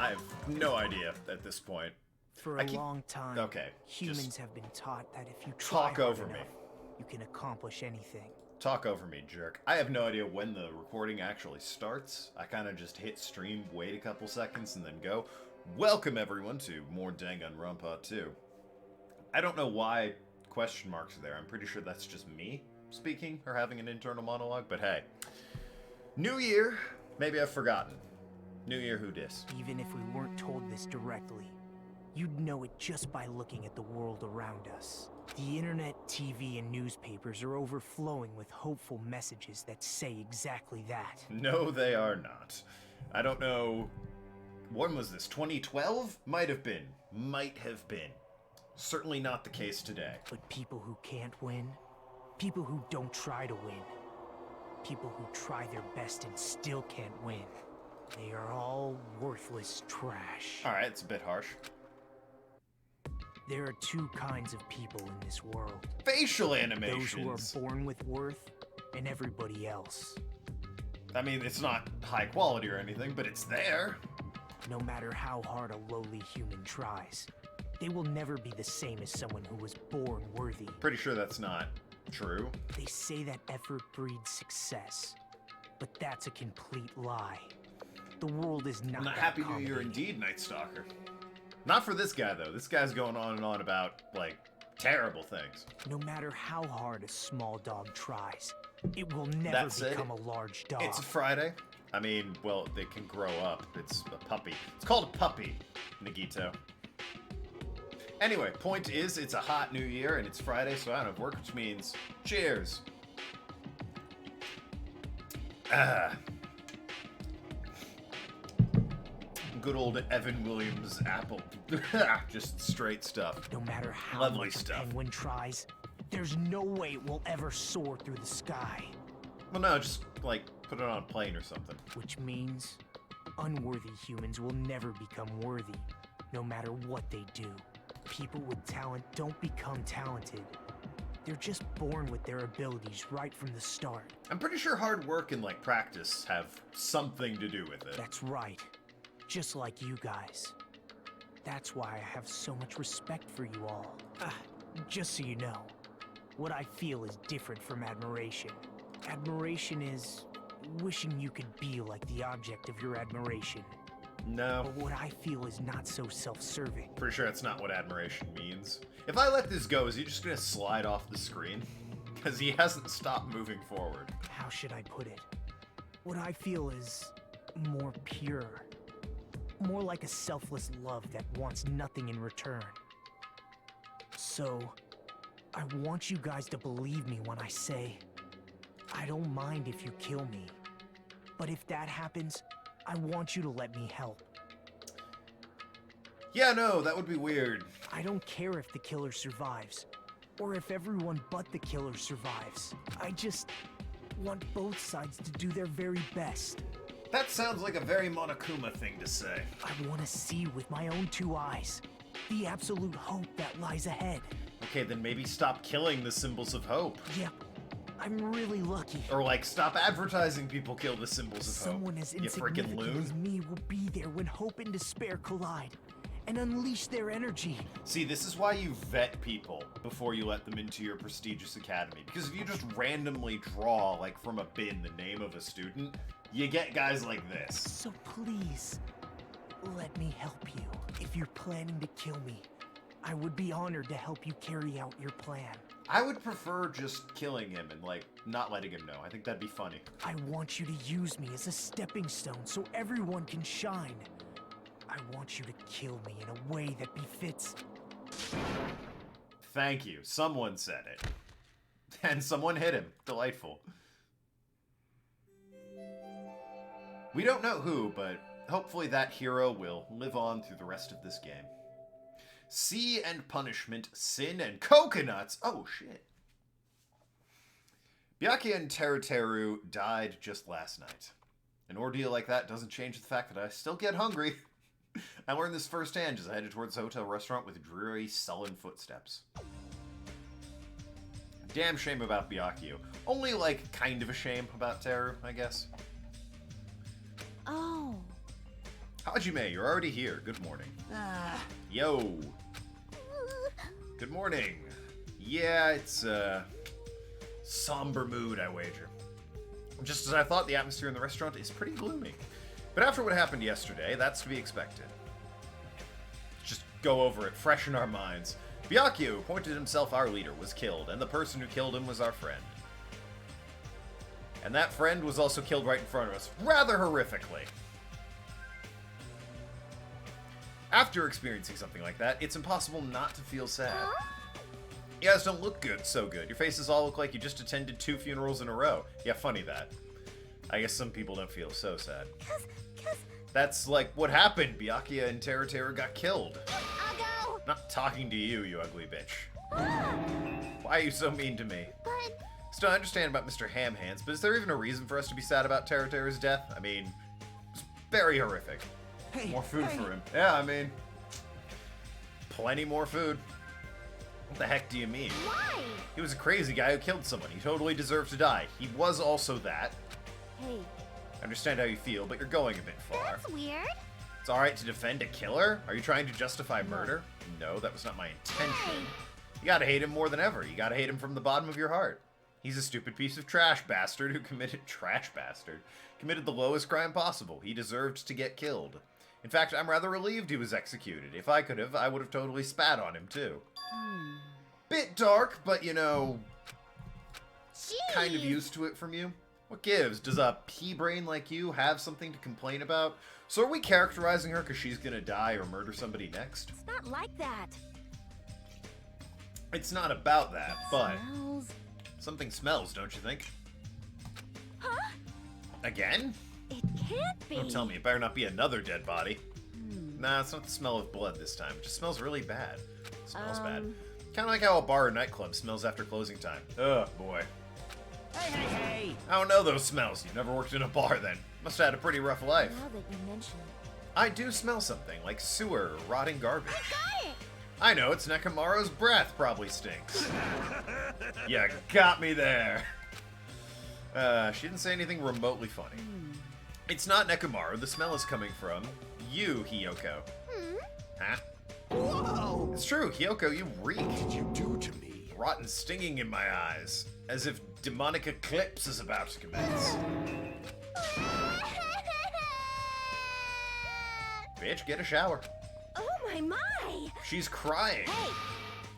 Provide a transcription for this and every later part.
I have no idea at this point. For a long time, okay, humans have been taught that if you try talk hard over enough, me. you can accomplish anything. Talk over me, jerk. I have no idea when the recording actually starts. I kind of just hit stream, wait a couple seconds, and then go. Welcome, everyone, to more Danganronpa 2. I don't know why question marks are there. I'm pretty sure that's just me speaking or having an internal monologue, but hey. New year, maybe I've forgotten. New year, who dis? Even if we weren't told this directly, you'd know it just by looking at the world around us. The internet, TV, and newspapers are overflowing with hopeful messages that say exactly that. No, they are not. I don't know. When was this? 2012? Might have been. Might have been. Certainly not the case today. But people who can't win, people who don't try to win, people who try their best and still can't win, they are all worthless trash. Alright, it's a bit harsh. There are two kinds of people in this world. Facial animations. Those who are born with worth, and everybody else. I mean, it's not high quality or anything, but it's there. No matter how hard a lowly human tries, they will never be the same as someone who was born worthy. Pretty sure that's not true. They say that effort breeds success, but that's a complete lie. The world is not that Happy New Year indeed, Night Stalker. Not for this guy, though. This guy's going on and on about, like, terrible things. No matter how hard a small dog tries, it will never become a large dog. It's a Friday. I mean, well, they can grow up. It's a puppy. It's called a puppy, Nagito. Anyway, point is, it's a hot new year, and it's Friday, so I don't have work, which means cheers. Good old Evan Williams apple. Just straight stuff. No matter how lovely much stuff. A penguin tries, there's no way it will ever soar through the sky. Well, no, just, like, put it on a plane or something. Which means unworthy humans will never become worthy, no matter what they do. People with talent don't become talented. They're just born with their abilities right from the start. I'm pretty sure hard work and, like, practice have something to do with it. That's right. Just like you guys. That's why I have so much respect for you all. Just so you know, what I feel is different from admiration. Admiration is wishing you could be like the object of your admiration. No. But what I feel is not so self-serving. Pretty sure that's not what admiration means. If I let this go, is he just gonna slide off the screen? Because he hasn't stopped moving forward. How should I put it? What I feel is more pure. More like a selfless love that wants nothing in return. So, I want you guys to believe me when I say, I don't mind if you kill me. But if that happens, I want you to let me help. Yeah, no, that would be weird. I don't care if the killer survives, or if everyone but the killer survives. I just want both sides to do their very best. That sounds like a very Monokuma thing to say. I want to see with my own two eyes the absolute hope that lies ahead. Okay, then maybe stop killing the symbols of hope. Yep, I'm really lucky. Or, like, stop advertising people kill the symbols of hope. Someone as you freaking insignificant loon. as me will be there when hope and despair collide and unleash their energy. See, this is why you vet people before you let them into your prestigious academy. Because if you just randomly draw, like, from a bin the name of a student, you get guys like this. So please, let me help you. If you're planning to kill me, I would be honored to help you carry out your plan. I would prefer just killing him and, like, not letting him know. I think that'd be funny. I want you to use me as a stepping stone so everyone can shine. I want you to kill me in a way that befits. Thank you. Someone said it. And someone hit him. Delightful. We don't know who, but hopefully that hero will live on through the rest of this game. Sea and punishment, sin and coconuts. Oh, shit. Byakuya and Teruteru died just last night. An ordeal like that doesn't change the fact that I still get hungry. I learned this firsthand as I headed towards the hotel restaurant with dreary, sullen footsteps. Damn shame about Byakuya. Only, like, kind of a shame about Teru, I guess. Oh. Hajime, you're already here. Good morning. Yo. Good morning. Yeah, it's somber mood, I wager. Just as I thought, the atmosphere in the restaurant is pretty gloomy. But after what happened yesterday, that's to be expected. Just go over it, fresh in our minds. Byakuya, who appointed himself our leader, was killed, and the person who killed him was our friend. And that friend was also killed right in front of us, rather horrifically. After experiencing something like that, it's impossible not to feel sad. You guys don't look so good. Your faces all look like you just attended 2 funerals in a row. Yeah, funny that. I guess some people don't feel so sad. That's like what happened. Byakuya and Teru got killed. I'll go. Not talking to you, you ugly bitch. Why are you so mean to me? But Still, I understand about Mr. Ham Hands, but is there even a reason for us to be sad about Teru's death? I mean, it's very horrific. Hey, More food hey. for him. Yeah, I mean, plenty more food. What the heck do you mean? why? He was a crazy guy who killed someone. He totally deserved to die. He was also that. Hey, I understand how you feel, but you're going a bit far. that's weird. It's alright to defend a killer? Are you trying to justify murder? No, that was not my intention. You gotta hate him more than ever. You gotta hate him from the bottom of your heart. He's a stupid piece of trash bastard who committed the lowest crime possible. He deserved to get killed. In fact, I'm rather relieved he was executed. If I could have, I would have totally spat on him too. Bit dark, but you know, kind of Jeez. used to it from you. What gives? Does a pea-brain like you have something to complain about? So are we characterizing her because she's gonna die or murder somebody next? It's not like that. It's not about that, but Smells. something smells, don't you think? Huh? Again? It can't be. Don't tell me, it better not be another dead body. Nah, it's not the smell of blood this time. It just smells really bad. It smells bad. Kind of like how a bar or nightclub smells after closing time. Ugh, boy. Hey! I don't know those smells. You've never worked in a bar then. Must have had a pretty rough life. Now that you mention it. I do smell something, like sewer or rotting garbage. Got it. I know, it's Nekomaru's breath probably stinks. You got me there. She didn't say anything remotely funny. It's not Nekomaru. The smell is coming from you, Hiyoko. Huh? Whoa! It's true, Hiyoko, you reek. What did you do to me? Rotten stinging in my eyes. As if demonic eclipse is about to commence. Bitch, get a shower. Oh my. She's crying. Hey,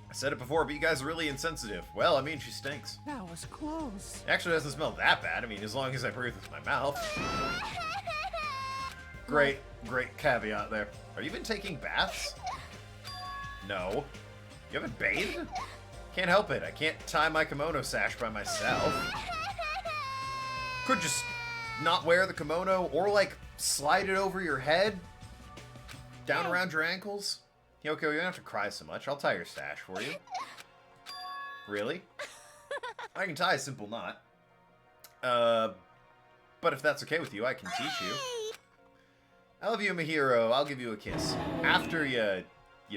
I said it before, but you guys are really insensitive. Well, I mean, she stinks. That was close. It actually doesn't smell that bad. I mean, as long as I breathe with my mouth. Great caveat there. Are you even taking baths? No. You haven't bathed? Can't help it. I can't tie my kimono sash by myself. Could just not wear the kimono or, like, slide it over your head. Down around your ankles. Yoko, you don't have to cry so much. I'll tie your stash for you. Really? I can tie a simple knot. But if that's okay with you, I can teach you. I love you, Mahiro. I'll give you a kiss. After you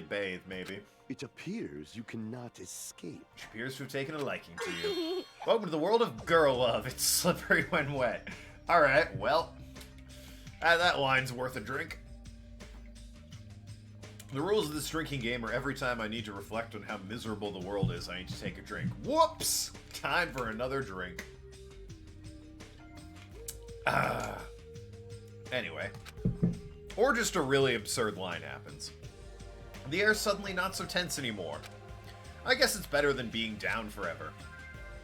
bathe, maybe. It appears you cannot escape. She appears to have taken a liking to you. Welcome to the world of girl love. It's slippery when wet. Alright, well. That line's worth a drink. The rules of this drinking game are every time I need to reflect on how miserable the world is, I need to take a drink. Whoops! Time for another drink. Anyway. Or just a really absurd line happens. The air's suddenly not so tense anymore. I guess it's better than being down forever.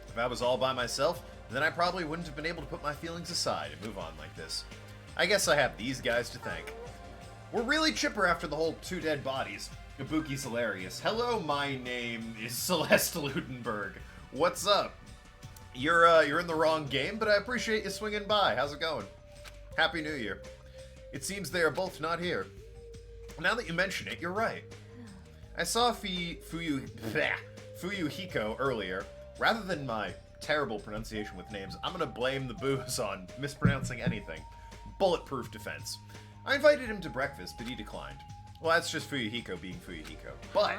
If I was all by myself, then I probably wouldn't have been able to put my feelings aside and move on like this. I guess I have these guys to thank. We're really chipper after the whole 2 dead bodies. Ibuki's hilarious. Hello, my name is Celeste Ludenberg. What's up? You're in the wrong game, but I appreciate you swinging by. How's it going? Happy New Year. It seems they are both not here. Now that you mention it, you're right. I saw Fuyuhiko earlier. Rather than my terrible pronunciation with names, I'm gonna blame the booze on mispronouncing anything. Bulletproof defense. I invited him to breakfast, but he declined. Well, that's just Fuyuhiko being Fuyuhiko. But,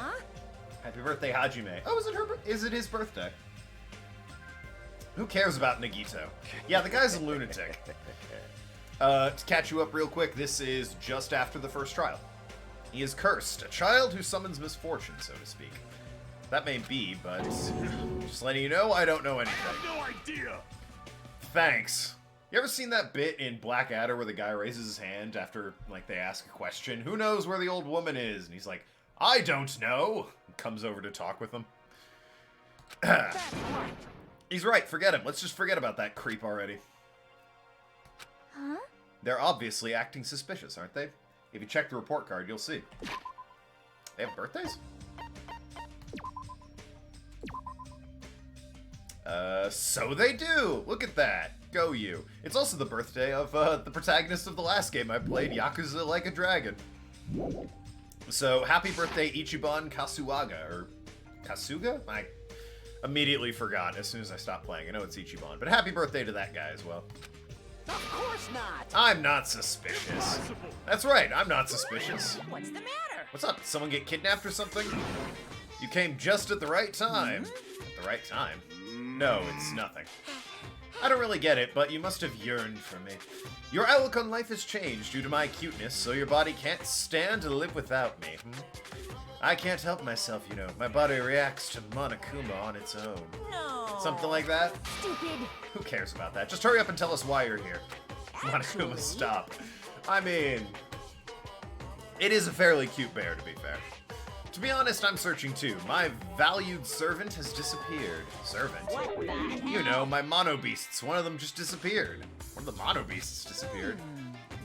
happy birthday, Hajime. Oh, is it his birthday? Who cares about Nagito? Yeah, the guy's a lunatic. To catch you up real quick, this is just after the first trial. He is cursed, a child who summons misfortune, so to speak. That may be, but just letting you know, I don't know anything. I have no idea. Thanks. You ever seen that bit in Blackadder where the guy raises his hand after, like, they ask a question? Who knows where the old woman is? And he's like, I don't know. And comes over to talk with them. He's right, forget him. Let's just forget about that creep already. Huh? They're obviously acting suspicious, aren't they? If you check the report card, you'll see. They have birthdays? So they do! Look at that! Go you. It's also the birthday of, the protagonist of the last game I played, Yakuza Like a Dragon. So, happy birthday, Ichiban Kasuaga, or Kasuga? I immediately forgot as soon as I stopped playing. I know it's Ichiban, but happy birthday to that guy as well. Of course not. I'm not suspicious. That's right, I'm not suspicious. What's the matter? What's up? Someone get kidnapped or something? You came just at the right time. At the right time? No, it's nothing. I don't really get it, but you must have yearned for me. Your outlook on life has changed due to my cuteness, so your body can't stand to live without me. I can't help myself, you know. My body reacts to Monokuma on its own. No. Something like that? Stupid. Who cares about that? Just hurry up and tell us why you're here. Monokuma, stop. I mean, it is a fairly cute bear, to be fair. To be honest, I'm searching too. My valued servant has disappeared. Servant? What the hell? You know, my mono beasts. One of them just disappeared. One of the mono beasts disappeared.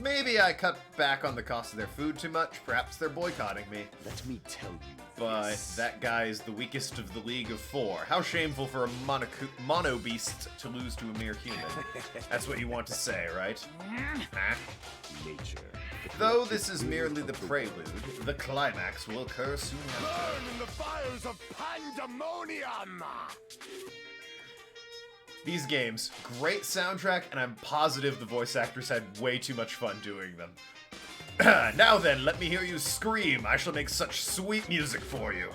Maybe I cut back on the cost of their food too much. Perhaps they're boycotting me. Let me tell you But this. that guy is the weakest of the League of Four. How shameful for a mono beast to lose to a mere human. That's what you want to say, right? Huh? Nature. Though this is merely the prelude, the climax will occur soon after. Burn in the fires of pandemonium! These games, great soundtrack, and I'm positive the voice actors had way too much fun doing them. Now then, let me hear you scream. I shall make such sweet music for you.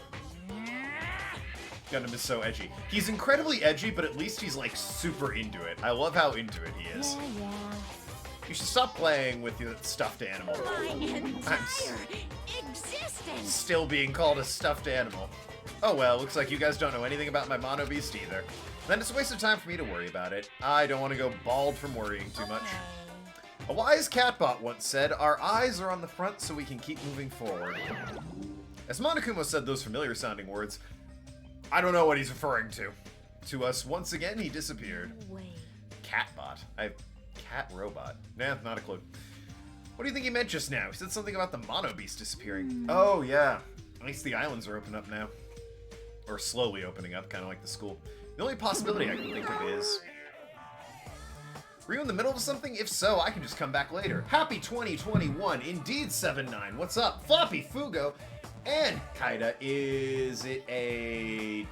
Gundam is so edgy. He's incredibly edgy, but at least he's, like, super into it. I love how into it he is. Yeah. You should stop playing with your stuffed animal. My entire I'm existence. still being called a stuffed animal. Oh well, looks like you guys don't know anything about my mono beast either. Then it's a waste of time for me to worry about it. I don't want to go bald from worrying too much. A wise catbot once said, our eyes are on the front so we can keep moving forward. As Monokuma said those familiar sounding words, I don't know what he's referring to. To us, once again, he disappeared. Wait. Catbot. Cat robot. Nah, not a clue. What do you think he meant just now? He said something about the mono beast disappearing. Oh, yeah. At least the islands are open up now. Or slowly opening up, kind of like the school. The only possibility I can think of is... Were you in the middle of something? If so, I can just come back later. Happy 2021, indeed 7-9. What's up? Floppy Fugo and Kaida. Is it a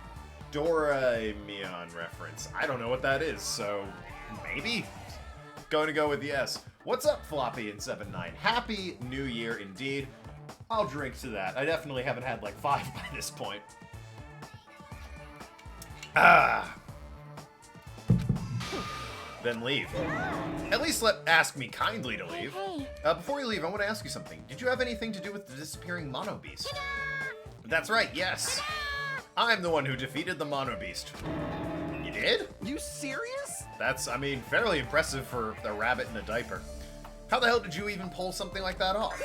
Doraemon reference? I don't know what that is, so maybe? Going to go with yes. What's up, Floppy and 7-9? Happy New Year indeed. I'll drink to that. I definitely haven't had like 5 by this point. Then leave. At least ask me kindly to leave. Hey. Before you leave, I want to ask you something. Did you have anything to do with the disappearing Mono Beast? That's right, yes. I'm the one who defeated the Mono Beast. You did? You serious? That's, I mean, fairly impressive for a rabbit in a diaper. How the hell did you even pull something like that off?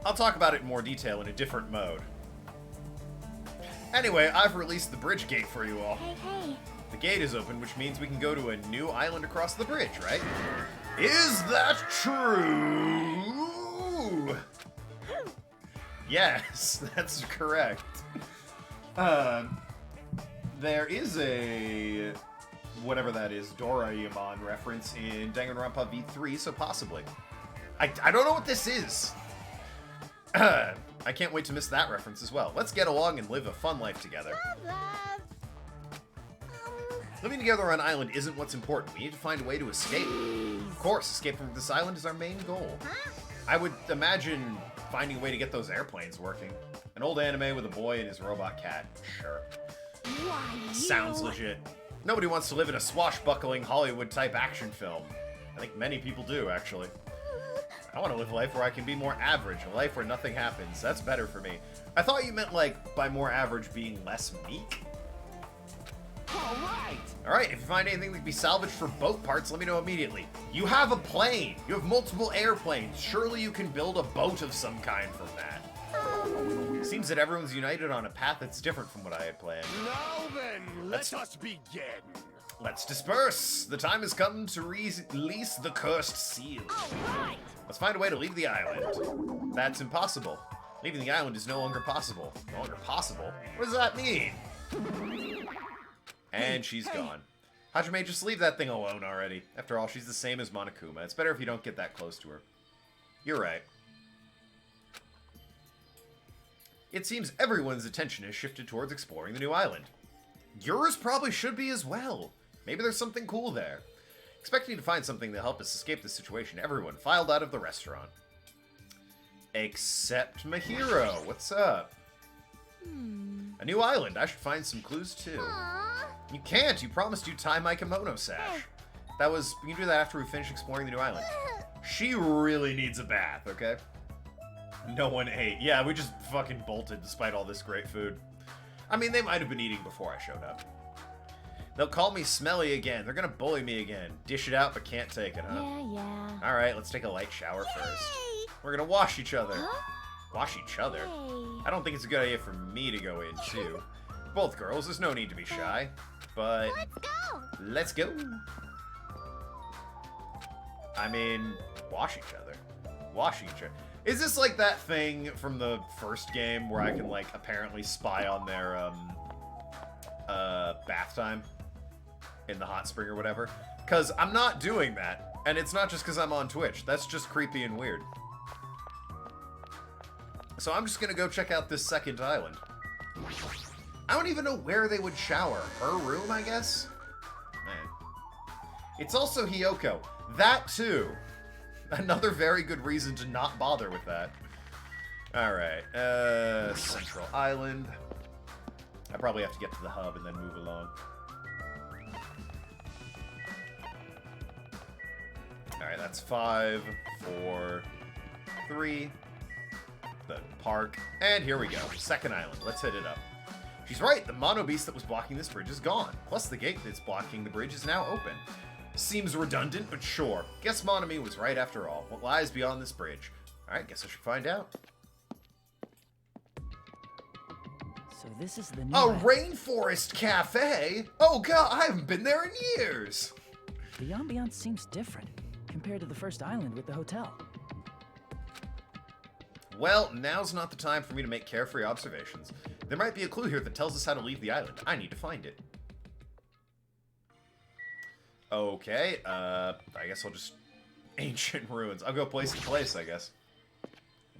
I'll talk about it in more detail in a different mode. Anyway, I've released the bridge gate for you all. Hey. The gate is open, which means we can go to a new island across the bridge, right? Is that true? Yes, that's correct. There is a... whatever that is, Doraemon reference in Danganronpa V3, so possibly. I don't know what this is. I can't wait to miss that reference as well. Let's get along and live a fun life together. Living together on an island isn't what's important. We need to find a way to escape. Of course, escape from this island is our main goal. I would imagine finding a way to get those airplanes working. An old anime with a boy and his robot cat. Sure. Why, Sounds legit. Nobody wants to live in a swashbuckling Hollywood-type action film. I think many people do, actually. I want to live a life where I can be more average, a life where nothing happens. That's better for me. I thought you meant, like, by more average being less meek. Alright, if you find anything that can be salvaged for boat parts, let me know immediately. You have a plane! You have multiple airplanes. Surely you can build a boat of some kind from that. Seems that everyone's united on a path that's different from what I had planned. Now then, let us begin. Let's disperse! The time has come to release the cursed seal. Right. Let's find a way to leave the island. That's impossible. Leaving the island is no longer possible. No longer possible? What does that mean? And she's gone. Hajime, just leave that thing alone already. After all, she's the same as Monokuma. It's better if you don't get that close to her. You're right. It seems everyone's attention has shifted towards exploring the new island. Yours probably should be as well. Maybe there's something cool there. Expecting to find something to help us escape the situation, everyone filed out of the restaurant. Except Mahiro. What's up? A new island. I should find some clues too. You can't. You promised you'd tie my kimono sash. We can do that after we finish exploring the new island. She really needs a bath, okay? No one ate. Yeah, we just fucking bolted despite all this great food. I mean, they might have been eating before I showed up. They'll call me smelly again. They're gonna bully me again. Dish it out, but can't take it, huh? Yeah. Alright, let's take a light shower first. We're gonna wash each other. Wash each other? I don't think it's a good idea for me to go in, too. Both girls, there's no need to be shy. But... Let's go! I mean, wash each other. Washing each other. Is this like that thing from the first game where I can, like, apparently spy on their, bath time? In the hot spring or whatever? Because I'm not doing that. And it's not just because I'm on Twitch. That's just creepy and weird. So I'm just gonna go check out this second island. I don't even know where they would shower. Her room, I guess? Man. It's also Hyoko. That too. Another very good reason to not bother with that. Alright, Central Island. I probably have to get to the hub and then move along. Alright, that's 5, 4, 3. The park. And here we go. Second island. Let's hit it up. She's right. The mono beast that was blocking this bridge is gone. Plus, the gate that's blocking the bridge is now open. Seems redundant, but sure. Guess Monomi was right after all. What lies beyond this bridge? Alright, guess I should find out. So this is the new A island. rainforest cafe? Oh god, I haven't been there in years! The ambiance seems different compared to the first island with the hotel. Well, now's not the time for me to make carefree observations. There might be a clue here that tells us how to leave the island. I need to find it. Okay, I guess I'll just... Ancient ruins. I'll go place to place, I guess.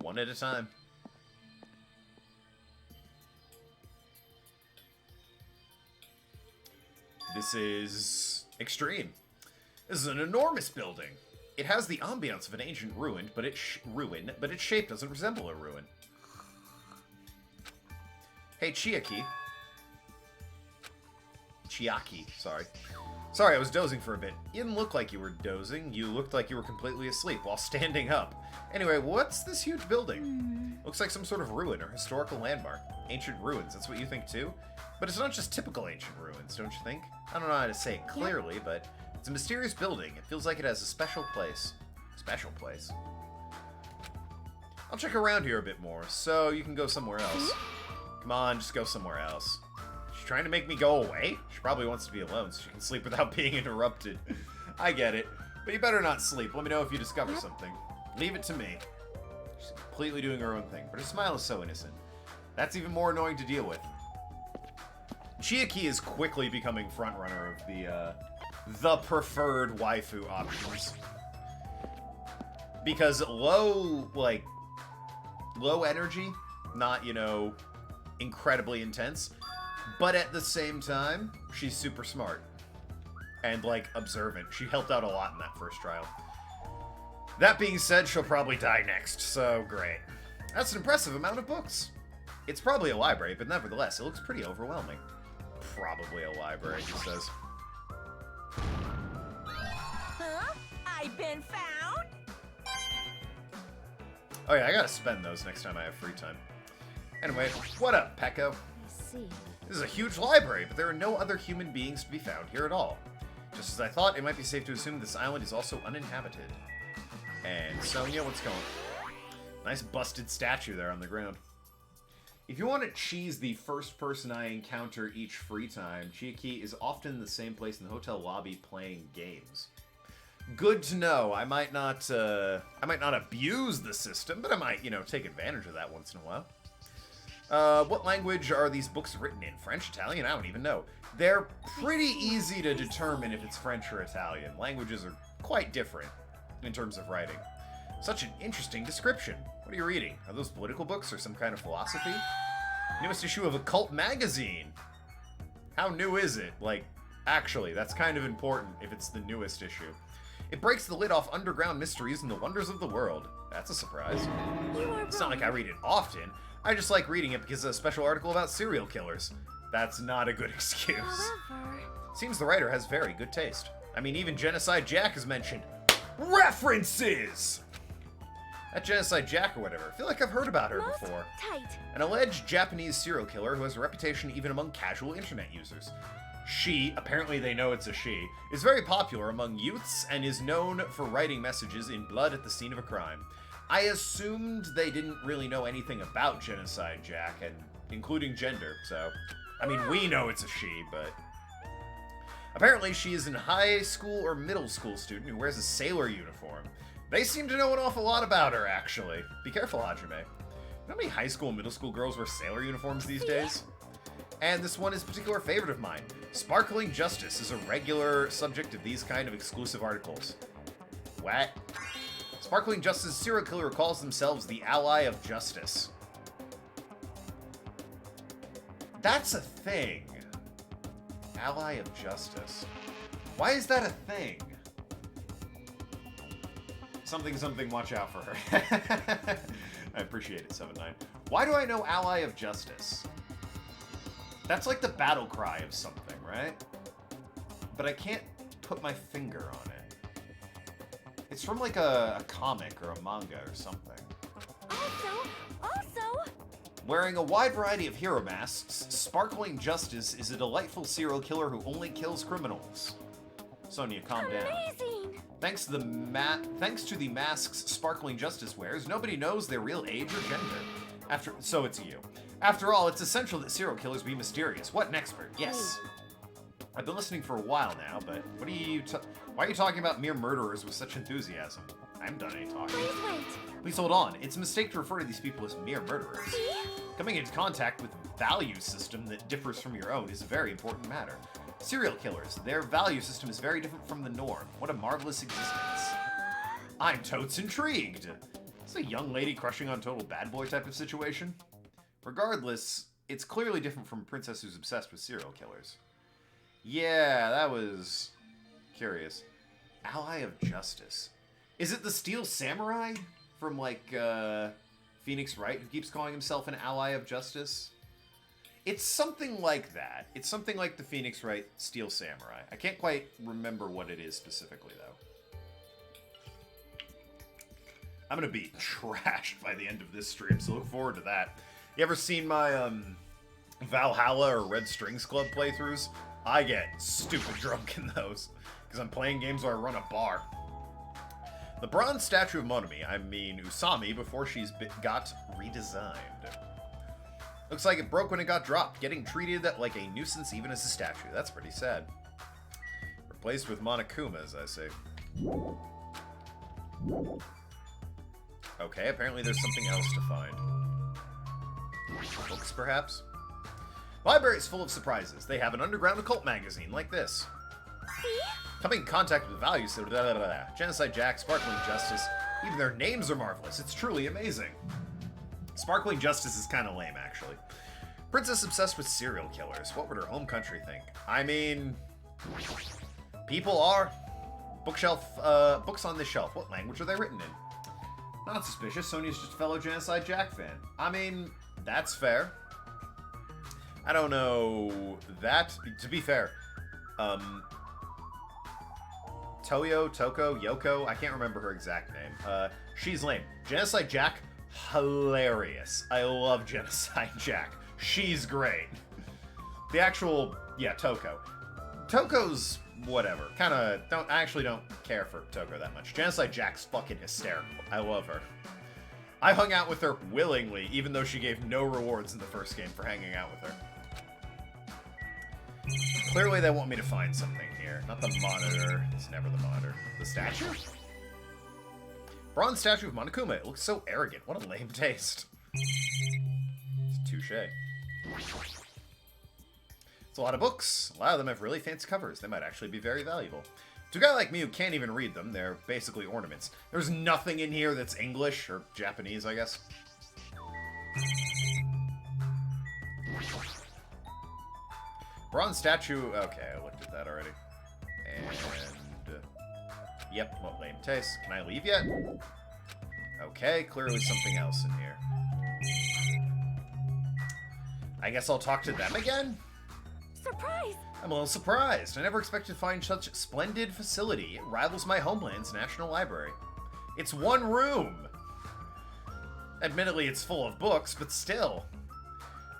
One at a time. This is... extreme. This is an enormous building. It has the ambiance of an ancient ruin, but its shape doesn't resemble a ruin. Hey, Chiaki. Chiaki, sorry. Sorry, I was dozing for a bit. You didn't look like you were dozing. You looked like you were completely asleep while standing up. Anyway, what's this huge building? Looks like some sort of ruin or historical landmark. Ancient ruins, that's what you think too? But it's not just typical ancient ruins, don't you think? I don't know how to say it clearly, but... it's a mysterious building. It feels like it has a special place. Special place. I'll check around here a bit more, so you can go somewhere else. Come on, just go somewhere else. She's trying to make me go away? She probably wants to be alone so she can sleep without being interrupted. I get it. But you better not sleep. Let me know if you discover something. Leave it to me. She's completely doing her own thing, but her smile is so innocent. That's even more annoying to deal with. Chiaki is quickly becoming frontrunner of the preferred waifu options. Because low energy, not, you know, incredibly intense, but at the same time, she's super smart. And, like, observant. She helped out a lot in that first trial. That being said, she'll probably die next, so great. That's an impressive amount of books. It's probably a library, but nevertheless, it looks pretty overwhelming. Probably a library, he says. Huh? I been found? Oh yeah, I gotta spend those next time I have free time. Anyway, what up, Pecco? I see. This is a huge library, but there are no other human beings to be found here at all. Just as I thought, it might be safe to assume this island is also uninhabited. And Sonia, what's going on? Nice busted statue there on the ground. If you want to cheese the first person I encounter each free time, Chiaki is often the same place in the hotel lobby playing games. Good to know. I might not abuse the system, but I might, take advantage of that once in a while. What language are these books written in? French, Italian? I don't even know. They're pretty easy to determine if it's French or Italian. Languages are quite different in terms of writing. Such an interesting description. What are you reading? Are those political books or some kind of philosophy? Newest issue of Occult magazine. How new is it? Like, actually, that's kind of important if it's the newest issue. It breaks the lid off underground mysteries and the wonders of the world. That's a surprise. It's not like I read it often. I just like reading it because of a special article about serial killers. That's not a good excuse. However, Seems the writer has very good taste. I mean, even Genocide Jack is mentioned. References! That Genocide Jack or whatever. I feel like I've heard about her most before. tight. An alleged Japanese serial killer who has a reputation even among casual internet users. She, apparently they know it's a she, is very popular among youths and is known for writing messages in blood at the scene of a crime. I assumed they didn't really know anything about Genocide Jack, and including gender, so... I mean, we know it's a she, but... Apparently she is a high school or middle school student who wears a sailor uniform. They seem to know an awful lot about her, actually. Be careful, Hajime. You know how many high school and middle school girls wear sailor uniforms these days? And this one is a particular favorite of mine. Sparkling Justice is a regular subject of these kind of exclusive articles. What? Sparkling Justice serial killer calls themselves the Ally of Justice. That's a thing. Ally of Justice. Why is that a thing? Something, watch out for her. I appreciate it, 7-9. Why do I know Ally of Justice? That's like the battle cry of something, right? But I can't put my finger on it. It's from like a comic or a manga or something. Also, Wearing a wide variety of hero masks, Sparkling Justice is a delightful serial killer who only kills criminals. Sonia, calm down. amazing. Thanks to the masks Sparkling Justice wears, nobody knows their real age or gender. So it's you. After all, it's essential that serial killers be mysterious. What an expert. Yes. I've been listening for a while now, but why are you talking about mere murderers with such enthusiasm? I haven't done any talking. Please wait. Please hold on. It's a mistake to refer to these people as mere murderers. See? Coming into contact with a value system that differs from your own is a very important matter. Serial killers, their value system is very different from the norm. What a marvelous existence. I'm totes intrigued. It's a young lady crushing on total bad boy type of situation. Regardless, it's clearly different from a princess who's obsessed with serial killers. Yeah, that was curious. Ally of Justice. Is it the Steel Samurai from, like, Phoenix Wright, who keeps calling himself an Ally of Justice? It's something like that. It's something like the Phoenix Wright Steel Samurai. I can't quite remember what it is specifically, though. I'm gonna be trashed by the end of this stream, so look forward to that. You ever seen my, Valhalla or Red Strings Club playthroughs? I get stupid drunk in those, because I'm playing games where I run a bar. The bronze statue of Monomi, I mean Usami, before she's got redesigned. Looks like it broke when it got dropped, getting treated like a nuisance even as a statue. That's pretty sad. Replaced with Monokumas, I see. Okay, apparently there's something else to find. Books, perhaps? The library is full of surprises. They have an underground occult magazine like this. See? Coming in contact with values, Genocide Jack, Sparkling Justice, even their names are marvelous. It's truly amazing. Sparkling Justice is kind of lame, actually. Princess obsessed with serial killers. What would her home country think? I mean, people are. Books on this shelf. What language are they written in? Not suspicious. Sonia's just a fellow Genocide Jack fan. I mean, that's fair. I don't know that. To be fair, Toyo, Toko, Yoko. I can't remember her exact name. She's lame. Genocide Jack, hilarious. I love Genocide Jack. She's great. The actual, yeah, Toko. Toko's whatever. I actually don't care for Toko that much. Genocide Jack's fucking hysterical. I love her. I hung out with her willingly, even though she gave no rewards in the first game for hanging out with her. Clearly they want me to find something here. Not the monitor. It's never the monitor. The statue. Bronze statue of Monokuma. It looks so arrogant. What a lame taste. It's touche. It's a lot of books. A lot of them have really fancy covers. They might actually be very valuable. To a guy like me who can't even read them, they're basically ornaments. There's nothing in here that's English, or Japanese, I guess. Bronze statue. Okay, I looked at that already. And... yep, what lame taste. Can I leave yet? Okay, clearly something else in here. I guess I'll talk to them again? Surprise! I'm a little surprised. I never expected to find such a splendid facility. It rivals my homeland's National Library. It's one room! Admittedly, it's full of books, but still.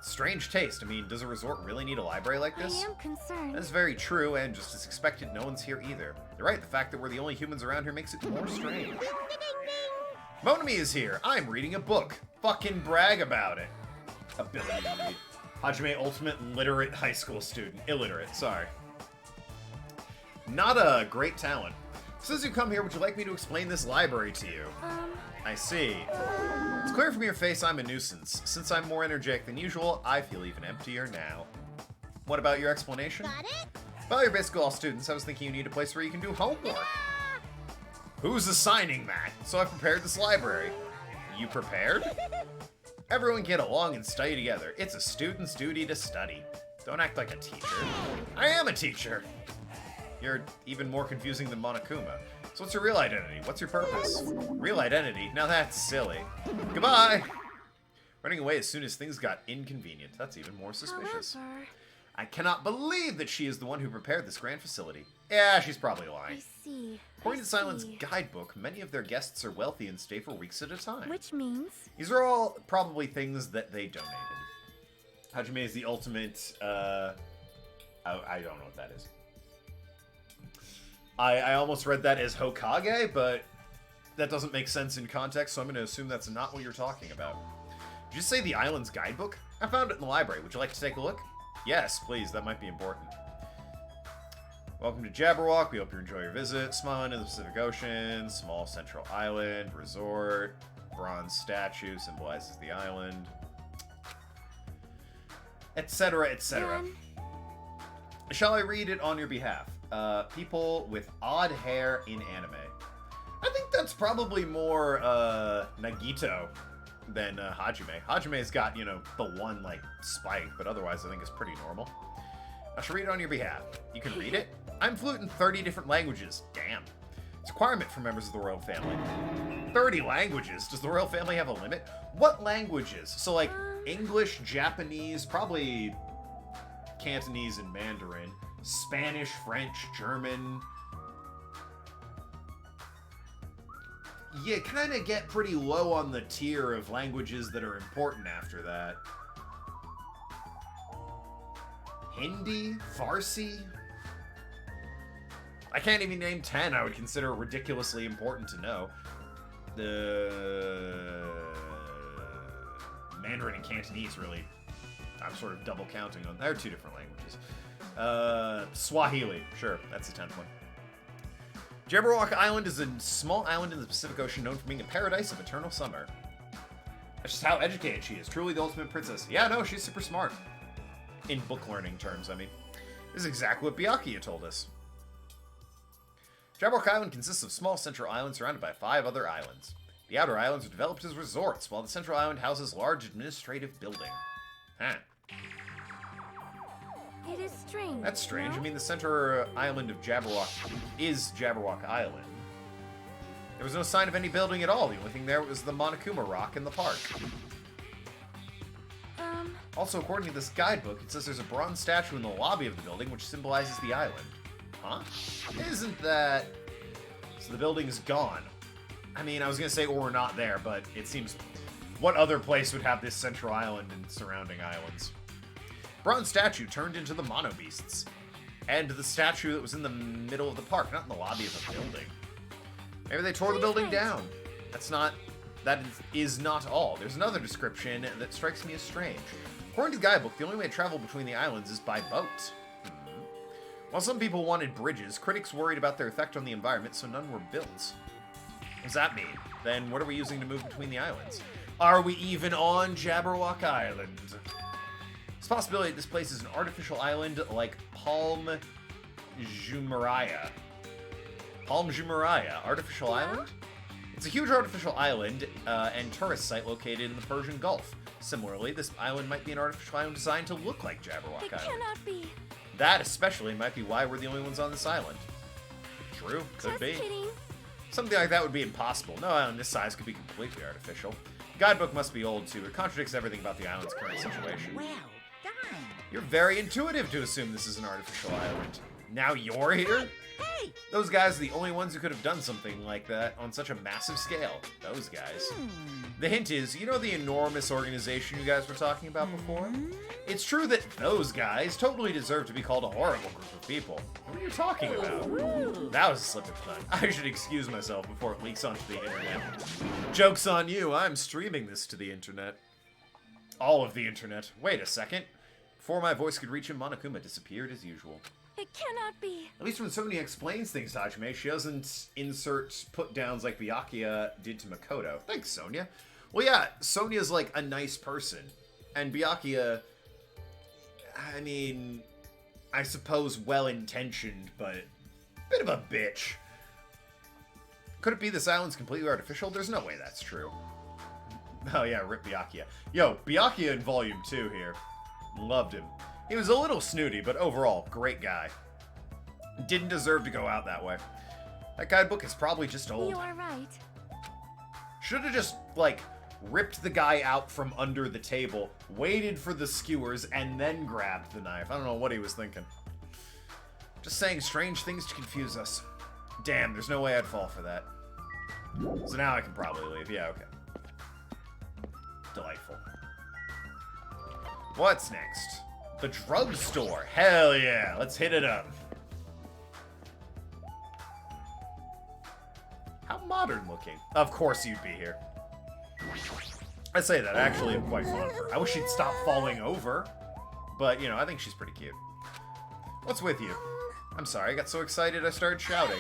Strange taste. I mean, does a resort really need a library like this? I am concerned. That's very true, and just as expected, no one's here either. You're right, the fact that we're the only humans around here makes it more strange. Monami is here. I'm reading a book. Fucking brag about it. Ability to read. Hajime, ultimate literate high school student. Illiterate, sorry. Not a great talent. Since you've come here, would you like me to explain this library to you? I see. It's clear from your face I'm a nuisance. Since I'm more energetic than usual, I feel even emptier now. What about your explanation? Got it? Well, you're basically all students. I was thinking you need a place where you can do homework. Who's assigning that? So I've prepared this library. You prepared? Everyone get along and study together. It's a student's duty to study. Don't act like a teacher. I am a teacher. You're even more confusing than Monokuma. So what's your real identity? What's your purpose? Real identity? Now that's silly. Goodbye! Running away as soon as things got inconvenient. That's even more suspicious. However, I cannot believe that she is the one who prepared this grand facility. Yeah, she's probably I lying. see. According I to Silent's see. guidebook, many of their guests are wealthy and stay for weeks at a time. Which means These are all probably things that they donated. Hajime is the ultimate, I don't know what that is. I almost read that as Hokage, but that doesn't make sense in context, so I'm going to assume that's not what you're talking about. Did you say the island's guidebook? I found it in the library. Would you like to take a look? Yes, please. That might be important. Welcome to Jabberwock. We hope you enjoy your visit. Small island in the Pacific Ocean. Small central island. Resort. Bronze statue symbolizes the island. Etc., etc. Done. Shall I read it on your behalf? People with odd hair in anime. I think that's probably more Nagito than Hajime. Hajime's got, you know, the one, like, spike, but otherwise I think it's pretty normal. I shall read it on your behalf. You can read it? I'm fluent in 30 different languages. Damn. It's a requirement for members of the royal family. 30 languages? Does the royal family have a limit? What languages? So, like, English, Japanese, probably Cantonese and Mandarin, Spanish, French, German. You kind of get pretty low on the tier of languages that are important after that. Hindi? Farsi? I can't even name 10 I would consider ridiculously important to know. The Mandarin and Cantonese, really, I'm sort of double counting on. They're two different languages. Swahili, sure, that's the 10th one. Jabberwock Island is a small island in the Pacific Ocean known for being a paradise of eternal summer. That's just how educated she is. Truly the ultimate princess. Yeah, no, she's super smart. In book learning terms, I mean. This is exactly what Byakuya told us. Jabberwock Island consists of small central islands surrounded by 5 other islands. The outer islands are developed as resorts, while the central island houses large administrative building. Huh. It is strange. That's strange. no? I mean, the center island of Jabberwock is Jabberwock Island. There was no sign of any building at all. The only thing there was the Monokuma Rock in the park. Also, according to this guidebook, it says there's a bronze statue in the lobby of the building which symbolizes the island. Huh? Isn't that... So the building is gone. I mean, I was going to say, or we're not there, but it seems... What other place would have this central island and surrounding islands? Bronze statue turned into the Mono Beasts. And the statue that was in the middle of the park, not in the lobby of a building. Maybe they tore the building down. That is not all. There's another description that strikes me as strange. According to the guidebook, the only way to travel between the islands is by boat. While some people wanted bridges, critics worried about their effect on the environment, so none were built. What does that mean? Then what are we using to move between the islands? Are we even on Jabberwock Island? It's a possibility that this place is an artificial island like Palm Jumeirah. Palm Jumeirah, artificial island? It's a huge artificial island and tourist site located in the Persian Gulf. Similarly, this island might be an artificial island designed to look like Jabberwock It Island. cannot be. That especially might be why we're the only ones on this island. True, could Just be. kidding. Something like that would be impossible. No island this size could be completely artificial. The guidebook must be old too. It contradicts everything about the island's current situation. Well done. You're very intuitive to assume this is an artificial island. Now you're here? Hey! Those guys are the only ones who could have done something like that on such a massive scale. Those guys. The hint is, you know the enormous organization you guys were talking about before? It's true that those guys totally deserve to be called a horrible group of people. What are you talking about? That was a slip of tongue. I should excuse myself before it leaks onto the internet. Joke's on you, I'm streaming this to the internet. All of the internet. Wait a second. Before my voice could reach him, Monokuma disappeared as usual. It cannot be. At least when Sonia explains things to Hajime, she doesn't insert put-downs like Byakuya did to Makoto. Thanks, Sonia. Well, yeah, Sonia's, like, a nice person. And Byakuya, I mean, I suppose well-intentioned, but a bit of a bitch. Could it be this island's completely artificial? There's no way that's true. Oh, yeah, rip Byakuya. Yo, Byakuya in Volume 2 here. Loved him. He was a little snooty, but overall, great guy. Didn't deserve to go out that way. That guidebook is probably just old. You are right. Should have just, like, ripped the guy out from under the table, waited for the skewers, and then grabbed the knife. I don't know what he was thinking. Just saying strange things to confuse us. Damn, there's no way I'd fall for that. So now I can probably leave. Yeah, okay. Delightful. What's next? The drugstore. Hell yeah, let's hit it up. How modern looking. Of course you'd be here. I say that, I actually am quite fond of her. I wish she'd stop falling over. But, you know, I think she's pretty cute. What's with you? I'm sorry, I got so excited I started shouting.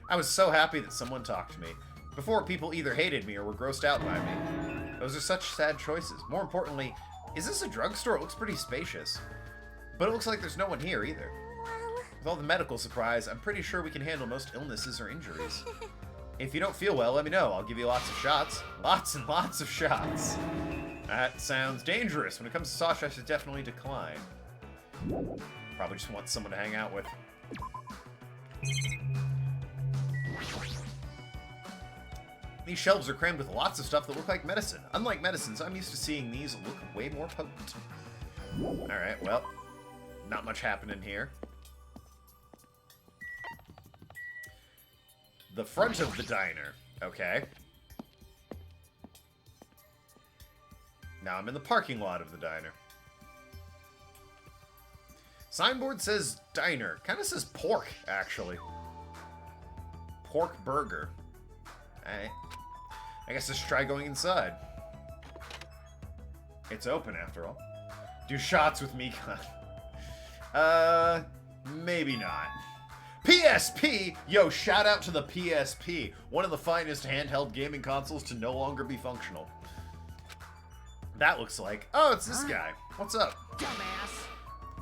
I was so happy that someone talked to me. Before, people either hated me or were grossed out by me. Those are such sad choices. More importantly, is this a drugstore? It looks pretty spacious. But it looks like there's no one here either. With all the medical supplies, I'm pretty sure we can handle most illnesses or injuries. If you don't feel well, let me know. I'll give you lots of shots. Lots and lots of shots. That sounds dangerous. When it comes to Sasha, I should definitely decline. Probably just want someone to hang out with. These shelves are crammed with lots of stuff that look like medicine. Unlike medicines, I'm used to seeing these look way more potent. Alright, well, not much happening here. The front of the diner. Okay. Now I'm in the parking lot of the diner. Signboard says diner. Kind of says pork, actually. Pork burger. Alright. I guess let's try going inside. It's open, after all. Do shots with Mikan. Maybe not. PSP! Yo, shout out to the PSP. One of the finest handheld gaming consoles to no longer be functional. That looks like... Oh, it's this guy. What's up? Dumbass.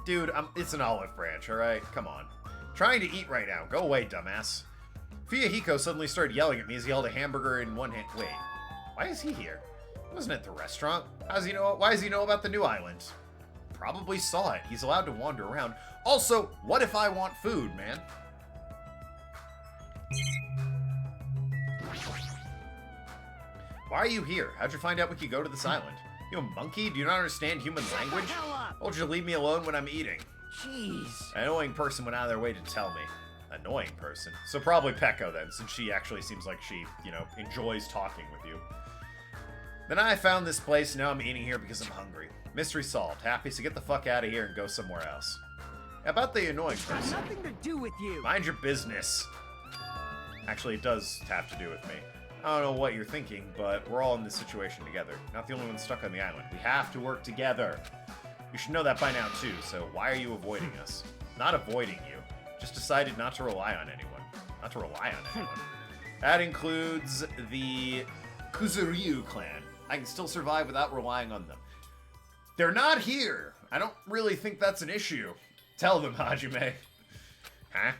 Dude, it's an olive branch, alright? Come on. Trying to eat right now. Go away, dumbass. Fuyahiko suddenly started yelling at me as he held a hamburger in one hand. Wait, why is he here? He wasn't at the restaurant. How does he know? Why does he know about the new island? Probably saw it. He's allowed to wander around. Also, what if I want food, man? Why are you here? How'd you find out we could go to this island? You a monkey? Do you not understand human language? Hell up. Why don't you leave me alone when I'm eating? Jeez. An annoying person went out of their way to tell me. Annoying person. So probably Peko then, since she actually seems like she, you know, enjoys talking with you. Then I found this place, now I'm eating here because I'm hungry. Mystery solved. Happy to get the fuck out of here and go somewhere else. About the annoying It's got person. nothing to do with you. Mind your business. Actually, it does have to do with me. I don't know what you're thinking, but we're all in this situation together. Not the only one stuck on the island. We have to work together. You should know that by now, too, so why are you avoiding us? Not avoiding you. Just decided not to rely on anyone. Not to rely on anyone. That includes the Kuzuryu clan. I can still survive without relying on them. They're not here! I don't really think that's an issue. Tell them, Hajime. Huh?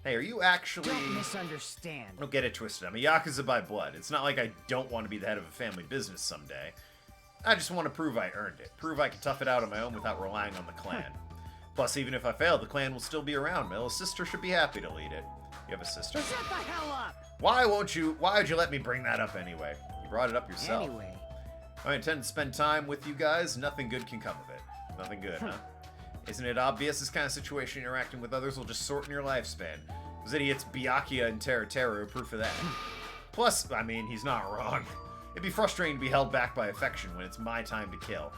Hey, are you actually... Don't misunderstand. Don't get it twisted. I'm a Yakuza by blood. It's not like I don't want to be the head of a family business someday. I just want to prove I earned it. Prove I can tough it out on my own without relying on the clan. Plus, even if I fail, the clan will still be around. My little sister should be happy to lead it. You have a sister? Shut the hell up! Why would you let me bring that up anyway? You brought it up yourself. Anyway. I intend to spend time with you guys. Nothing good can come of it. Nothing good, huh? Isn't it obvious this kind of situation interacting with others will just shorten your lifespan? Those idiots Byakuya and Teru are proof of that. Plus, I mean, he's not wrong. It'd be frustrating to be held back by affection when it's my time to kill.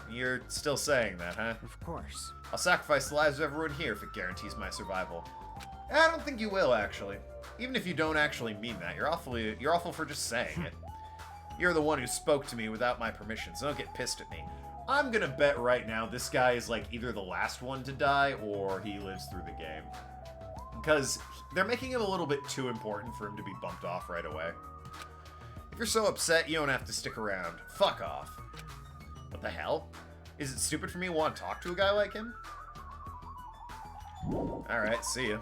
You're still saying that, huh? Of course. I'll sacrifice the lives of everyone here if it guarantees my survival. I don't think you will, actually. Even if you don't actually mean that, you're awful for just saying it. You're the one who spoke to me without my permission, so don't get pissed at me. I'm gonna bet right now this guy is like either the last one to die or he lives through the game. Because they're making it a little bit too important for him to be bumped off right away. If you're so upset, you don't have to stick around. Fuck off. What the hell? Is it stupid for me to want to talk to a guy like him? Alright, see ya.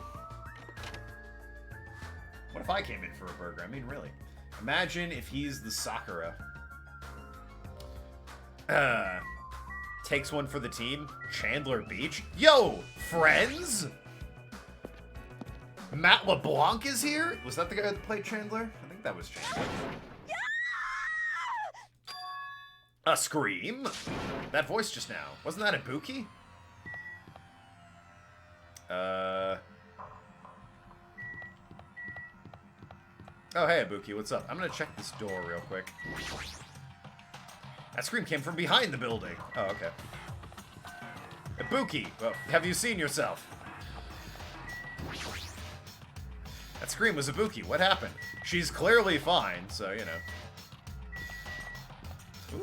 What if I came in for a burger? I mean, really. Imagine if he's the Sakura. Takes one for the team. Chandler Beach. Yo, friends! Matt LeBlanc is here? Was that the guy that played Chandler? I think that was Chandler. A scream? That voice just now. Wasn't that Ibuki? Oh, hey, Ibuki, what's up? I'm gonna check this door real quick. That scream came from behind the building. Oh, okay. Ibuki, well, have you seen yourself? That scream was Ibuki. What happened? She's clearly fine, so, you know.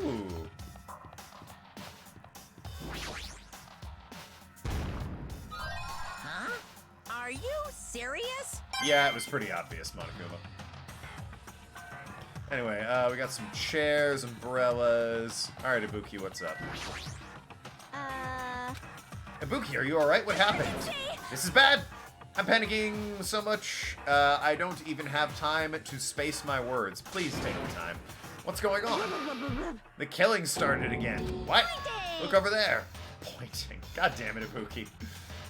Ooh. Huh? Are you serious? Yeah, it was pretty obvious, Monokuma. Anyway, we got some chairs, umbrellas. Alright, Ibuki, what's up? Ibuki, are you alright? What happened? This is bad! I'm panicking so much, I don't even have time to space my words. Please take the time. What's going on? The killing started again. What? Look over there. Pointing. God damn it, Ibuki.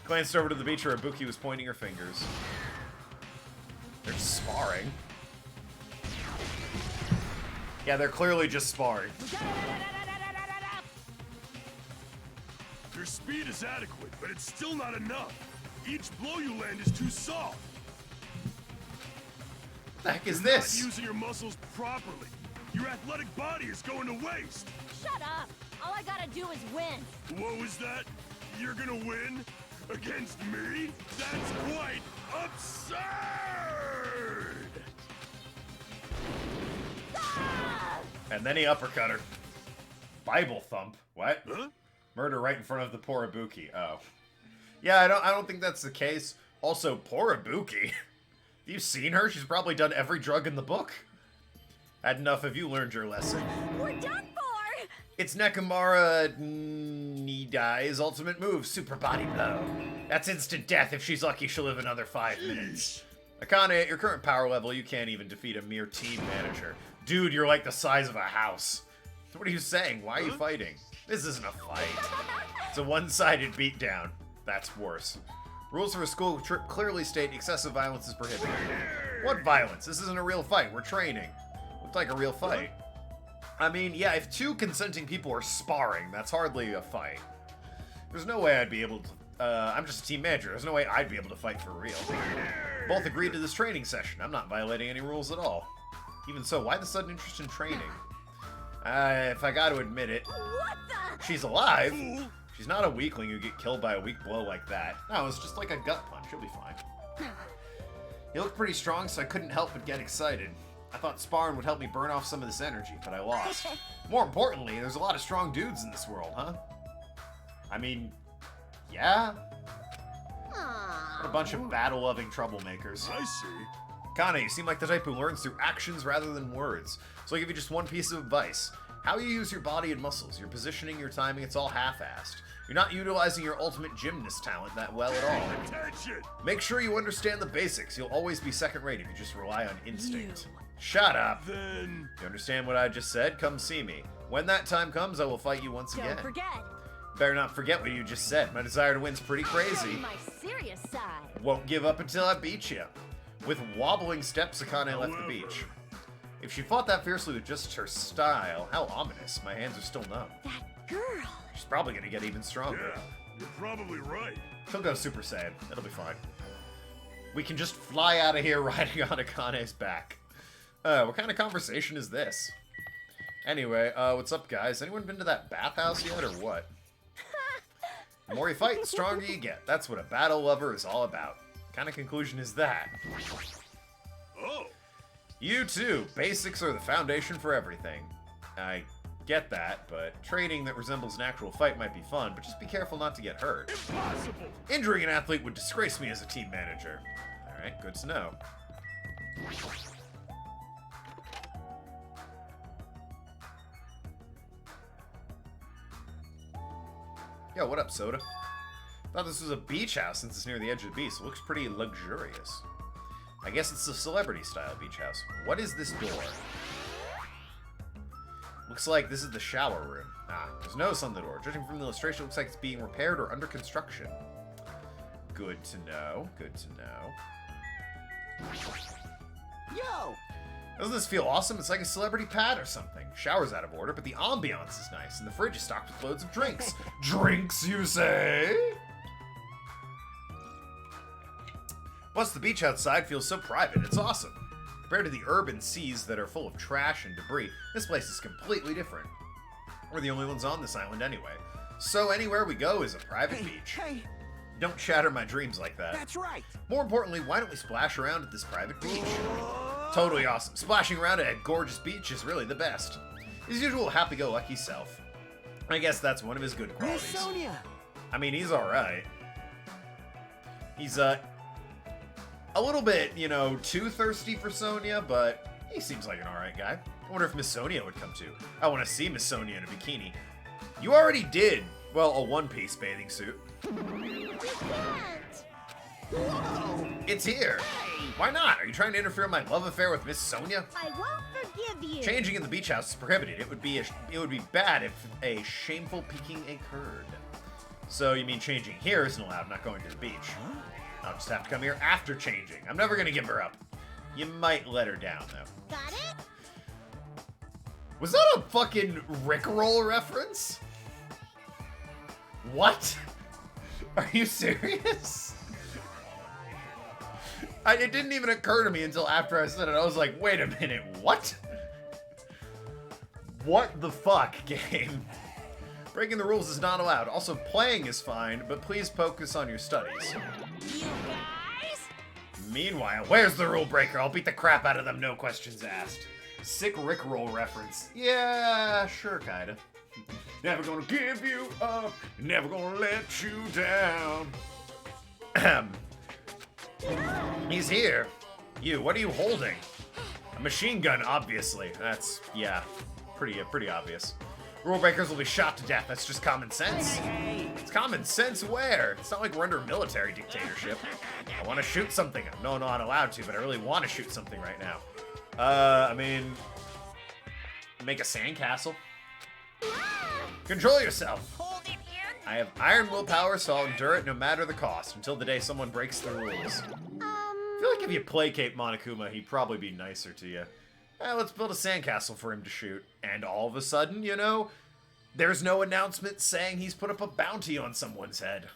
Glanced over to the beach where Ibuki was pointing her fingers. They're sparring. Yeah, they're clearly just sparring. Your speed is adequate, but it's still not enough. Each blow you land is too soft. What the heck is You're this? not using your muscles properly. Your athletic body is going to waste. Shut up! All I gotta do is win. What was that? You're gonna win? Against me? That's quite absurd! And then he uppercut her. Bible thump. What? Huh? Murder right in front of the poor Ibuki. Oh. Yeah, I don't think that's the case. Also, poor Ibuki. Have you seen her? She's probably done every drug in the book. Had enough. Have you learned your lesson? We're done for! It's Nekomara Nidai's ultimate move, Super Body Blow. That's instant death. If she's lucky, she'll live another 5 minutes. Akane, at your current power level, you can't even defeat a mere team manager. Dude, you're like the size of a house. What are you saying? Why are you fighting? This isn't a fight. It's a one-sided beatdown. That's worse. Rules for a school trip clearly state excessive violence is prohibited. What violence? This isn't a real fight. We're training. Looked like a real fight. I mean, yeah, if 2 consenting people are sparring, that's hardly a fight. There's no way I'd be able to I'm just a team manager. There's no way I'd be able to fight for real. Both agreed to this training session. I'm not violating any rules at all. Even so, why the sudden interest in training? If I gotta admit it, What the? she's alive. She's not a weakling who get killed by a weak blow like that. No, it's just like a gut punch. She'll be fine. You look pretty strong, so I couldn't help but get excited. I thought sparring would help me burn off some of this energy, but I lost. More importantly, there's a lot of strong dudes in this world, huh? I mean, yeah? What a bunch of battle-loving troublemakers. I see. Kane, you seem like the type who learns through actions rather than words. So I'll give you just one piece of advice. How you use your body and muscles, your positioning, your timing, it's all half-assed. You're not utilizing your ultimate gymnast talent that well at all. Attention! Make sure you understand the basics. You'll always be second-rate if you just rely on instinct. Shut up! Then... You understand what I just said? Come see me. When that time comes, I will fight you once again. Don't forget. Better not forget what you just said. My desire to win's pretty crazy. Show you my serious side. Won't give up until I beat you. With wobbling steps, Akane left the beach. If she fought that fiercely with just her style, how ominous. My hands are still numb. That girl. She's probably gonna get even stronger. Yeah, you're probably right. She'll go Super Saiyan. It'll be fine. We can just fly out of here riding on Akane's back. What kind of conversation is this? Anyway, what's up, guys? Anyone been to that bathhouse yet, or what? The more you fight, the stronger you get. That's what a battle lover is all about. What kind of conclusion is that? Oh, You too. Basics are the foundation for everything. I get that, but training that resembles an actual fight might be fun, but just be careful not to get hurt. impossible! Injuring an athlete would disgrace me as a team manager. Alright, good to know. Yo, what up, Soda? Thought this was a beach house since it's near the edge of the beach. It looks pretty luxurious. I guess it's a celebrity-style beach house. What is this door? Looks like this is the shower room. Ah, there's no sun on the door. Judging from the illustration, it looks like it's being repaired or under construction. Good to know. Good to know. Yo! Doesn't this feel awesome? It's like a celebrity pad or something. Shower's out of order, but the ambiance is nice, and the fridge is stocked with loads of drinks. Drinks, you say? Plus, the beach outside feels so private. It's awesome. Compared to the urban seas that are full of trash and debris, this place is completely different. We're the only ones on this island anyway. So anywhere we go is a private beach. Hey, Don't shatter my dreams like that. that's right. More importantly, why don't we splash around at this private beach? Totally awesome. Splashing around at a gorgeous beach is really the best. His usual happy-go-lucky self. I guess that's one of his good Miss qualities. Sonia. I mean, he's alright. He's, a little bit, you know, too thirsty for Sonia, but he seems like an alright guy. I wonder if Miss Sonia would come too. I want to see Miss Sonia in a bikini. You already did. Well, a one-piece bathing suit. You can't. It's here. Why not? Are you trying to interfere in my love affair with Miss Sonia? I won't forgive you. Changing in the beach house is prohibited. It would be bad if a shameful peeking occurred. So you mean changing here isn't allowed, not going to the beach? I'll just have to come here after changing. I'm never gonna give her up. You might let her down though. Got it? Was that a fucking Rickroll reference? What? Are you serious? It didn't even occur to me until after I said it. I was like, wait a minute, what? What the fuck, game? Breaking the rules is not allowed. Also, playing is fine, but please focus on your studies. You guys? Meanwhile, where's the rule breaker? I'll beat the crap out of them, no questions asked. Sick Rickroll reference. Yeah, sure, kinda. Never gonna give you up, never gonna let you down. He's here. You, what are you holding? A machine gun, obviously. That's, yeah, pretty obvious. Rule breakers will be shot to death. That's just common sense. It's common sense where? It's not like we're under a military dictatorship. I want to shoot something. No, not allowed to, but I really want to shoot something right now. I mean, make a sandcastle. Control yourself. Hold it in. I have iron willpower, so I'll endure it no matter the cost, until the day someone breaks the rules. I feel like if you placate Monokuma, he'd probably be nicer to you. Let's build a sandcastle for him to shoot. And all of a sudden, you know, there's no announcement saying he's put up a bounty on someone's head.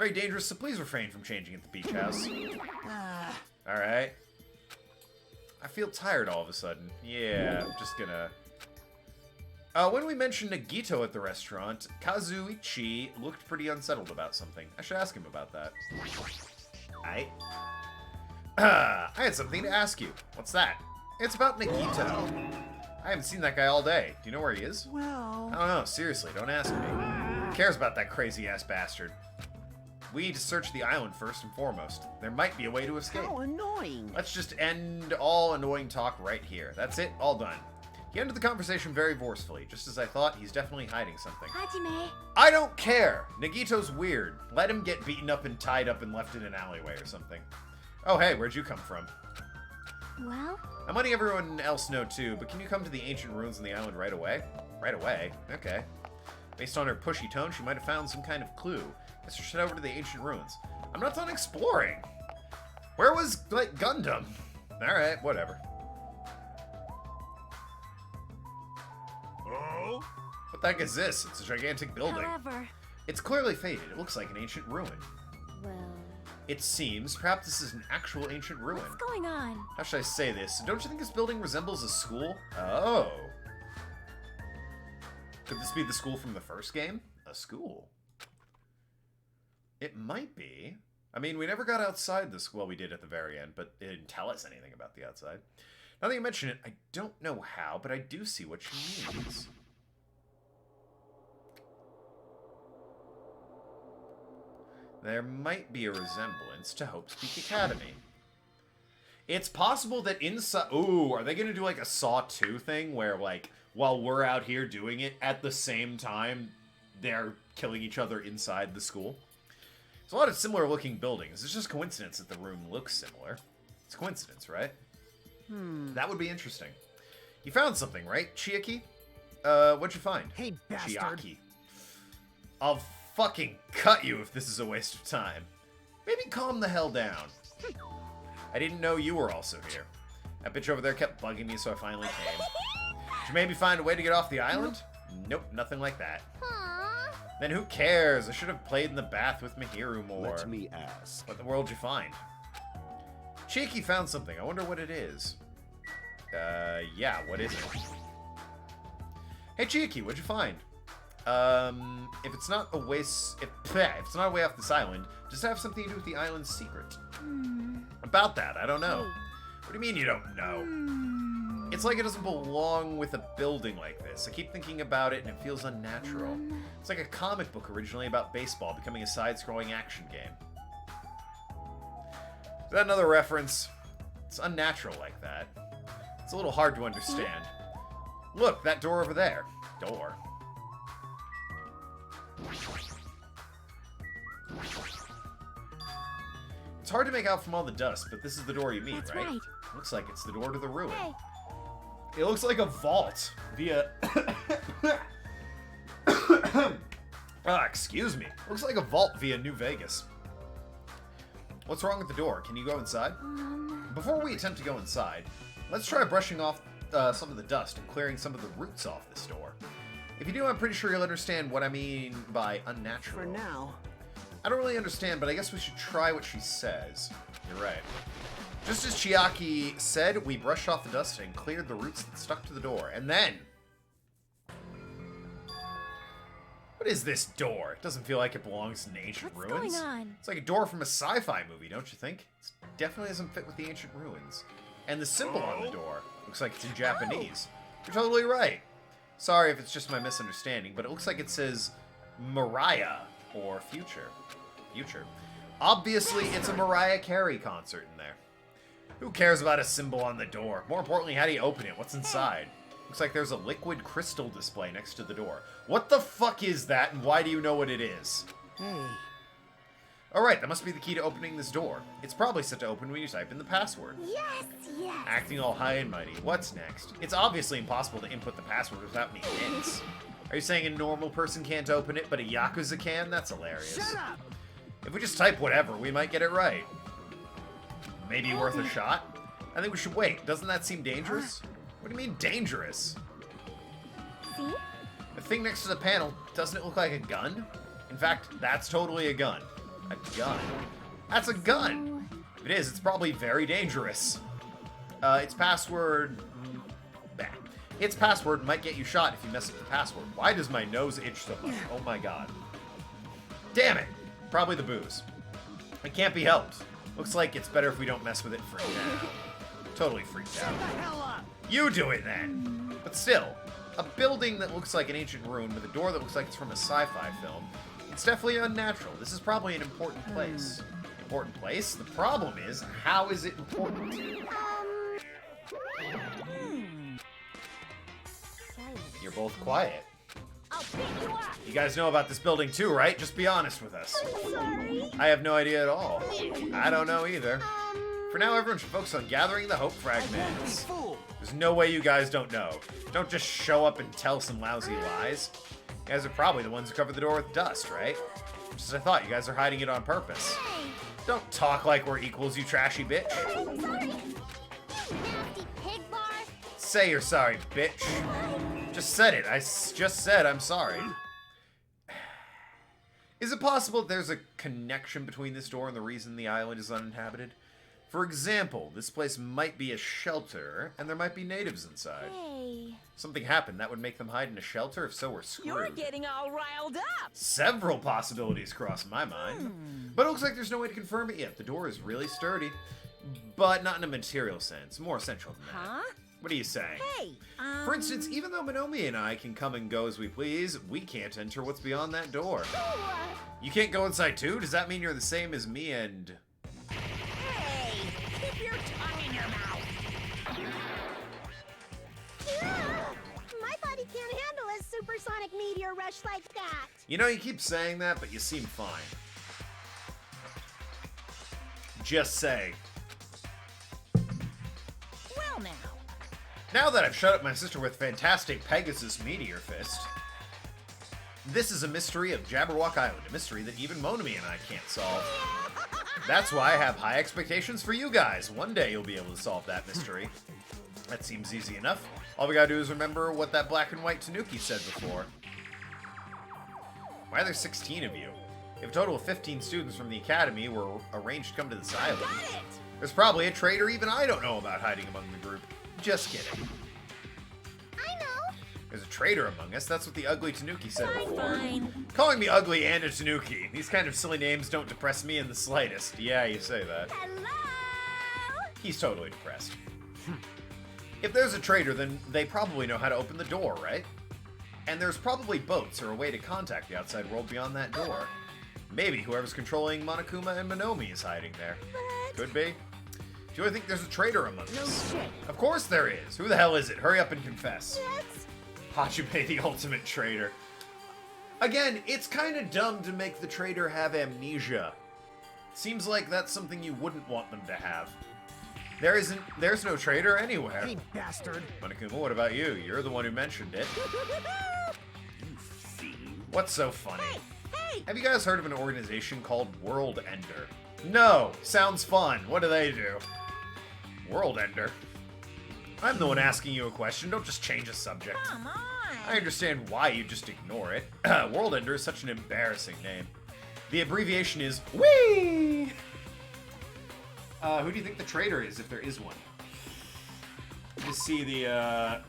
Very dangerous, so please refrain from changing at the beach house. Ah, Alright. I feel tired all of a sudden. Yeah, I'm just gonna... when we mentioned Nagito at the restaurant, Kazuichi looked pretty unsettled about something. I should ask him about that. I had something to ask you. What's that? It's about Nagito. I haven't seen that guy all day. Do you know where he is? well... I don't know. Seriously, don't ask me. Who cares about that crazy-ass bastard? We need to search the island first and foremost. There might be a way to escape. How annoying. Let's just end all annoying talk right here. That's it. All done. He ended the conversation very forcefully. Just as I thought, he's definitely hiding something. Hajime. I don't care! Nagito's weird. Let him get beaten up and tied up and left in an alleyway or something. Oh, hey, where'd you come from? Well, I'm letting everyone else know too, but can you come to the ancient ruins on the island right away? Right away? Okay. Based on her pushy tone, she might have found some kind of clue. Guess we should head over to the ancient ruins. I'm not done exploring! Where was, like, Gundam? Alright, whatever. Oh? What the heck is this? It's a gigantic building. however, It's clearly faded. It looks like an ancient ruin. well, It seems perhaps this is an actual ancient ruin. what's going on? How should I say this? Don't you think this building resembles a school? Oh. Could this be the school from the first game? A school? It might be. I mean, we never got outside this, well, we did at the very end, but it didn't tell us anything about the outside. Now that you mention it, I don't know how, but I do see what she means. There might be a resemblance to Hope's Peak Academy. It's possible that inside... Ooh, are they going to do like a Saw 2 thing where, like, while we're out here doing it, at the same time, they're killing each other inside the school? There's a lot of similar looking buildings. It's just coincidence that the room looks similar. It's coincidence, right? That would be interesting. You found something, right, Chiaki? What'd you find? Hey, bastard. Chiaki. I'll fucking cut you if this is a waste of time. Maybe calm the hell down. I didn't know you were also here. That bitch over there kept bugging me, so I finally came. Did you maybe find a way to get off the island? Nope, nothing like that. Aww. Then who cares? I should have played in the bath with Mihiru more. Let me ask. What in the world did you find? Cheeky found something. I wonder what it is. Yeah, what is it? Hey, Cheeky, what'd you find? If it's not a waste... If it's not a way off this island, does it have something to do with the island's secret? About that, I don't know. What do you mean you don't know? It's like it doesn't belong with a building like this. I keep thinking about it and it feels unnatural. It's like a comic book originally about baseball becoming a side-scrolling action game. Is that another reference? It's unnatural like that. It's a little hard to understand. Look, that door over there. Door. It's hard to make out from all the dust, but this is the door you mean, That's right? right. Looks like it's the door to the ruin. Hey, It looks like a vault via... excuse me. Looks like a vault via New Vegas. What's wrong with the door? Can you go inside? Before we attempt to go inside, let's try brushing off some of the dust and clearing some of the roots off this door. If you do, I'm pretty sure you'll understand what I mean by unnatural. For now. I don't really understand, but I guess we should try what she says. You're right. Just as Chiaki said, we brushed off the dust and cleared the roots that stuck to the door. And then... What is this door? It doesn't feel like it belongs in ancient what's ruins. going on? It's like a door from a sci-fi movie, don't you think? It definitely doesn't fit with the ancient ruins. And the symbol on the door looks like it's in Japanese. You're totally right. Sorry if it's just my misunderstanding, but it looks like it says Mariah or Future. Future. Obviously, it's a Mariah Carey concert in there. Who cares about a symbol on the door? More importantly, how do you open it? What's inside? Looks like there's a liquid crystal display next to the door. What the fuck is that, and why do you know what it is? Hey. Alright, that must be the key to opening this door. It's probably set to open when you type in the password. yes, yes. Acting all high and mighty. What's next? It's obviously impossible to input the password without any hints. Are you saying a normal person can't open it, but a Yakuza can? That's hilarious. Shut up! If we just type whatever, we might get it right. Maybe worth a shot? I think we should wait. Doesn't that seem dangerous? What do you mean, dangerous? See? The thing next to the panel, doesn't it look like a gun? In fact, that's totally a gun. A gun. That's a gun! If it is, it's probably very dangerous. Its password... Bah. Its password might get you shot if you mess up the password. Why does my nose itch so much? Oh my god. Damn it! Probably the booze. It can't be helped. Looks like it's better if we don't mess with it for now. Totally freaked out. You do it then! But still, a building that looks like an ancient ruin with a door that looks like it's from a sci-fi film, it's definitely unnatural. This is probably an important place. Important place? The problem is, how is it important? You're both quiet. I'll pick you up. You guys know about this building too, right? Just be honest with us. Sorry. I have no idea at all. I don't know either. For now, everyone should focus on gathering the hope fragments. There's no way you guys don't know. Don't just show up and tell some lousy lies. You guys are probably the ones who covered the door with dust, right? Just as I thought, you guys are hiding it on purpose. Don't talk like we're equals, you trashy bitch. I'm sorry. Nasty pig bar. Say you're sorry, bitch. Just said it. I just said I'm sorry. Is it possible that there's a connection between this door and the reason the island is uninhabited? For example, this place might be a shelter, and there might be natives inside. Hey. Something happened that would make them hide in a shelter. If so, we're screwed. You're getting all riled up. Several possibilities cross my mind. But it looks like there's no way to confirm it yet. The door is really sturdy, but not in a material sense. More essential than that. Huh? What are you saying? Hey, For instance, even though Minomi and I can come and go as we please, we can't enter what's beyond that door. You can't go inside too? Does that mean you're the same as me and... Hey, keep your tongue in your mouth. My body can't handle a supersonic meteor rush like that. You know, you keep saying that, but you seem fine. Just say. Well now. Now that I've shut up my sister with fantastic Pegasus Meteor Fist, this is a mystery of Jabberwock Island, a mystery that even Monomi and I can't solve. That's why I have high expectations for you guys. One day you'll be able to solve that mystery. That seems easy enough. All we gotta do is remember what that black and white Tanuki said before. Why are there 16 of you? If a total of 15 students from the academy were arranged to come to this island, there's probably a traitor even I don't know about hiding among the group. Just kidding. I know. There's a traitor among us. That's what the ugly Tanuki said before. Fine. Calling me ugly and a Tanuki. These kind of silly names don't depress me in the slightest. Yeah, you say that. Hello. He's totally depressed. If there's a traitor, then they probably know how to open the door, right? And there's probably boats or a way to contact the outside world beyond that door. Maybe whoever's controlling Monokuma and Minomi is hiding there. Could be. Do you really think there's a traitor among us? shit. Of course there is. Who the hell is it? Hurry up and confess. That's Hajime, the ultimate traitor. Again, it's kind of dumb to make the traitor have amnesia. Seems like that's something you wouldn't want them to have. There's no traitor anywhere. Hey, bastard. Monokuma, what about you? You're the one who mentioned it. What's so funny? Hey, Have you guys heard of an organization called World Ender? No! Sounds fun. What do they do? World Ender? I'm the one asking you a question. Don't just change a subject. come on. I understand why you just ignore it. World Ender is such an embarrassing name. The abbreviation is WEE! Who do you think the traitor is, if there is one? Just see the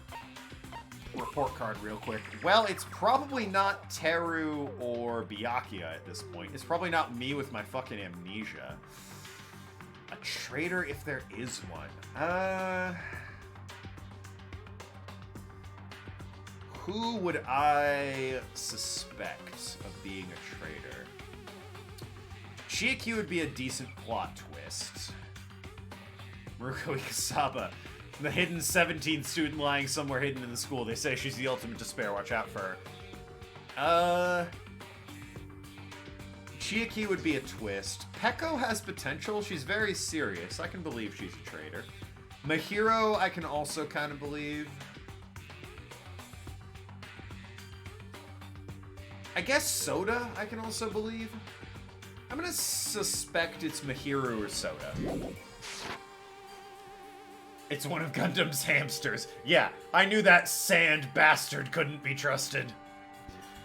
report card real quick. Well, it's probably not Teru or Byakuya at this point. It's probably not me with my fucking amnesia. A traitor, if there is one. Who would I suspect of being a traitor? Chiaki would be a decent plot twist. Muruko Ikasaba, the hidden 17th student lying somewhere hidden in the school. They say she's the ultimate despair. Watch out for her. Chiaki would be a twist. Peko has potential. She's very serious. I can believe she's a traitor. Mahiro, I can also kind of believe. I guess Soda, I can also believe. I'm gonna suspect it's Mahiro or Soda. It's one of Gundam's hamsters. Yeah, I knew that sand bastard couldn't be trusted.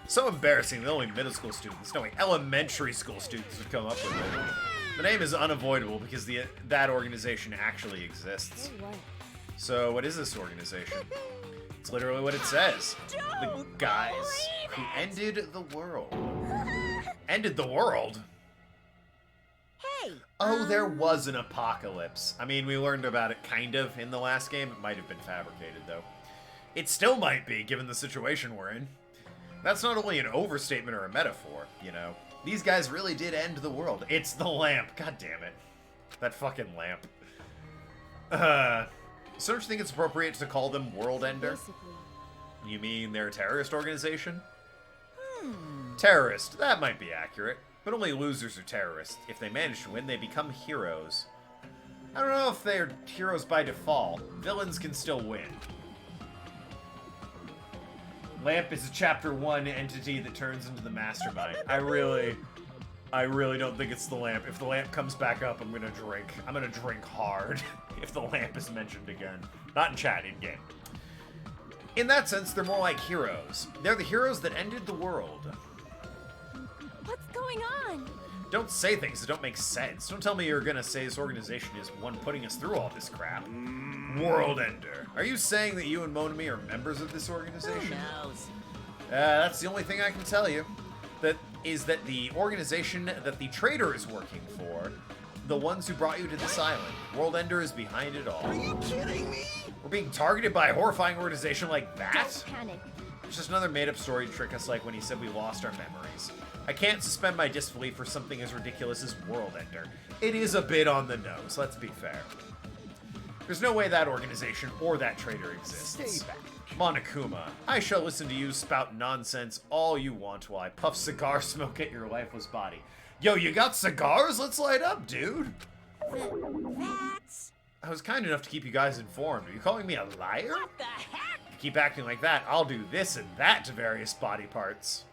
So embarrassing that only middle school students, no, elementary school students would come up with it. The name is unavoidable because that organization actually exists. So what is this organization? It's literally what it says. The guys who ended the world. Ended the world? Hey. Oh, there was an apocalypse. I mean, we learned about it kind of in the last game. It might have been fabricated, though. It still might be, given the situation we're in. That's not only an overstatement or a metaphor, you know. These guys really did end the world. It's the lamp. God damn it. That fucking lamp. So don't you think it's appropriate to call them World Ender? You mean they're a terrorist organization? Terrorist. That might be accurate. But only losers are terrorists. If they manage to win, they become heroes. I don't know if they're heroes by default. Villains can still win. Lamp is a Chapter 1 entity that turns into the Mastermind. I really don't think it's the lamp. If the lamp comes back up, I'm gonna drink. I'm gonna drink hard if the lamp is mentioned again. Not in chat, in-game. In that sense, they're more like heroes. They're the heroes that ended the world. What's going on? Don't say things that don't make sense. Don't tell me you're gonna say this organization is one putting us through all this crap. World Ender. Are you saying that you and Monami are members of this organization? Who knows? That's the only thing I can tell you. That is that the organization that the traitor is working for, the ones who brought you to this island, World Ender is behind it all. Are you kidding me? We're being targeted by a horrifying organization like that? Don't panic. It's just another made-up story to trick us like when he said we lost our memories. I can't suspend my disbelief for something as ridiculous as World Ender. It is a bit on the nose, let's be fair. There's no way that organization or that traitor exists. Stay back. Monokuma, I shall listen to you spout nonsense all you want while I puff cigar smoke at your lifeless body. Yo, you got cigars? Let's light up, dude. That's... I was kind enough to keep you guys informed. Are you calling me a liar? What the heck? If you keep acting like that, I'll do this and that to various body parts.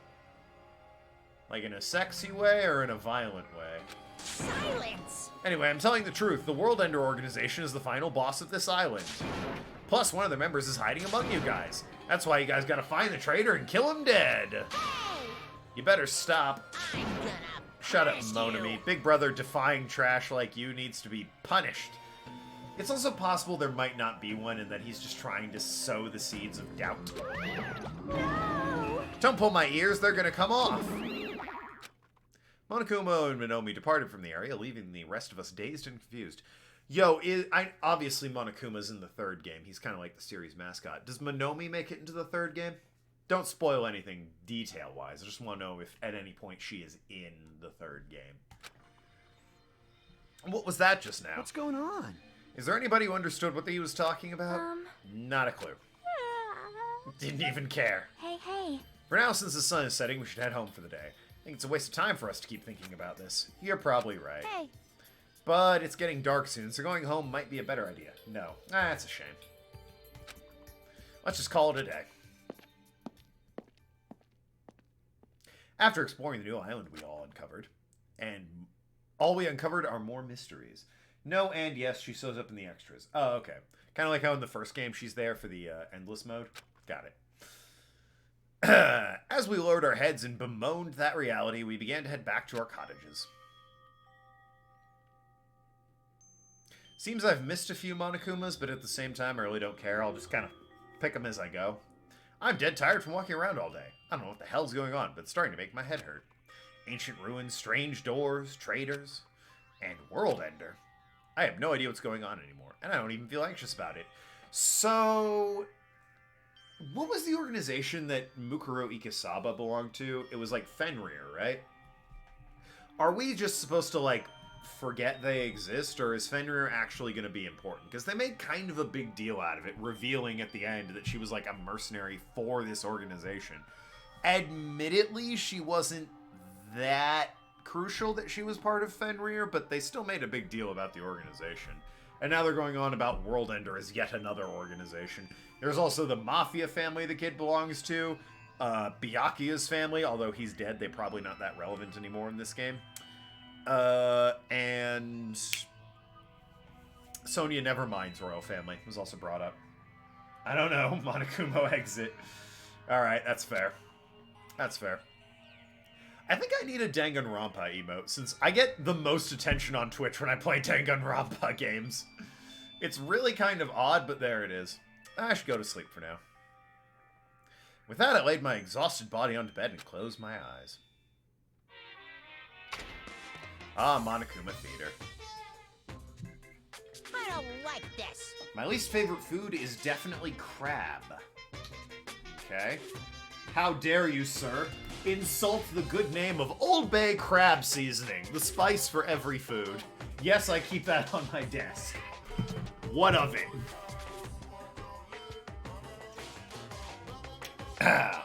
Like in a sexy way or in a violent way? Silence! Anyway, I'm telling the truth. The World Ender organization is the final boss of this island. Plus, one of the members is hiding among you guys. That's why you guys gotta find the traitor and kill him dead. Hey! You better stop. I'm gonna Shut up, punish Monami. you. Big brother defying trash like you needs to be punished. It's also possible there might not be one and that he's just trying to sow the seeds of doubt. No! Don't pull my ears, they're gonna come off. Monokuma and Monomi departed from the area, leaving the rest of us dazed and confused. Yo, obviously Monokuma's in the third game. He's kind of like the series mascot. Does Monomi make it into the third game? Don't spoil anything detail-wise. I just want to know if at any point she is in the third game. What was that just now? What's going on? Is there anybody who understood what he was talking about? Not a clue. Didn't even care. Hey. For now, since the sun is setting, we should head home for the day. I think it's a waste of time for us to keep thinking about this. You're probably right. Hey. But it's getting dark soon, so going home might be a better idea. No. That's a shame. Let's just call it a day. After exploring the new island we all uncovered, and all we uncovered are more mysteries. No and yes, she shows up in the extras. Oh, okay. Kind of like how in the first game she's there for the endless mode. Got it. As we lowered our heads and bemoaned that reality, we began to head back to our cottages. Seems I've missed a few Monokumas, but at the same time, I really don't care. I'll just kind of pick them as I go. I'm dead tired from walking around all day. I don't know what the hell's going on, but it's starting to make my head hurt. Ancient ruins, strange doors, traitors, and World Ender. I have no idea what's going on anymore, and I don't even feel anxious about it. So, what was the organization that Mukuro Ikesaba belonged to? It was like Fenrir, right? Are we just supposed to, like, forget they exist, or is Fenrir actually going to be important? Because they made kind of a big deal out of it, revealing at the end that she was like a mercenary for this organization. Admittedly, she wasn't that crucial that she was part of Fenrir, but they still made a big deal about the organization. And now they're going on about World Ender as yet another organization. There's also the Mafia family the kid belongs to, Byakuya's family, although he's dead, they're probably not that relevant anymore in this game. And Sonya Nevermind's royal family was also brought up. I don't know, Monokuma exit. Alright, that's fair. That's fair. I think I need a Danganronpa emote, since I get the most attention on Twitch when I play Danganronpa games. It's really kind of odd, but there it is. I should go to sleep for now. With that, I laid my exhausted body onto bed and closed my eyes. Ah, Monokuma Theater. I don't like this. My least favorite food is definitely crab. Okay. How dare you, sir, insult the good name of Old Bay crab seasoning, the spice for every food. Yes, I keep that on my desk. What of it?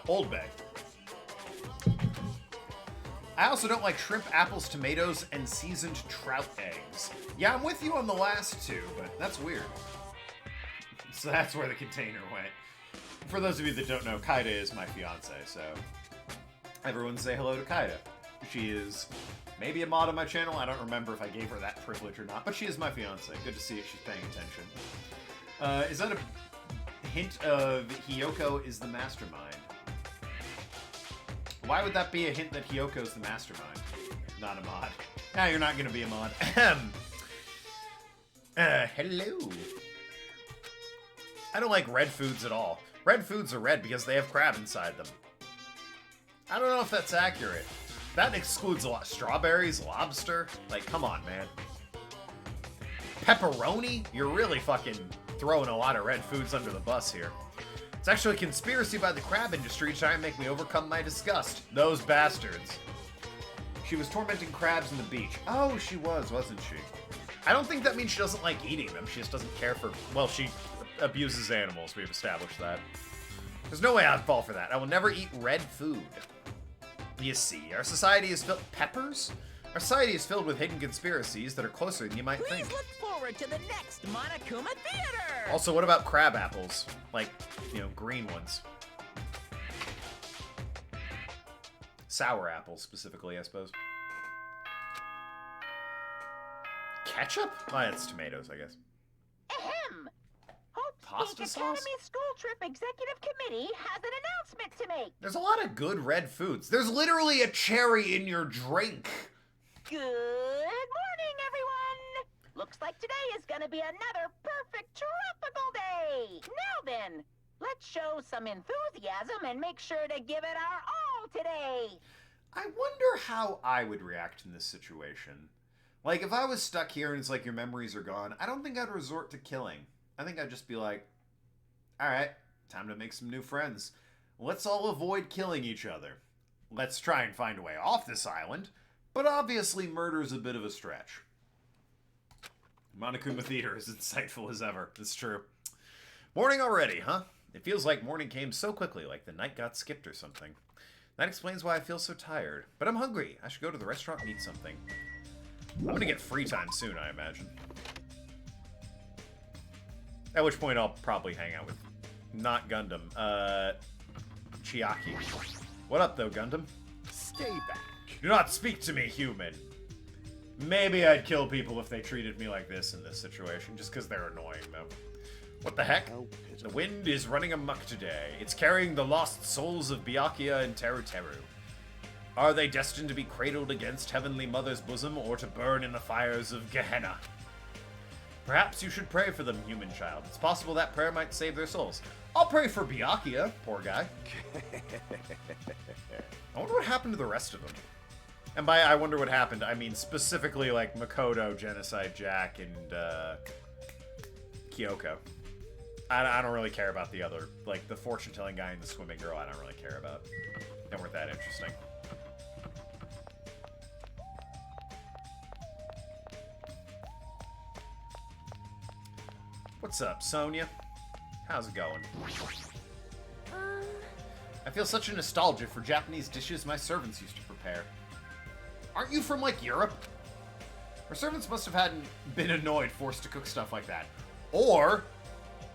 Old Bay. I also don't like shrimp, apples, tomatoes, and seasoned trout eggs. Yeah, I'm with you on the last two, but that's weird. So that's where the container went. For those of you that don't know, Kaida is my fiance, so everyone say hello to Kaida. She is maybe a mod on my channel. I don't remember if I gave her that privilege or not, but she is my fiance. Good to see if she's paying attention. Is that a hint of Hiyoko is the mastermind? Why would that be a hint that Hiyoko's the mastermind? Not a mod. Now you're not gonna be a mod. Hello. I don't like red foods at all. Red foods are red because they have crab inside them. I don't know if that's accurate. That excludes a lot. Strawberries, lobster. Like, come on, man. Pepperoni? You're really fucking throwing a lot of red foods under the bus here. It's actually a conspiracy by the crab industry to try and make me overcome my disgust. Those bastards. She was tormenting crabs in the beach. Oh, she was, wasn't she? I don't think that means she doesn't like eating them. She just doesn't care for... Well, she abuses animals. We've established that. There's no way I'd fall for that. I will never eat red food. You see, our society is filled... Peppers? Our society is filled with hidden conspiracies that are closer than you might Please think. look forward to the next Monokuma Theater! Also, what about crab apples? Like, you know, green ones. Sour apples, specifically, I suppose. Ketchup? Oh, it's tomatoes, I guess. Ahem! Hope Pasta Speak sauce? Academy School Trip Executive Committee has an announcement to make. There's a lot of good red foods. There's literally a cherry in your drink. Good morning, everyone! Looks like today is gonna be another perfect tropical day! Now then, let's show some enthusiasm and make sure to give it our all today! I wonder how I would react in this situation. Like, if I was stuck here and it's like your memories are gone, I don't think I'd resort to killing. I think I'd just be like, alright, time to make some new friends. Let's all avoid killing each other. Let's try and find a way off this island, but obviously murder's a bit of a stretch. Monokuma Theater is insightful as ever. It's true. Morning already, huh? It feels like morning came so quickly, like the night got skipped or something. That explains why I feel so tired. But I'm hungry. I should go to the restaurant and eat something. I'm gonna get free time soon, I imagine. At which point I'll probably hang out with... Not Gundam. Chiaki. What up, though, Gundam? Stay back. Do not speak to me, human. Maybe I'd kill people if they treated me like this in this situation, just because they're annoying, though. What the heck? The wind is running amok today. It's carrying the lost souls of Byakuya and Teru Teru. Are they destined to be cradled against Heavenly Mother's bosom, or to burn in the fires of Gehenna? Perhaps you should pray for them, human child. It's possible that prayer might save their souls. I'll pray for Byakuya, poor guy. I wonder what happened to the rest of them. And by I wonder what happened, I mean specifically like Makoto, Genocide Jack, and Kyoko. I don't really care about the other, like the fortune-telling guy and the swimming girl. I don't really care about. They weren't that interesting. What's up, Sonia? How's it going? I feel such a nostalgia for Japanese dishes my servants used to prepare. Aren't you from, like, Europe? Our servants must have been annoyed forced to cook stuff like that. Or,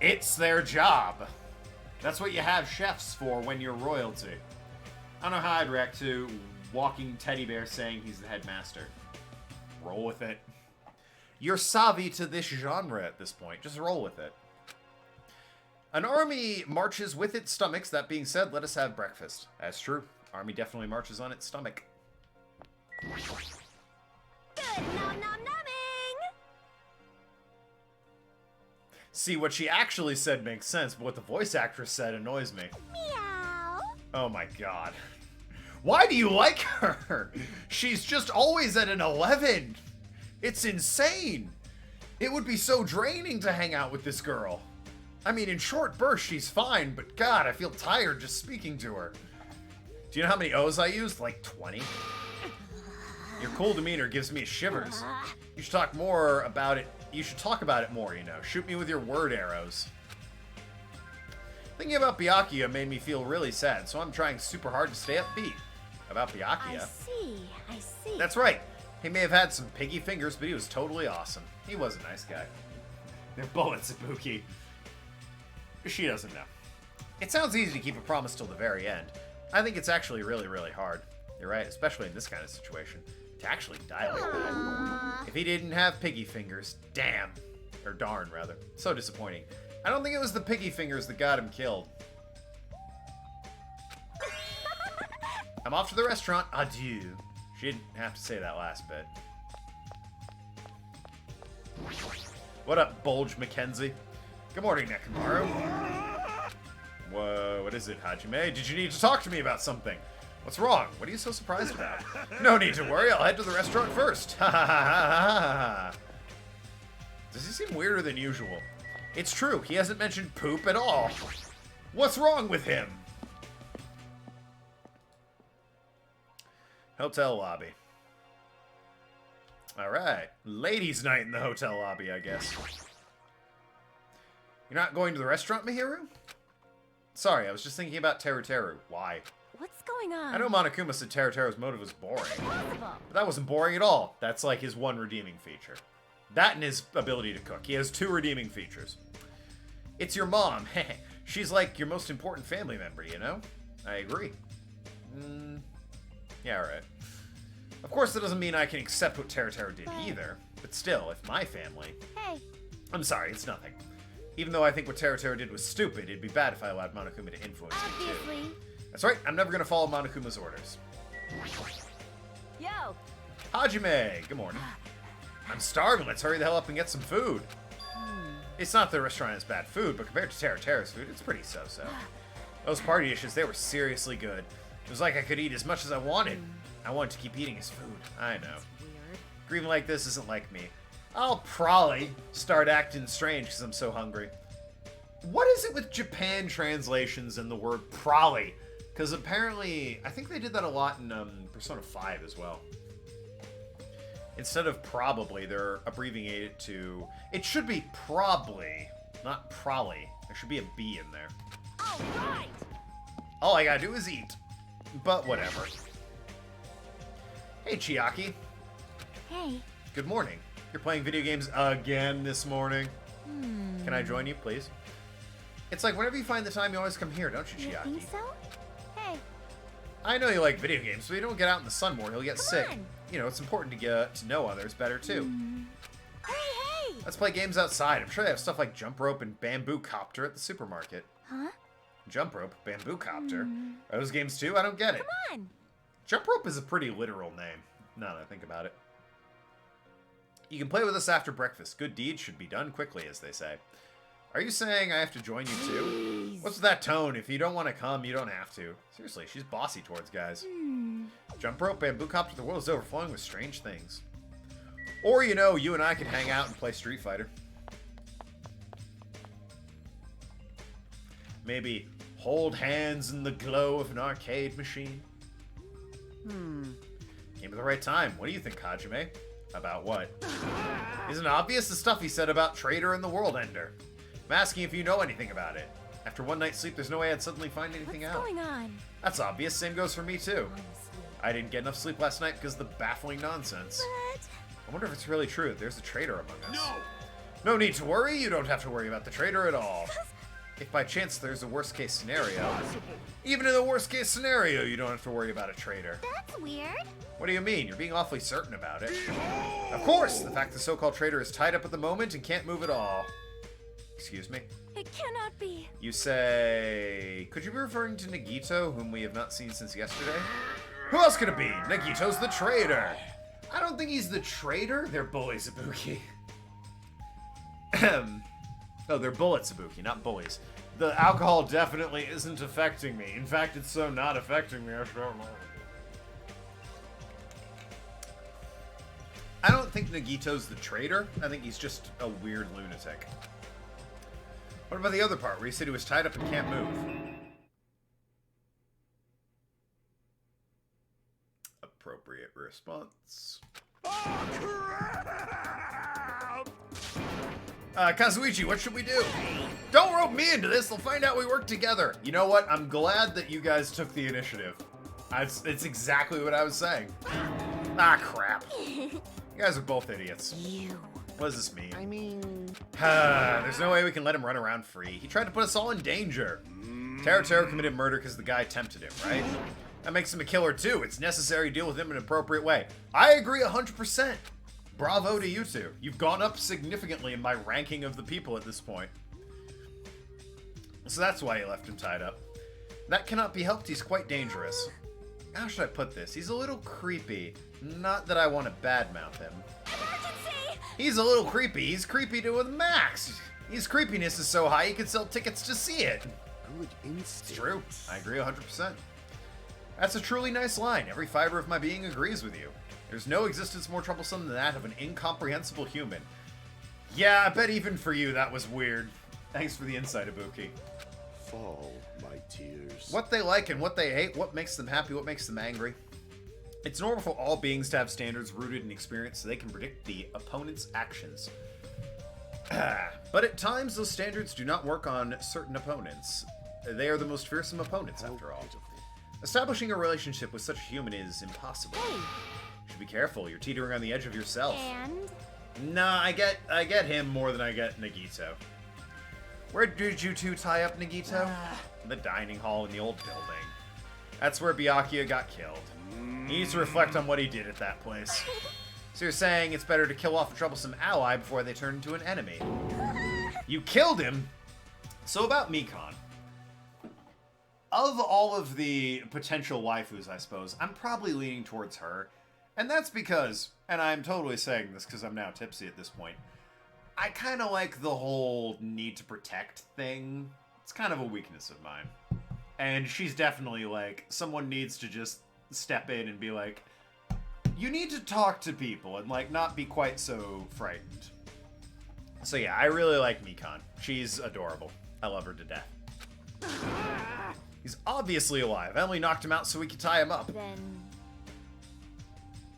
it's their job. That's what you have chefs for when you're royalty. I don't know how I'd react to walking teddy bear saying he's the headmaster. Roll with it. You're savvy to this genre at this point. Just roll with it. An army marches with its stomachs. That being said, let us have breakfast. That's true. Army definitely marches on its stomach. Good nom nom nomming! See, what she actually said makes sense, but what the voice actress said annoys me. Meow! Oh my god. Why do you like her? She's just always at an 11. It's insane. It would be so draining to hang out with this girl. I mean, in short bursts, she's fine, but God, I feel tired just speaking to her. Do you know how many O's I used? Like 20? Your cool demeanor gives me shivers. You should talk more about it. You should talk about it more, you know. Shoot me with your word arrows. Thinking about Byakuya made me feel really sad, so I'm trying super hard to stay upbeat. About Byakuya? I see. That's right. He may have had some piggy fingers, but he was totally awesome. He was a nice guy. They're bullets, Ibuki. She doesn't know. It sounds easy to keep a promise till the very end. I think it's actually really, really hard. You're right, especially in this kind of situation. To actually die like that. If he didn't have piggy fingers, damn. Or darn, rather. So disappointing. I don't think it was the piggy fingers that got him killed. I'm off to the restaurant. Adieu. She didn't have to say that last bit. What up, Bulge Mackenzie? Good morning, Nekomaru. Whoa, what is it, Hajime? Did you need to talk to me about something? What's wrong? What are you so surprised about? No need to worry, I'll head to the restaurant first. Ha ha ha ha ha. Does he seem weirder than usual? It's true, he hasn't mentioned poop at all. What's wrong with him? Hotel lobby. Alright. Ladies' night in the hotel lobby, I guess. You're not going to the restaurant, Mihiru? Sorry, I was just thinking about Teru Teru. Why? What's going on? I know Monokuma said Teru Teru's motive was boring. Impossible. But that wasn't boring at all. That's like his one redeeming feature. That and his ability to cook. He has two redeeming features. It's your mom. She's like your most important family member, you know? I agree. Yeah, alright. Of course, that doesn't mean I can accept what Teru Teru did either. But still, if my family... Hey. I'm sorry, it's nothing. Even though I think what Teru Teru did was stupid, it'd be bad if I allowed Monokuma to influence me too. Obviously. That's right, I'm never gonna follow Monokuma's orders. Yo. Hajime, good morning. I'm starving, let's hurry the hell up and get some food. It's not that the restaurant has bad food, but compared to Teru Teru's food, it's pretty so-so. Those party dishes, they were seriously good. It was like I could eat as much as I wanted. I wanted to keep eating his food. I know. Weird. Grieving like this isn't like me. I'll probably start acting strange because I'm so hungry. What is it with Japan translations and the word probably? Because apparently, I think they did that a lot in Persona 5 as well. Instead of probably, they're abbreviating it to... It should be probably, not probably. There should be a B in there. All right. All I gotta do is eat. But whatever. Hey, Chiaki. Hey. Good morning. You're playing video games again this morning. Can I join you, please? It's like whenever you find the time, you always come here, don't you, You Chiaki? think so? Hey. I know you like video games, but you don't get out in the sun more, you'll get sick. on. You know, it's important to get to know others better, too. Hey. Let's play games outside. I'm sure they have stuff like Jump Rope and Bamboo Copter at the supermarket. Huh? Jump Rope, Bamboo Copter. Are those games too? I don't get it. Come on. Jump Rope is a pretty literal name, now that I think about it. You can play with us after breakfast. Good deeds should be done quickly, as they say. Are you saying I have to join you too? Please. What's that tone? If you don't want to come, you don't have to. Seriously, she's bossy towards guys. Jump Rope, Bamboo Copter, the world is overflowing with strange things. Or, you know, you and I could hang out and play Street Fighter. Maybe hold hands in the glow of an arcade machine. Came at the right time. What do you think, Hajime? About what? Isn't it obvious the stuff he said about Traitor and the World Ender? I'm asking if you know anything about it. After one night's sleep, there's no way I'd suddenly find anything What's out. going on? That's obvious. Same goes for me, too. Honestly. I didn't get enough sleep last night because of the baffling nonsense. But I wonder if it's really true. There's a traitor among us. No! No need to worry. You don't have to worry about the traitor at all. If by chance there's a worst-case scenario, even in the worst-case scenario, you don't have to worry about a traitor. that's weird. What do you mean? You're being awfully certain about it. Of course! The fact the so-called traitor is tied up at the moment and can't move at all. Excuse me? It cannot be. You say... Could you be referring to Nagito, whom we have not seen since yesterday? Who else could it be? Nagito's the traitor. I don't think he's the traitor. They're bullies, Ibuki. Oh, they're bullets, Ibuki, not bullies. The alcohol definitely isn't affecting me. In fact, it's so not affecting me, I don't know. I don't think Nagito's the traitor. I think he's just a weird lunatic. What about the other part, where he said he was tied up and can't move? Appropriate response. Oh, crap! Kazuichi, what should we do? Don't rope me into this. They'll find out we work together. You know what? I'm glad that you guys took the initiative. It's exactly what I was saying. Ah, crap. You guys are both idiots. You. What does this mean? I mean... There's no way we can let him run around free. He tried to put us all in danger. Teru committed murder because the guy tempted him, right? That makes him a killer too. It's necessary to deal with him in an appropriate way. I agree 100%. Bravo to you two. You've gone up significantly in my ranking of the people at this point. So that's why he left him tied up. That cannot be helped. He's quite dangerous. How should I put this? He's a little creepy. Not that I want to badmouth him. Emergency! He's a little creepy. He's creepy to the max. His creepiness is so high he could sell tickets to see it. Good instinct. It's true. I agree 100%. That's a truly nice line. Every fiber of my being agrees with you. There's no existence more troublesome than that of an incomprehensible human. Yeah, I bet even for you that was weird. Thanks for the insight, Ibuki. Fall, my tears. What they like and what they hate, what makes them happy, what makes them angry. It's normal for all beings to have standards rooted in experience so they can predict the opponent's actions. But at times, those standards do not work on certain opponents. They are the most fearsome opponents, after all. Establishing a relationship with such a human is impossible. Hey. You should be careful, you're teetering on the edge of yourself. And? Nah, I get him more than I get Nagito. Where did you two tie up Nagito? The dining hall in the old building. That's where Byakuya got killed. He needs to reflect on what he did at that place. So you're saying it's better to kill off a troublesome ally before they turn into an enemy. You killed him! So about Mikan. Of all of the potential waifus, I suppose, I'm probably leaning towards her. And that's because, and I'm totally saying this because I'm now tipsy at this point, I kind of like the whole need to protect thing. It's kind of a weakness of mine. And she's definitely like, someone needs to just step in and be like, you need to talk to people and like not be quite so frightened. So yeah, I really like Mikan. She's adorable. I love her to death. He's obviously alive. I only knocked him out so we could tie him up. Then...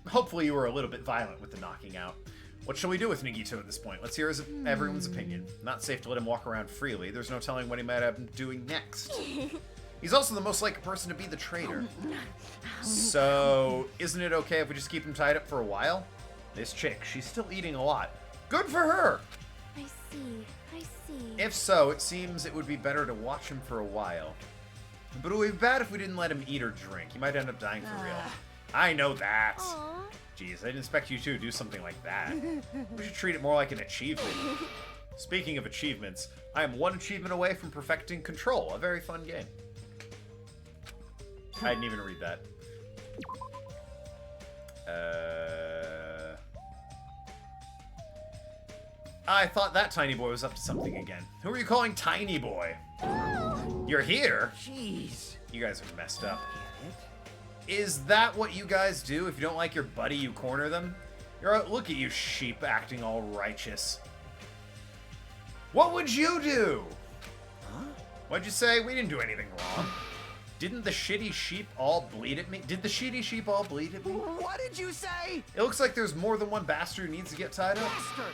Hopefully you were a little bit violent with the knocking out. What shall we do with Nagito at this point? Let's hear everyone's opinion. Not safe to let him walk around freely. There's no telling what he might have been doing next. He's also the most likely person to be the traitor. So, isn't it okay if we just keep him tied up for a while? This chick, she's still eating a lot. Good for her! I see. If so, it seems it would be better to watch him for a while. But it would be bad if we didn't let him eat or drink. He might end up dying for real. I know that. Aww. Jeez, I didn't expect you two to do something like that. We should treat it more like an achievement. Speaking of achievements, I am one achievement away from perfecting Control, a very fun game. I didn't even read that. I thought that tiny boy was up to something again. Who are you calling tiny boy? You're here? Jeez. You guys are messed up. Is that what you guys do? If you don't like your buddy, you corner them? Look at you sheep acting all righteous. What would you do? Huh? What'd you say? We didn't do anything wrong. Didn't the shitty sheep all bleed at me? Did the shitty sheep all bleed at me? What did you say? It looks like there's more than one bastard who needs to get tied up. Bastard!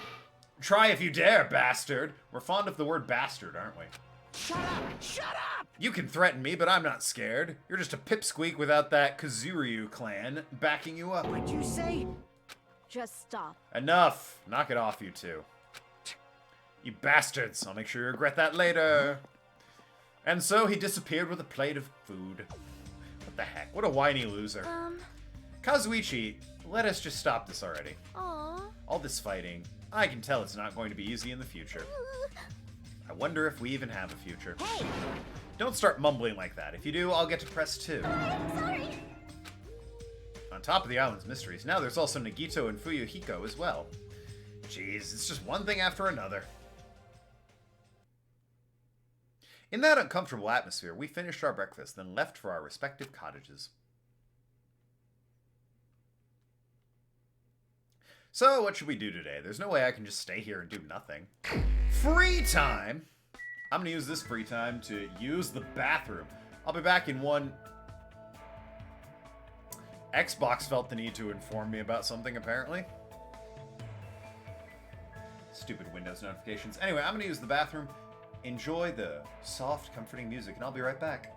Try if you dare, bastard. We're fond of the word bastard, aren't we? Shut up! Shut up! You can threaten me, but I'm not scared. You're just a pipsqueak without that Kazuryu clan backing you up. What'd you say? Just stop. Enough. Knock it off, you two. You bastards. I'll make sure you regret that later. And so he disappeared with a plate of food. What the heck? What a whiny loser. Kazuichi, let us just stop this already. Aww. All this fighting, I can tell it's not going to be easy in the future. I wonder if we even have a future. Hey! Don't start mumbling like that. If you do, I'll get to press 2. I'm sorry. On top of the island's mysteries, now there's also Nagito and Fuyuhiko as well. Jeez, it's just one thing after another. In that uncomfortable atmosphere, we finished our breakfast, then left for our respective cottages. So, what should we do today? There's no way I can just stay here and do nothing. Free time! I'm gonna use this free time to use the bathroom. I'll be back in one... Xbox felt the need to inform me about something, apparently. Stupid Windows notifications. Anyway, I'm gonna use the bathroom. Enjoy the soft, comforting music, and I'll be right back.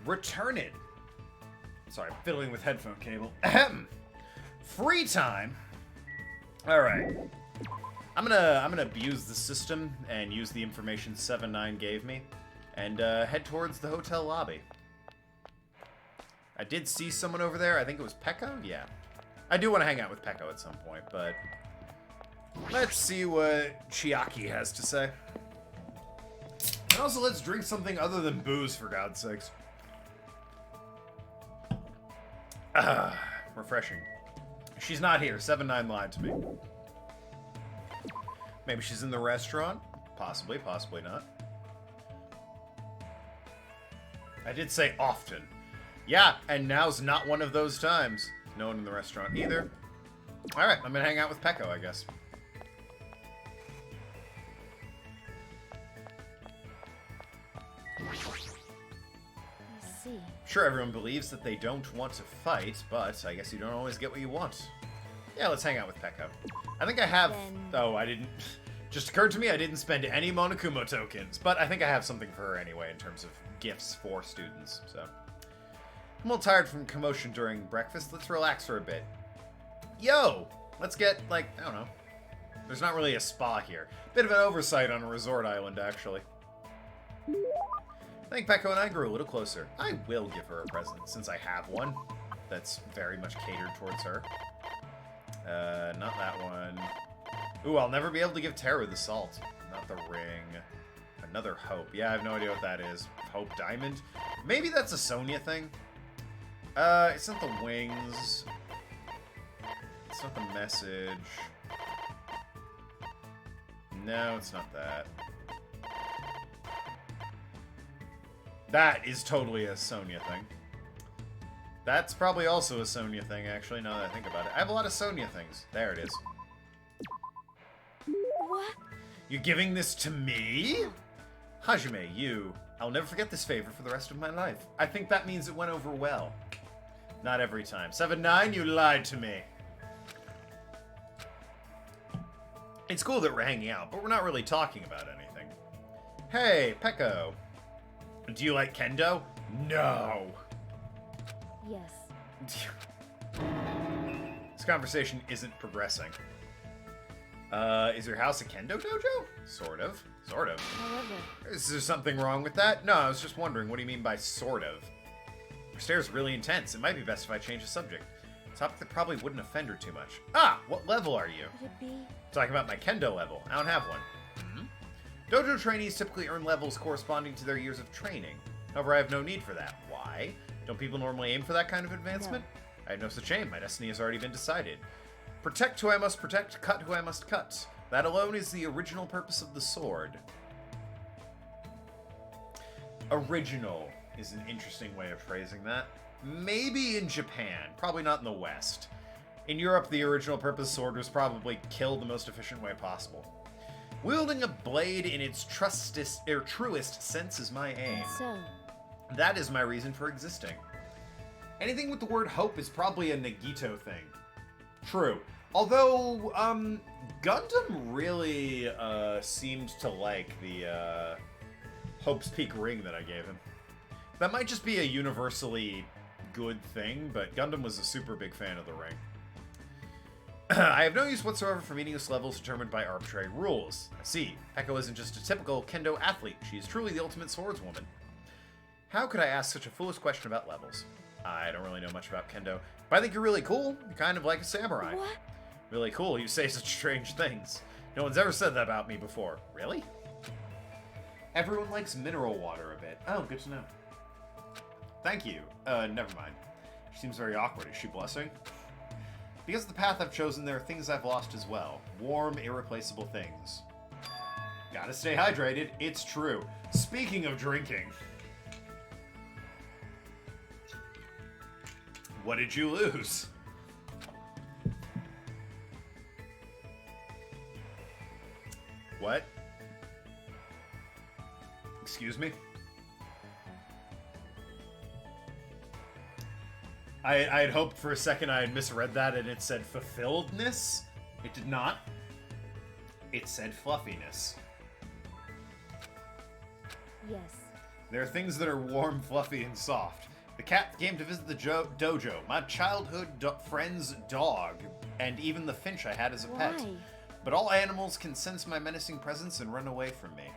Return it. Sorry, I'm fiddling with headphone cable. Ahem. Free time. All right. I'm gonna abuse the system and use the information 7-9 gave me, and head towards the hotel lobby. I did see someone over there. I think it was Pekko. Yeah. I do want to hang out with Pekko at some point, but let's see what Chiaki has to say. And also, let's drink something other than booze, for God's sakes. Refreshing. She's not here. 7-9 lied to me. Maybe she's in the restaurant? Possibly, possibly not. I did say often. Yeah, and now's not one of those times. No one in the restaurant either. Alright, I'm gonna hang out with Pekko, I guess. I see. Sure, everyone believes that they don't want to fight, but I guess you don't always get what you want. Yeah, let's hang out with Pekko. I think I have... Then... Oh, I didn't... Just occurred to me I didn't spend any Monokuma tokens, but I think I have something for her anyway in terms of gifts for students, so... I'm a little tired from commotion during breakfast. Let's relax for a bit. Yo! Let's get, like, I don't know. There's not really a spa here. Bit of an oversight on a resort island, actually. I think Pekko and I grew a little closer. I will give her a present, since I have one that's very much catered towards her. Not that one. Ooh, I'll never be able to give Terra the salt. Not the ring. Another Hope. Yeah, I have no idea what that is. Hope Diamond? Maybe that's a Sonya thing? It's not the wings. It's not the message. No, it's not that. That is totally a Sonya thing. That's probably also a Sonya thing, actually, now that I think about it. I have a lot of Sonya things. There it is. What? You're giving this to me? Hajime, you. I'll never forget this favor for the rest of my life. I think that means it went over well. Not every time. 7-9, you lied to me. It's cool that we're hanging out, but we're not really talking about anything. Hey, Pekko. Do you like kendo? No. Yes. This conversation isn't progressing. Is your house a kendo dojo? Sort of. Sort of. However... Is there something wrong with that? No, I was just wondering, what do you mean by sort of? Your stare's really intense. It might be best if I change the subject. Topic that probably wouldn't offend her too much. Ah, what level are you? Would it be? Talking about my kendo level. I don't have one. Dojo trainees typically earn levels corresponding to their years of training. However, I have no need for that. Why? Don't people normally aim for that kind of advancement? No. I have no such aim. My destiny has already been decided. Protect who I must protect, cut who I must cut. That alone is the original purpose of the sword. Original is an interesting way of phrasing that. Maybe in Japan, probably not in the West. In Europe, the original purpose sword was probably kill the most efficient way possible. Wielding a blade in its truest sense is my aim. So, That is my reason for existing. Anything with the word hope is probably a Nagito thing. True. Although, Gundam really seemed to like the Hope's Peak ring that I gave him. That might just be a universally good thing, but Gundam was a super big fan of the ring. I have no use whatsoever for meaningless levels determined by arbitrary rules. I see. Peko isn't just a typical kendo athlete. She is truly the ultimate swordswoman. How could I ask such a foolish question about levels? I don't really know much about kendo, but I think you're really cool. You're kind of like a samurai. what? Really cool. You say such strange things. No one's ever said that about me before. Really? Everyone likes mineral water a bit. Oh, good to know. Thank you. Never mind. She seems very awkward. Is she blushing? Because of the path I've chosen, there are things I've lost as well. Warm, irreplaceable things. Gotta stay hydrated. It's true. Speaking of drinking. What did you lose? What? Excuse me? I had hoped for a second I had misread that and it said fulfilledness. It did not. It said fluffiness. Yes. There are things that are warm, fluffy, and soft. The cat came to visit the dojo, my childhood friend's dog, and even the finch I had as a pet. Why? But all animals can sense my menacing presence and run away from me.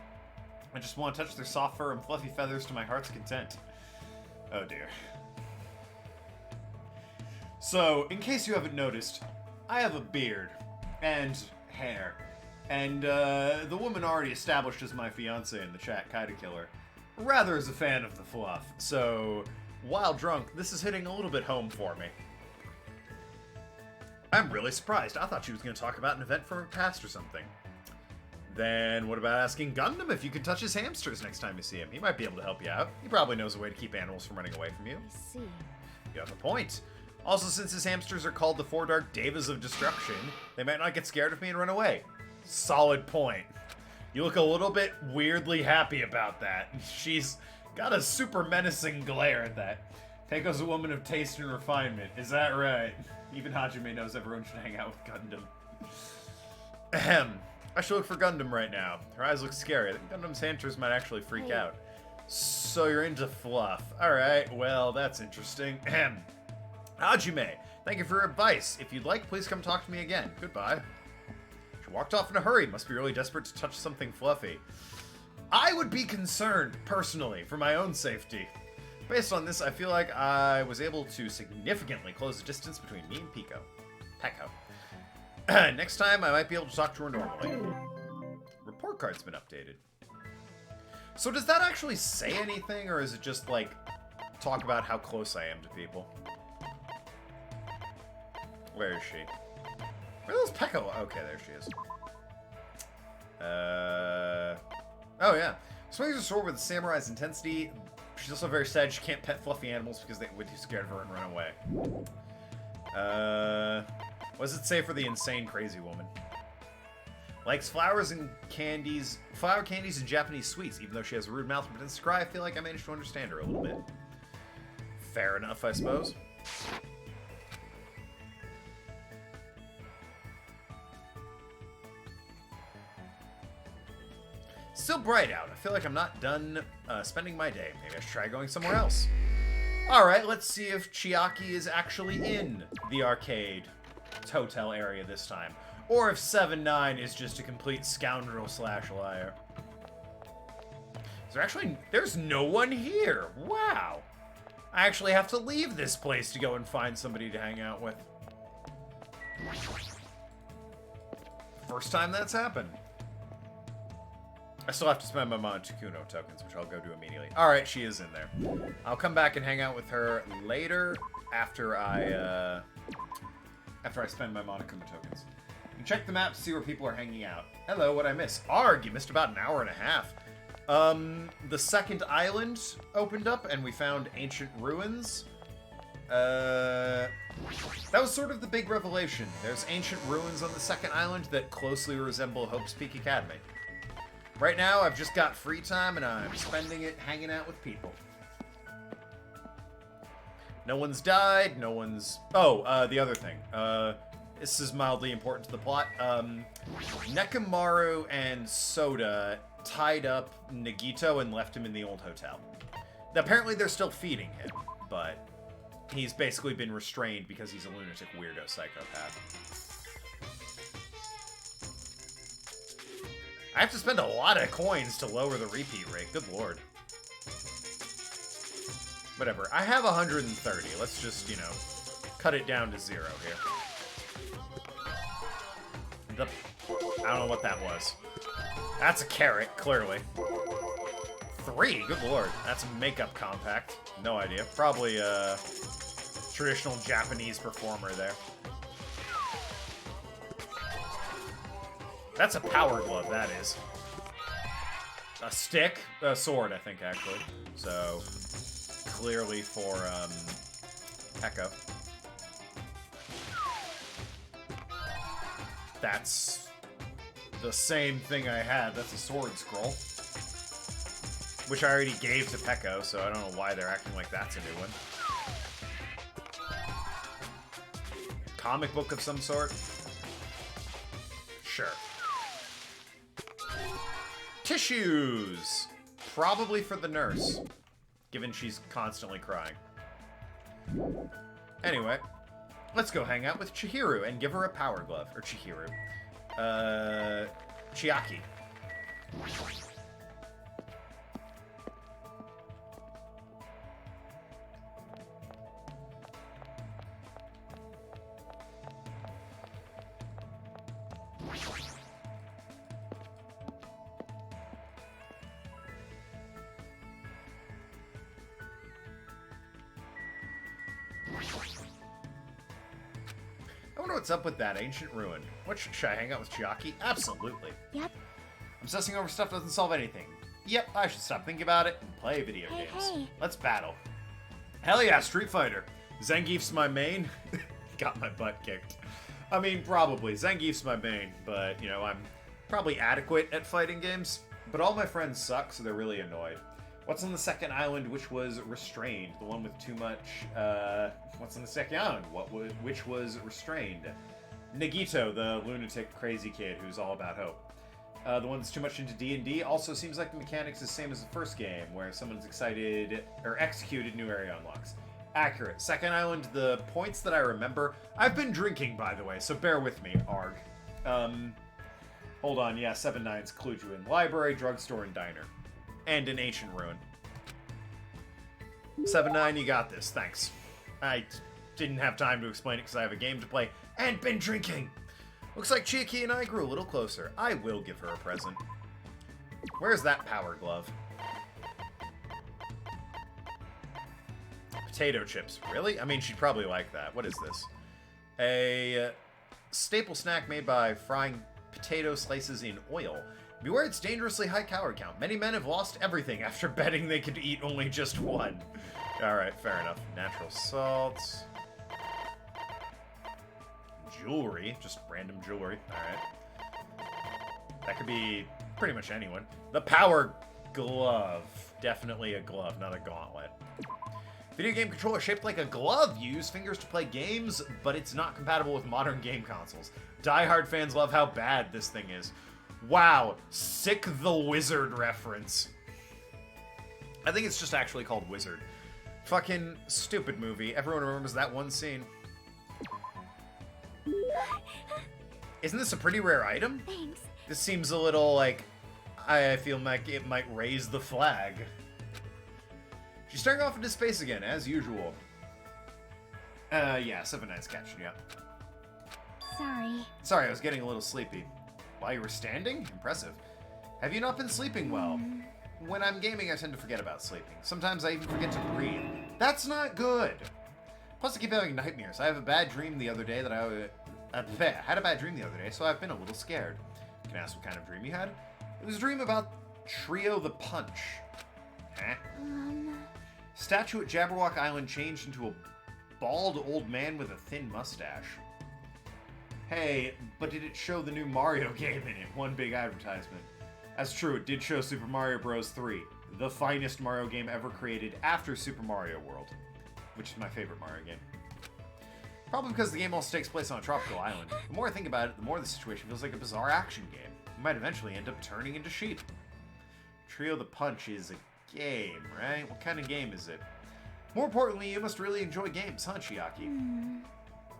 I just want to touch their soft fur and fluffy feathers to my heart's content. Oh dear. So, in case you haven't noticed, I have a beard and hair. And the woman already established as my fiance in the chat, Kaida Killer, rather is a fan of the fluff. So, while drunk, this is hitting a little bit home for me. I'm really surprised. I thought she was going to talk about an event from her past or something. Then what about asking Gundam if you can touch his hamsters next time you see him? He might be able to help you out. He probably knows a way to keep animals from running away from you. I see. You have a point. Also, since his hamsters are called the Four Dark Devas of Destruction, they might not get scared of me and run away. Solid point. You look a little bit weirdly happy about that. She's got a super menacing glare at that. Peiko's a woman of taste and refinement. Is that right? Even Hajime knows everyone should hang out with Gundam. Ahem. I should look for Gundam right now. Her eyes look scary. I think Gundam's hamsters might actually freak Hey. out. So you're into fluff. Alright, well, that's interesting. Ahem. Hajime, thank you for your advice. If you'd like, please come talk to me again. Goodbye. She walked off in a hurry. Must be really desperate to touch something fluffy. I would be concerned, personally, for my own safety. Based on this, I feel like I was able to significantly close the distance between me and Peko. Next time, I might be able to talk to her normally. Report card's been updated. So does that actually say anything, or is it just, like, talk about how close I am to people? Where is she? Where's Peko? Okay, there she is. Oh yeah. Swings her sword with a samurai's intensity. She's also very sad she can't pet fluffy animals because they would be scared of her and run away. What does it say for the insane crazy woman? Likes flowers and candies, flower candies and Japanese sweets. Even though she has a rude mouth and pretends to cry, I feel like I managed to understand her a little bit. Fair enough, I suppose. Still bright out. I feel like I'm not done spending my day. Maybe I should try going somewhere else. Alright, let's see if Chiaki is actually in the arcade hotel area this time. Or if 7-9 is just a complete scoundrel / liar. Is there actually... There's no one here! Wow! I actually have to leave this place to go and find somebody to hang out with. First time that's happened. I still have to spend my Montecuno tokens, which I'll go do immediately. Alright, she is in there. I'll come back and hang out with her later after I spend my Montecuno tokens. You check the map to see where people are hanging out. Hello, what'd I miss? Arg, you missed about an hour and a half. The second island opened up and we found ancient ruins. That was sort of the big revelation. There's ancient ruins on the second island that closely resemble Hope's Peak Academy. Right now, I've just got free time, and I'm spending it hanging out with people. No one's died, no one's... Oh, the other thing. This is mildly important to the plot. Nekomaru and Soda tied up Nagito and left him in the old hotel. Apparently, they're still feeding him, but he's basically been restrained because he's a lunatic weirdo psychopath. I have to spend a lot of coins to lower the repeat rate. Good lord. Whatever. I have 130. Let's just, you know, cut it down to 0 here. I don't know what that was. That's a carrot, clearly. 3? Good lord. That's a makeup compact. No idea. Probably a traditional Japanese performer there. That's a power glove, that is. A stick? A sword, I think, actually. So, clearly for, Echo. That's the same thing I had. That's a sword scroll. Which I already gave to Pecco, so I don't know why they're acting like that's a new one. Comic book of some sort? Sure. Tissues! Probably for the nurse, given she's constantly crying. Anyway, let's go hang out with Chihiro and give her a power glove. Or Chihiro. Chiaki. I wonder what's up with that ancient ruin. Should I hang out with Chiaki? Absolutely. Yep. Obsessing over stuff doesn't solve anything. Yep, I should stop thinking about it and play video games. Hey. Let's battle. Hell yeah, Street Fighter. Zangief's my main. Got my butt kicked. I mean, probably. Zangief's my main, but, you know, I'm probably adequate at fighting games. But all my friends suck, so they're really annoyed. What's on the second island which was restrained? The one with too much, what's on the second island? Which was restrained? Nagito, the lunatic crazy kid who's all about hope. The one that's too much into D&D also seems like the mechanics is the same as the first game, where someone's excited or executed new area unlocks. Accurate. Second island, the points that I remember... I've been drinking, by the way, so bear with me, arg. Hold on, yeah, 7 nines clued you in. Library, drugstore, and diner. And an ancient ruin. 7-9, you got this. Thanks. I didn't have time to explain it because I have a game to play and been drinking. Looks like Chiaki and I grew a little closer. I will give her a present. Where's that power glove? Potato chips. Really? I mean, she'd probably like that. What is this? A staple snack made by frying potato slices in oil. Beware its dangerously high calorie count. Many men have lost everything after betting they could eat only just one. Alright, fair enough. Natural salt. Jewelry. Just random jewelry. Alright. That could be pretty much anyone. The power glove. Definitely a glove, not a gauntlet. Video game controller shaped like a glove. You use fingers to play games, but it's not compatible with modern game consoles. Die-hard fans love how bad this thing is. Wow, sick the Wizard reference. I think it's just actually called Wizard. Fucking stupid movie. Everyone remembers that one scene. Isn't this a pretty rare item? Thanks. This seems a little like... I feel like it might raise the flag. She's staring off into space again, as usual. Yeah, 7 nights catching you up. Sorry. Sorry, I was getting a little sleepy. While you were standing? Impressive. Have you not been sleeping well? When I'm gaming, I tend to forget about sleeping. Sometimes I even forget to breathe. That's not good! Plus, I keep having nightmares. I have a bad dream the other day that I had a bad dream the other day, so I've been a little scared. Can I ask what kind of dream you had? It was a dream about Trio the Punch. Huh? Statue at Jabberwock Island changed into a bald old man with a thin mustache. Hey, but did it show the new Mario game in it? One big advertisement. That's true, it did show Super Mario Bros. 3, the finest Mario game ever created after Super Mario World, which is my favorite Mario game. Probably because the game also takes place on a tropical island. The more I think about it, the more the situation feels like a bizarre action game. We might eventually end up turning into sheep. Trio the Punch is a game, right? What kind of game is it? More importantly, you must really enjoy games, huh, Chiaki?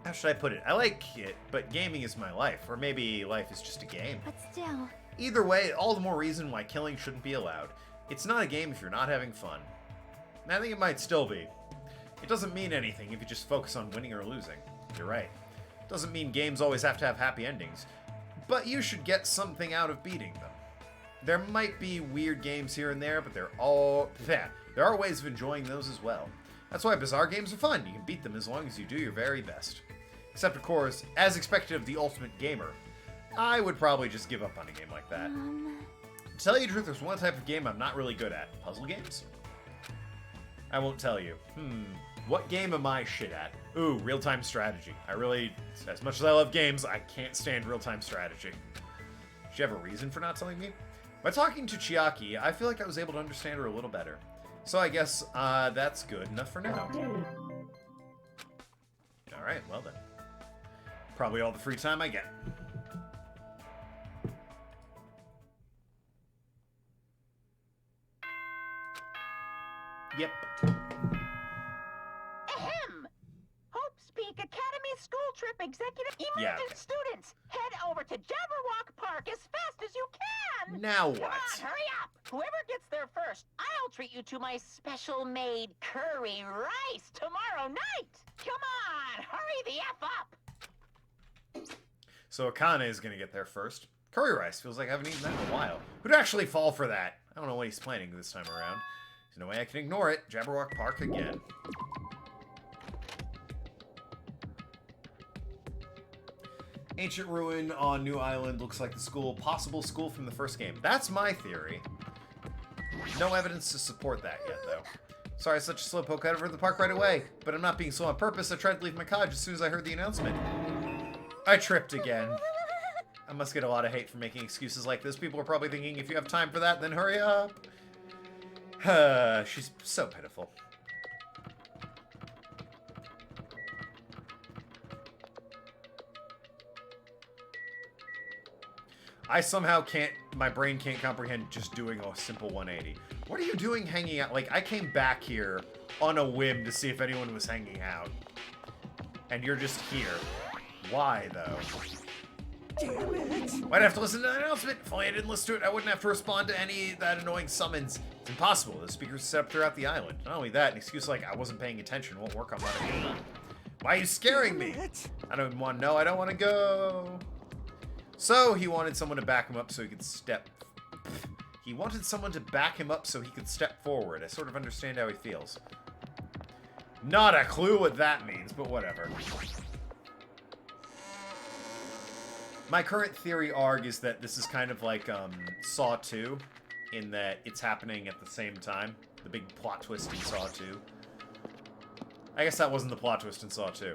How should I put it? I like it, but gaming is my life. Or maybe life is just a game. But still. Either way, all the more reason why killing shouldn't be allowed. It's not a game if you're not having fun. And I think it might still be. It doesn't mean anything if you just focus on winning or losing. You're right. It doesn't mean games always have to have happy endings. But you should get something out of beating them. There might be weird games here and there, but there are ways of enjoying those as well. That's why bizarre games are fun. You can beat them as long as you do your very best. Except, of course, as expected of the ultimate gamer, I would probably just give up on a game like that. To tell you the truth, there's one type of game I'm not really good at. Puzzle games? I won't tell you. What game am I shit at? Ooh, real-time strategy. As much as I love games, I can't stand real-time strategy. Does she have a reason for not telling me? By talking to Chiaki, I feel like I was able to understand her a little better. So I guess that's good enough for now. Alright, well then. Probably all the free time I get. Yep. Ahem! Hope's Peak Academy School Trip Executive Emergent okay. Students! Head over to Jabberwock Park as fast as you can! Now what? Come on, hurry up! Whoever gets there first, I'll treat you to my special-made curry rice tomorrow night! Come on, hurry the F up! So Akane is going to get there first. Curry rice. Feels like I haven't eaten that in a while. Who'd actually fall for that? I don't know what he's planning this time around. There's no way I can ignore it. Jabberwock Park again. Ancient ruin on New Island looks like the possible school from the first game. That's my theory. No evidence to support that yet, though. Sorry, such a slowpoke. I over the park right away. But I'm not being slow on purpose. I tried to leave my cottage as soon as I heard the announcement. I tripped again. I must get a lot of hate for making excuses like this. People are probably thinking, if you have time for that, then hurry up. She's so pitiful. I somehow my brain can't comprehend just doing a simple 180. What are you doing hanging out? Like, I came back here on a whim to see if anyone was hanging out. And you're just here. Why, though? Damn it! Why'd I have to listen to that announcement? If only I didn't listen to it, I wouldn't have to respond to any of that annoying summons. It's impossible. The speakers are set up throughout the island. Not only that, an excuse like I wasn't paying attention won't work on my game. Why are you scaring me? I don't even want to know. I don't want to go. So he wanted someone to back him up so he could step. He wanted someone to back him up so he could step forward. I sort of understand how he feels. Not a clue what that means, but whatever. My current theory arg is that this is kind of like Saw 2, in that it's happening at the same time. The big plot twist in Saw 2. I guess that wasn't the plot twist in Saw 2.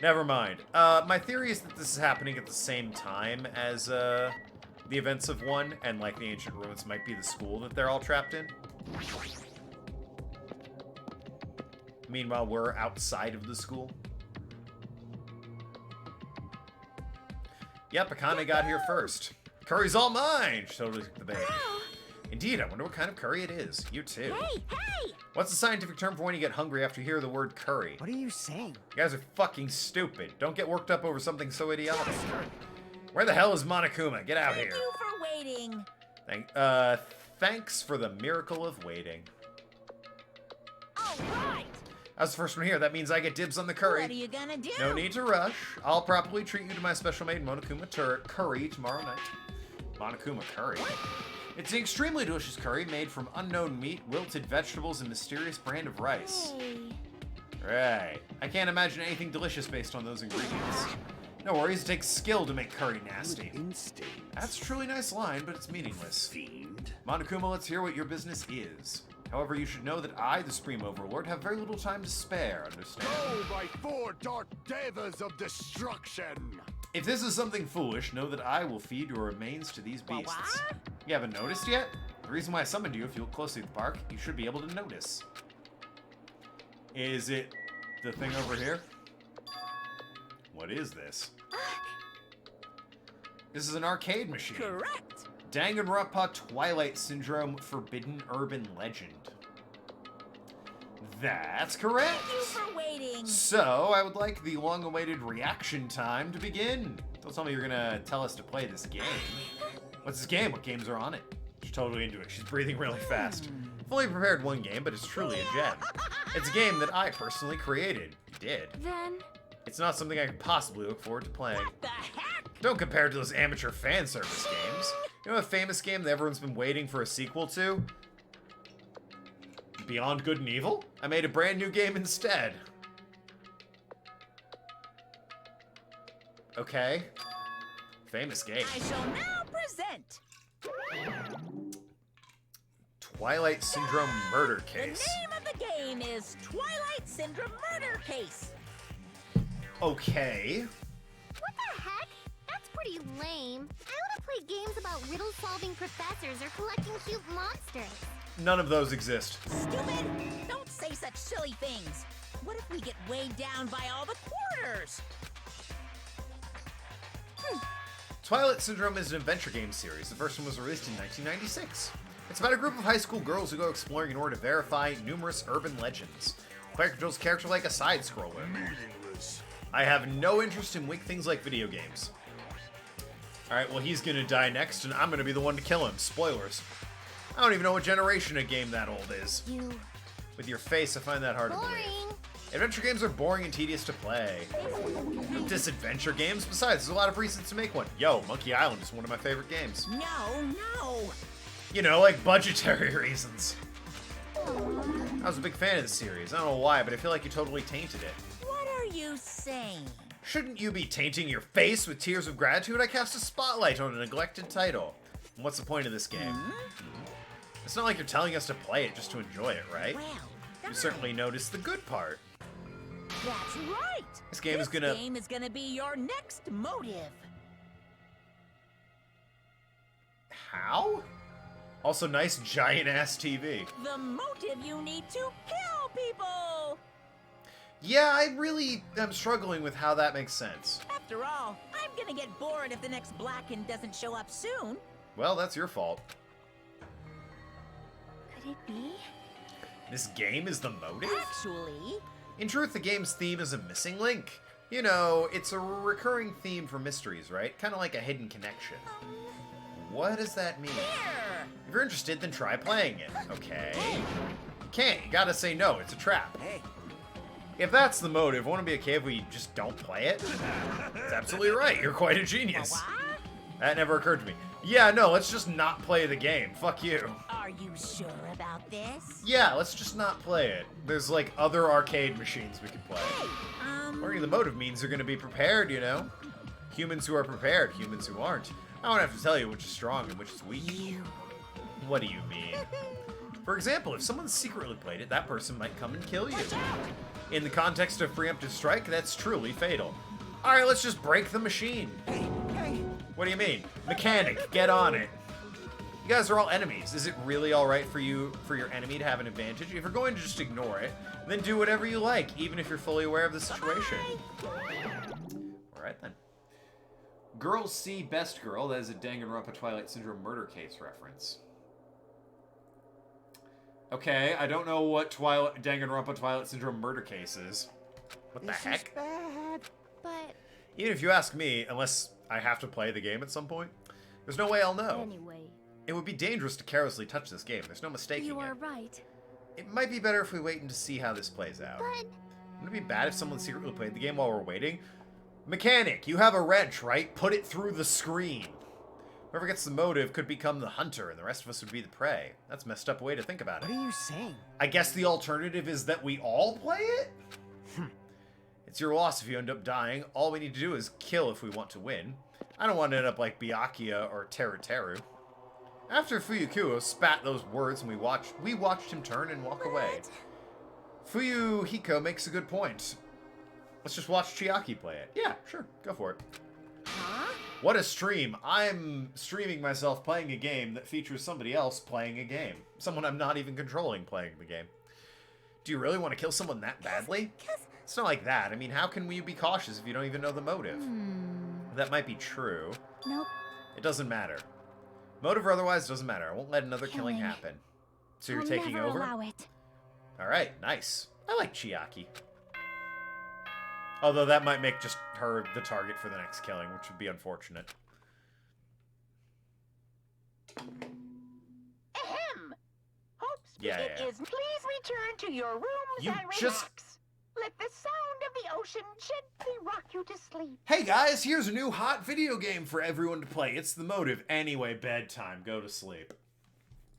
Never mind. My theory is that this is happening at the same time as the events of 1, and like the ancient ruins might be the school that they're all trapped in. Meanwhile, we're outside of the school. Yep, Akane got here first. Curry's all mine! She totally took the bait. Indeed, I wonder what kind of curry it is. You too. Hey! What's the scientific term for when you get hungry after you hear the word curry? What are you saying? You guys are fucking stupid. Don't get worked up over something so idiotic. Where the hell is Monokuma? Get out here. Thank you for waiting. Thanks for the miracle of waiting. Alright! As the first one here, that means I get dibs on the curry. What are you gonna do? No need to rush. I'll properly treat you to my special made Monokuma curry tomorrow night. Monokuma curry? It's an extremely delicious curry made from unknown meat, wilted vegetables, and mysterious brand of rice. Hey. Right. I can't imagine anything delicious based on those ingredients. No worries, it takes skill to make curry nasty. That's a truly nice line, but it's meaningless. Fiend. Monokuma, let's hear what your business is. However, you should know that I, the Supreme Overlord, have very little time to spare, understand? Oh, my 4 dark devas of destruction! If this is something foolish, know that I will feed your remains to these beasts. What? You haven't noticed yet? The reason why I summoned you, if you look closely at the park, you should be able to notice. Is it the thing over here? What is this? This is an arcade machine. Correct! Danganronpa Twilight Syndrome Forbidden Urban Legend. That's correct! Thank you for waiting! So, I would like the long-awaited reaction time to begin. Don't tell me you're gonna tell us to play this game. What's this game? What games are on it? She's totally into it. She's breathing really fast. I've only prepared one game, but it's truly a gem. It's a game that I personally created. You did. Then, It's not something I could possibly look forward to playing. What the heck? Don't compare it to those amateur fan service games. You know a famous game that everyone's been waiting for a sequel to? Beyond Good and Evil? I made a brand new game instead. Okay. Famous game. I shall now present Twilight Syndrome Murder the Case. name of the game is Twilight Syndrome Murder Case. Okay. what the heck? That's pretty lame. I want to play games about riddle-solving professors or collecting cute monsters. None of those exist. Stupid! Don't say such silly things. What if we get weighed down by all the quarters? Twilight Syndrome is an adventure game series. The first one was released in 1996. It's about a group of high school girls who go exploring in order to verify numerous urban legends. Player controls character like a side-scroller. Meaningless. I have no interest in weak things like video games. Alright, well he's gonna die next, and I'm gonna be the one to kill him. Spoilers. I don't even know what generation a game that old is. You With your face, I find that hard to believe. boring. Adventure games are boring and tedious to play. Disadventure games? Besides, there's a lot of reasons to make one. Yo, Monkey Island is one of my favorite games. No. You know, like budgetary reasons. I was a big fan of the series. I don't know why, but I feel like you totally tainted it. What are you saying? Shouldn't you be tainting your face with tears of gratitude? I cast a spotlight on a neglected title. And what's the point of this game? It's not like you're telling us to play it just to enjoy it, right? Well, You certainly noticed the good part. that's right. This game is gonna... This game is gonna be your next motive. How? Also, nice giant-ass TV. The motive you need to kill people. Yeah, I really am struggling with how that makes sense. After all, I'm gonna get bored if the next Blacken doesn't show up soon. Well, that's your fault. Could it be? This game is the motive? Actually, In truth, the game's theme is a missing link. You know, it's a recurring theme for mysteries, right? Kind of like a hidden connection. What does that mean? here. If you're interested, then try playing it. Okay. You can't. You gotta say no. It's a trap. If that's the motive, won't it be okay if we just don't play it? That's absolutely right. You're quite a genius. What? That never occurred to me. Yeah, no, let's just not play the game. Fuck you. Are you sure about this? Yeah, let's just not play it. There's like other arcade machines we could play. Learning the motive means you're gonna be prepared, you know? Humans who are prepared, humans who aren't. I don't have to tell you which is strong and which is weak. What do you mean? For example, if someone secretly played it, that person might come and kill you. In the context of preemptive strike, that's truly fatal. Alright, let's just break the machine. What do you mean? Mechanic, get on it. You guys are all enemies. Is it really alright for your enemy to have an advantage? If you're going to just ignore it, then do whatever you like, even if you're fully aware of the situation. Alright then. Girls see Best Girl, that is a Danganronpa Twilight Syndrome murder case reference. Okay, I don't know what Danganronpa Twilight Syndrome murder case is. What the heck? But Even if you ask me, unless I have to play the game at some point, there's no way I'll know. anyway, It would be dangerous to carelessly touch this game. There's no mistaking you are it. right. it might be better if we wait to see how this plays out. But Wouldn't it be bad if someone secretly played the game while we're waiting? Mechanic, you have a wrench, right? Put it through the screen. Whoever gets the motive could become the hunter, and the rest of us would be the prey. That's a messed up way to think about it. What are you saying? I guess the alternative is that we all play it? It's your loss if you end up dying. All we need to do is kill if we want to win. I don't want to end up like Byakuya or Teru. After Fuyuhiko spat those words and we watched him turn and walk away. Fuyuhiko makes a good point. Let's just watch Chiaki play it. Yeah, sure. Go for it. Huh? What a stream. I'm streaming myself playing a game that features somebody else playing a game. Someone I'm not even controlling playing the game. Do you really want to kill someone that badly? It's not like that. I mean, how can we be cautious if you don't even know the motive? That might be true. nope. It doesn't matter. Motive or otherwise, doesn't matter. I won't let another killing Killing. happen. So you're I'll taking never over? allow it. Alright, nice. I like Chiaki. Although that might make just her the target for the next killing, which would be unfortunate. Ahem! Hope Yeah, speaking yeah. is please return to your rooms You and just- relax. Let the sound of the ocean gently rock you to sleep. Hey guys, here's a new hot video game for everyone to play. It's the motive. Anyway, bedtime. Go to sleep.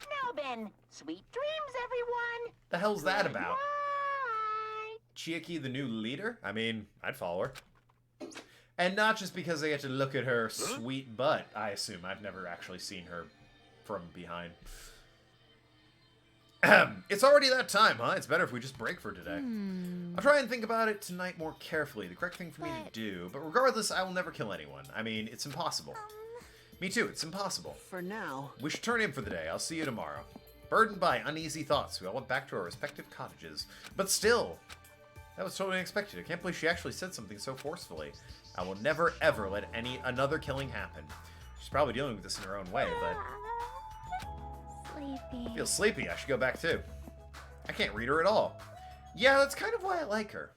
Now then, sweet dreams, everyone. The hell's that Good about? night. Chiaki the new leader? I mean, I'd follow her. And not just because I get to look at her sweet butt, I assume. I've never actually seen her from behind. It's already that time, huh? It's better if we just break for today. I'll try and think about it tonight more carefully, the correct thing for me to do. But regardless, I will never kill anyone. I mean, it's impossible. Me too, it's impossible. For now. We should turn in for the day. I'll see you tomorrow. Burdened by uneasy thoughts, we all went back to our respective cottages. But still, that was totally unexpected. I can't believe she actually said something so forcefully. I will never, ever let another killing happen. She's probably dealing with this in her own way, but Sleepy. I feel sleepy. I should go back too. I can't read her at all. Yeah, that's kind of why I like her.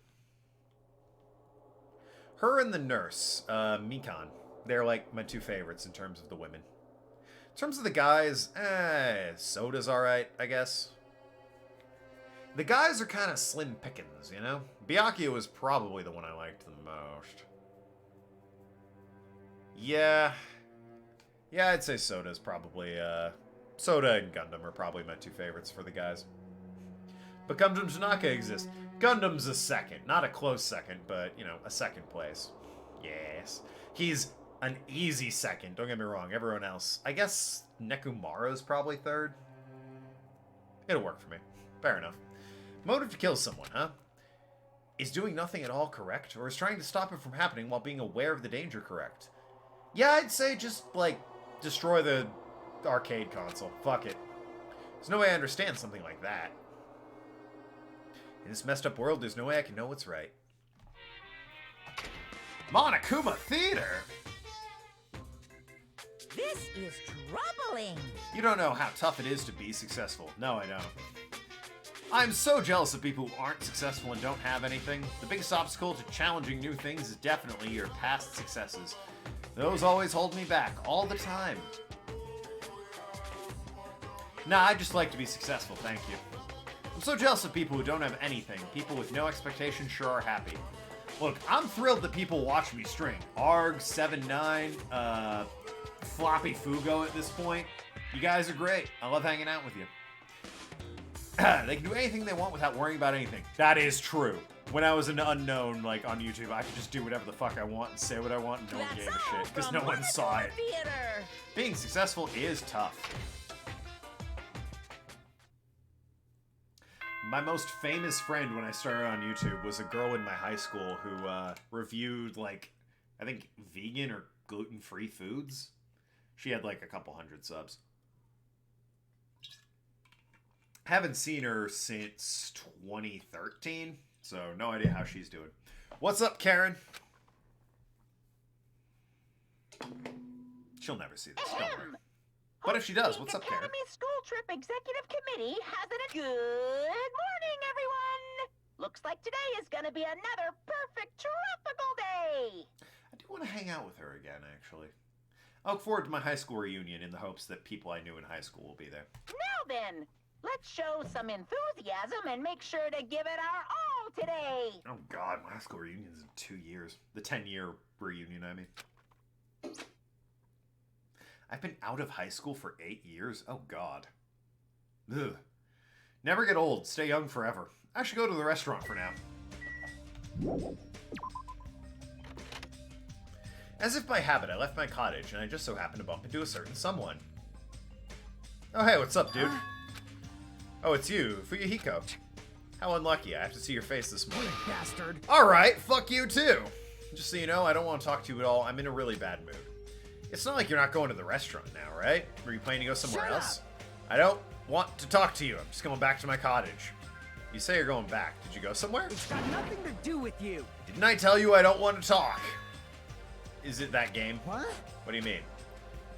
Her and the nurse, Mikan. They're like my two favorites in terms of the women. In terms of the guys, Soda's alright, I guess. The guys are kind of slim pickings, you know? Byakuya was probably the one I liked the most. Yeah. Yeah, I'd say Soda's probably, Soda and Gundam are probably my two favorites for the guys. But Gundam Tanaka exists. Gundam's a second. Not a close second, but, you know, a second place. Yes. He's an easy second, don't get me wrong. Everyone else. I guess Nekomaru's probably third. It'll work for me. Fair enough. Motive to kill someone, huh? Is doing nothing at all correct? Or is trying to stop it from happening while being aware of the danger correct? Yeah, I'd say just, like, destroy the arcade console. Fuck it. There's no way I understand something like that. In this messed up world, there's no way I can know what's right. Monokuma Theater? This is troubling. You don't know how tough it is to be successful. No, I don't. I'm so jealous of people who aren't successful and don't have anything. The biggest obstacle to challenging new things is definitely your past successes. Those always hold me back, all the time. Nah, I just like to be successful, thank you. I'm so jealous of people who don't have anything. People with no expectations sure are happy. Look, I'm thrilled that people watch me string. Arg79, Floppy Fugo at this point. You guys are great. I love hanging out with you. They can do anything they want without worrying about anything. That is true. When I was an unknown, like, on YouTube, I could just do whatever the fuck I want and say what I want and no one That's gave a all shit, because from no one saw it. Theater. Being successful is tough. My most famous friend when I started on YouTube was a girl in my high school who reviewed, like, I think vegan or gluten-free foods. She had, like, a couple hundred subs. Haven't seen her since 2013, so no idea how she's doing. What's up, Karen? She'll never see this, don't worry. Ahem. What if she does? Hope What's up, Geek Karen? Academy School Trip Executive Committee has a good morning, everyone. Looks like today is going to be another perfect tropical day. I do want to hang out with her again, actually. I look forward to my high school reunion in the hopes that people I knew in high school will be there. Now then, Let's show some enthusiasm and make sure to give it our all today. Oh god, my high school reunion's in 2 years. The 10-year reunion, I mean. I've been out of high school for 8 years? Oh god. Ugh. Never get old. Stay young forever. I should go to the restaurant for now. As if by habit, I left my cottage, and I just so happened to bump into a certain someone. Oh hey, what's up, dude? Oh, it's you, Fuyuhiko. How unlucky, I have to see your face this morning. Bastard. Alright, fuck you too. Just so you know, I don't want to talk to you at all. I'm in a really bad mood. It's not like you're not going to the restaurant now, right? Were you planning to go somewhere Shut else? up. I don't want to talk to you. I'm just going back to my cottage. You say you're going back. Did you go somewhere? It's got nothing to do with you. Didn't I tell you I don't want to talk? Is it that game? What? What do you mean?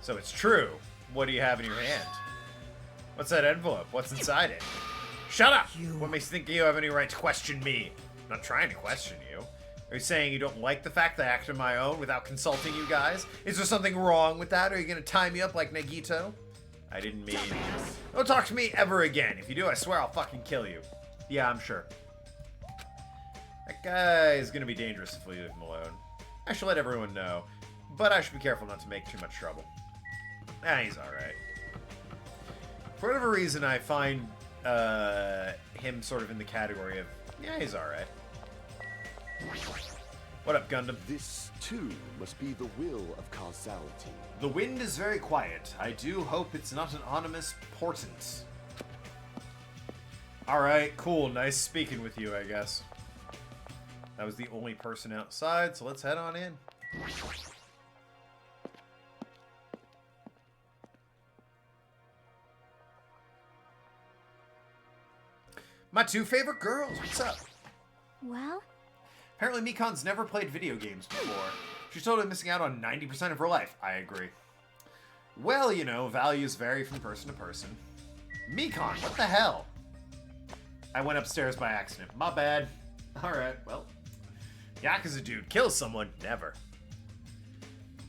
So it's true. What do you have in your hand? What's that envelope? What's inside it? Shut up! You- What makes you think you have any right to question me? I'm not trying to question you. Are you saying you don't like the fact that I acted on my own without consulting you guys? Is there something wrong with that? Are you gonna tie me up like Nagito? I didn't mean... Don't talk to me ever again. If you do, I swear I'll fucking kill you. Yeah, I'm sure. That guy is gonna be dangerous if we leave him alone. I should let everyone know, but I should be careful not to make too much trouble. He's alright. For whatever reason, I find him sort of in the category of, yeah, he's alright. What up, Gundam? This, too, must be the will of causality. The wind is very quiet. I do hope it's not an ominous portent. Alright, cool. Nice speaking with you, I guess. That was the only person outside, so let's head on in. My two favorite girls, what's up? Well, Apparently Mikan's never played video games before. She's totally missing out on 90% of her life. I agree. Well, you know, values vary from person to person. Mikan, what the hell? I went upstairs by accident. My bad. Alright, well. Yakuza dude kills someone. Never.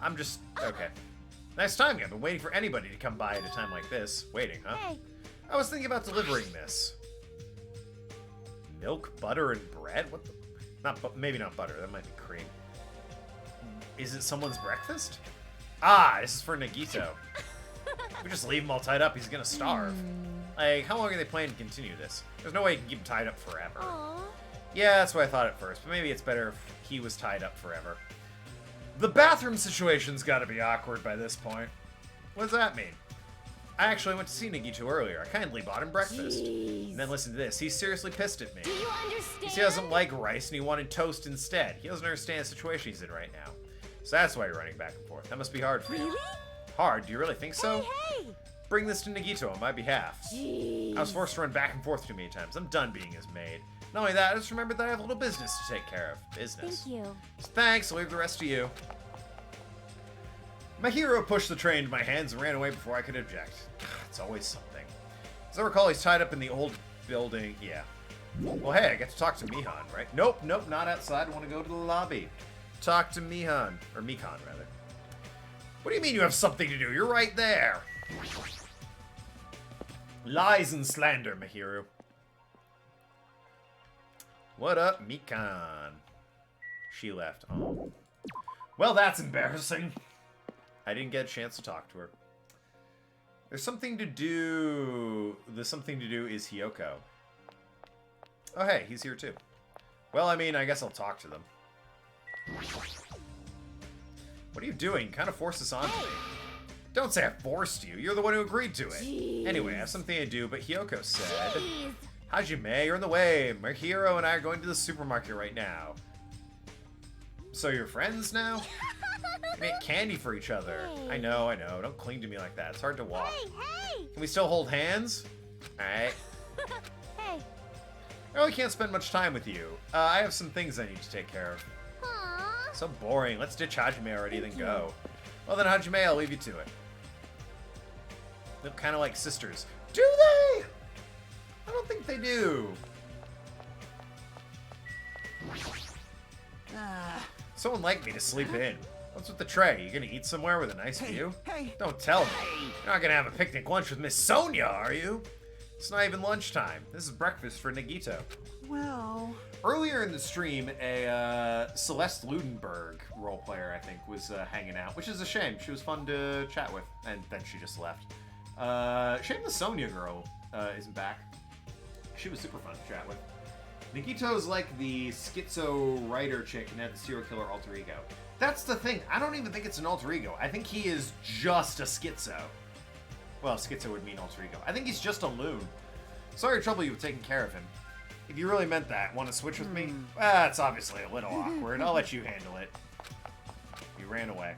I'm just... okay. Nice timing. I've been waiting for anybody to come by at a time like this. Waiting, huh? hey, I was thinking about delivering this. Milk, butter, and bread? What the... maybe not butter. That might be cream. Is it someone's breakfast? Ah, this is for Nagito. If we just leave him all tied up, he's gonna starve. Like, how long are they planning to continue this? There's no way you can keep him tied up forever. aw. Yeah, that's what I thought at first, but maybe it's better if he was tied up forever. The bathroom situation's gotta be awkward by this point. What does that mean? I actually went to see Nagito earlier. I kindly bought him breakfast. Jeez. And then listen to this. He's seriously pissed at me. Do you understand? He doesn't like rice and he wanted toast instead. He doesn't understand the situation he's in right now. So that's why you're running back and forth. That must be hard for you. Really? Hard? Do you really think so? Hey, hey. Bring this to Nagito on my behalf. Jeez. I was forced to run back and forth too many times. I'm done being his maid. Not only that, I just remembered that I have a little business to take care of. Business. Thank you. Thanks, I'll leave the rest to you. My hero pushed the tray into my hands and ran away before I could object. It's always something. As I recall, he's tied up in the old building. Yeah. Well, hey, I get to talk to Mihan, right? Nope, not outside. I want to go to the lobby. Talk to Mihan. Or Mikan, rather. What do you mean you have something to do? You're right there. Lies and slander, Mahiru. What up, Mikan? She left. Oh. Well, that's embarrassing. I didn't get a chance to talk to her. There's something to do... The something to do is Hiyoko. Oh, hey, he's here too. Well, I mean, I guess I'll talk to them. What are you doing? Kind of forced this onto me. Don't say I forced you. You're the one who agreed to it. Jeez. Anyway, I have something to do, but Hiyoko said... Jeez. Hajime, you're in the way. My hero and I are going to the supermarket right now. So you're friends now? We make candy for each other. I know. Don't cling to me like that. It's hard to walk. Hey, hey. Can we still hold hands? Alright. Hey. I really can't spend much time with you. I have some things I need to take care of. Aw. So boring. Let's ditch Hajime already, Thank then go. Well then, Hajime, I'll leave you to it. They're kind of like sisters. Do they? I don't think they do. Someone like me to sleep in. What's with the tray? You gonna eat somewhere with a nice view? Hey. Don't tell me. You're not gonna have a picnic lunch with Miss Sonia, are you? It's not even lunchtime. This is breakfast for Nagito. Well... Earlier in the stream, a Celeste Ludenberg role player, I think, was hanging out, which is a shame. She was fun to chat with, and then she just left. Shame the Sonya girl isn't back. She was super fun to chat with. Nagito's like the schizo writer chick and had the serial killer alter ego. That's the thing. I don't even think it's an alter ego. I think he is just a schizo. Well, schizo would mean alter ego. I think he's just a loon. Sorry to trouble you with taking care of him. If you really meant that, want to switch with me? It's obviously a little awkward. I'll let you handle it. You ran away.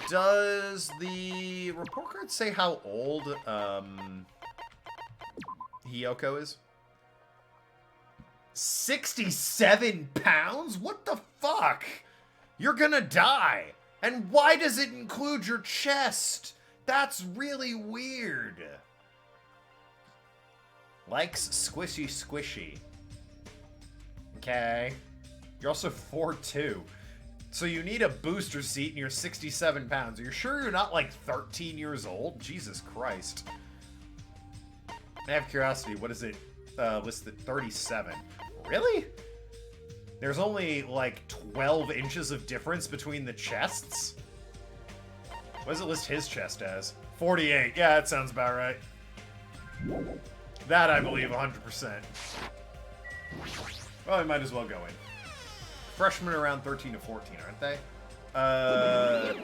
Does the report card say how old Hiyoko is? 67 pounds? What the fuck? You're gonna die. And why does it include your chest? That's really weird. Likes squishy squishy. Okay. You're also 4'2". So you need a booster seat and you're 67 pounds. Are you sure you're not like 13 years old? Jesus Christ. I have curiosity. What is it listed? 37. Really? There's only like 12 inches of difference between the chests? What does it list his chest as? 48. Yeah, that sounds about right. That I believe 100%. Well, I might as well go in. Freshmen around 13 to 14, aren't they?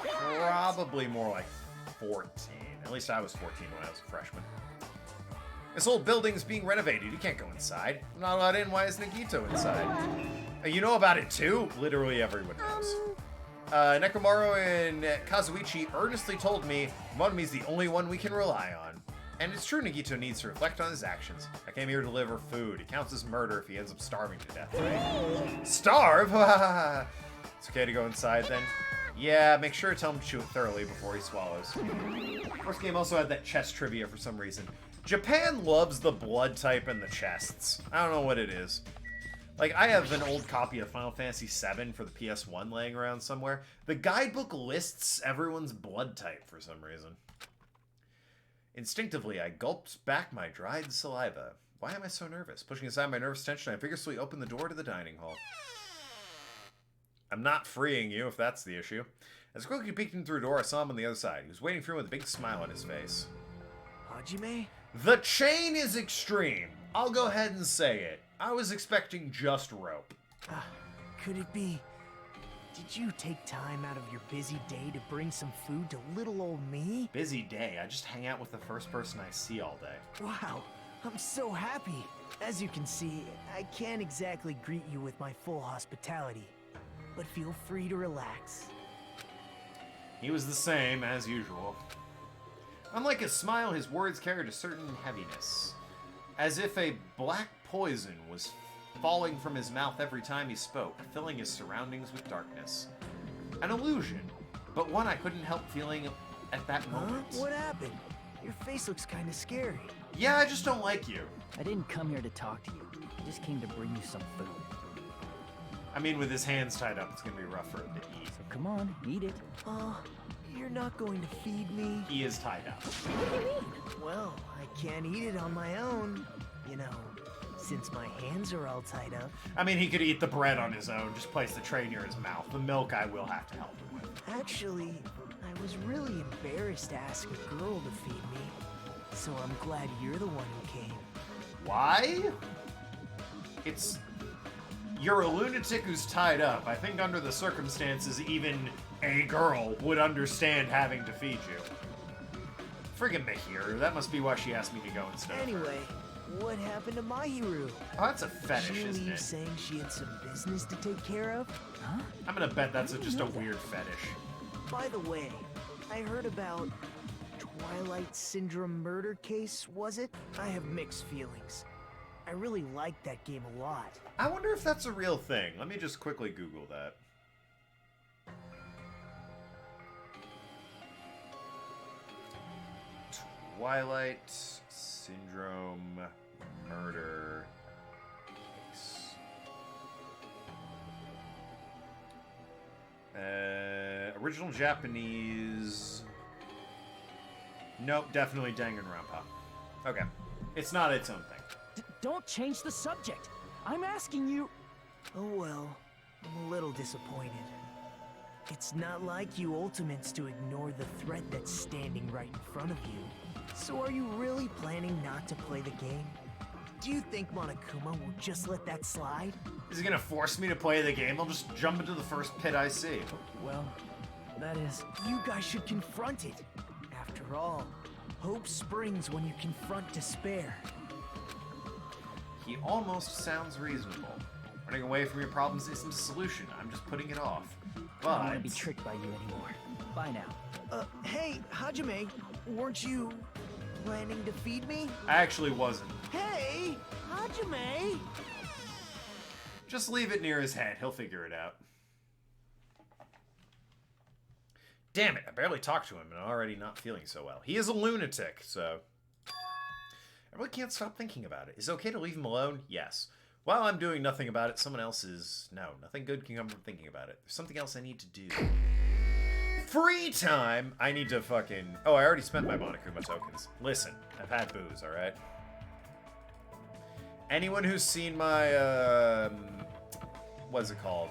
Probably more like 14. At least I was 14 when I was a freshman. This old building's being renovated. You can't go inside. I'm not allowed in. Why is Nagito inside? You know about it too? Literally everyone knows. Nekomaru and Kazuichi earnestly told me Monomi's the only one we can rely on. And it's true Nagito needs to reflect on his actions. I came here to deliver food. It counts as murder if he ends up starving to death, right? Starve? It's okay to go inside then? Yeah, make sure to tell him to chew it thoroughly before he swallows. First game also had that chest trivia for some reason. Japan loves the blood type and the chests. I don't know what it is. Like, I have an old copy of Final Fantasy VII for the PS1 laying around somewhere. The guidebook lists everyone's blood type for some reason. Instinctively, I gulped back my dried saliva. Why am I so nervous? Pushing aside my nervous tension, I vigorously opened the door to the dining hall. I'm not freeing you, if that's the issue. As I quickly peeked in through the door, I saw him on the other side. He was waiting for me with a big smile on his face. Hajime? The chain is extreme. I'll go ahead and say it. I was expecting just rope. Could it be... Did you take time out of your busy day to bring some food to little old me? Busy day. I just hang out with the first person I see all day. Wow, I'm so happy. As you can see, I can't exactly greet you with my full hospitality, but feel free to relax. He was the same, as usual. Unlike his smile, his words carried a certain heaviness. As if a black poison was falling from his mouth every time he spoke, filling his surroundings with darkness. An illusion, but one I couldn't help feeling at that moment. What happened? Your face looks kind of scary. Yeah, I just don't like you. I didn't come here to talk to you. I just came to bring you some food. I mean, with his hands tied up, it's gonna be rough for him to eat. So come on, eat it. You're not going to feed me? He is tied up. What do you mean? Well, I can't eat it on my own. You know, since my hands are all tied up. I mean, he could eat the bread on his own, just place the tray near his mouth. The milk I will have to help him with. Actually, I was really embarrassed to ask a girl to feed me. So I'm glad you're the one who came. Why? You're a lunatic who's tied up. I think under the circumstances, even a girl would understand having to feed you. Friggin' Mahir, that must be why she asked me to go instead of her. Anyway, what happened to Mahiru? Oh, that's a fetish, Did isn't you it? saying she had some business to take care of? Huh? I'm gonna bet that's just a weird fetish. By the way, I heard about Twilight Syndrome murder case, was it? I have mixed feelings. I really liked that game a lot. I wonder if that's a real thing. Let me just quickly Google that. Twilight Syndrome murder case. Original Japanese. Nope, definitely Danganronpa. Okay. It's not its own thing. Don't change the subject. I'm asking you. Oh well, I'm a little disappointed. It's not like you Ultimates to ignore the threat that's standing right in front of you. So are you really planning not to play the game? Do you think Monokuma will just let that slide? Is he gonna force me to play the game? I'll just jump into the first pit I see. Well, that is. You guys should confront it. After all, hope springs when you confront despair. He almost sounds reasonable. Running away from your problems isn't a solution. I'm just putting it off. I don't want to But be tricked by you anymore. Bye now. Hey, Hajime, weren't you planning to feed me? I actually wasn't. Hey, Hajime! Just leave it near his head. He'll figure it out. Damn it, I barely talked to him and I'm already not feeling so well. He is a lunatic, so... I really can't stop thinking about it. Is it okay to leave him alone? Yes. While I'm doing nothing about it, someone else is... No, nothing good can come from thinking about it. There's something else I need to do. Free time! I need to fucking... Oh, I already spent my Monokuma tokens. Listen, I've had booze, alright? Anyone who's seen my, what's it called?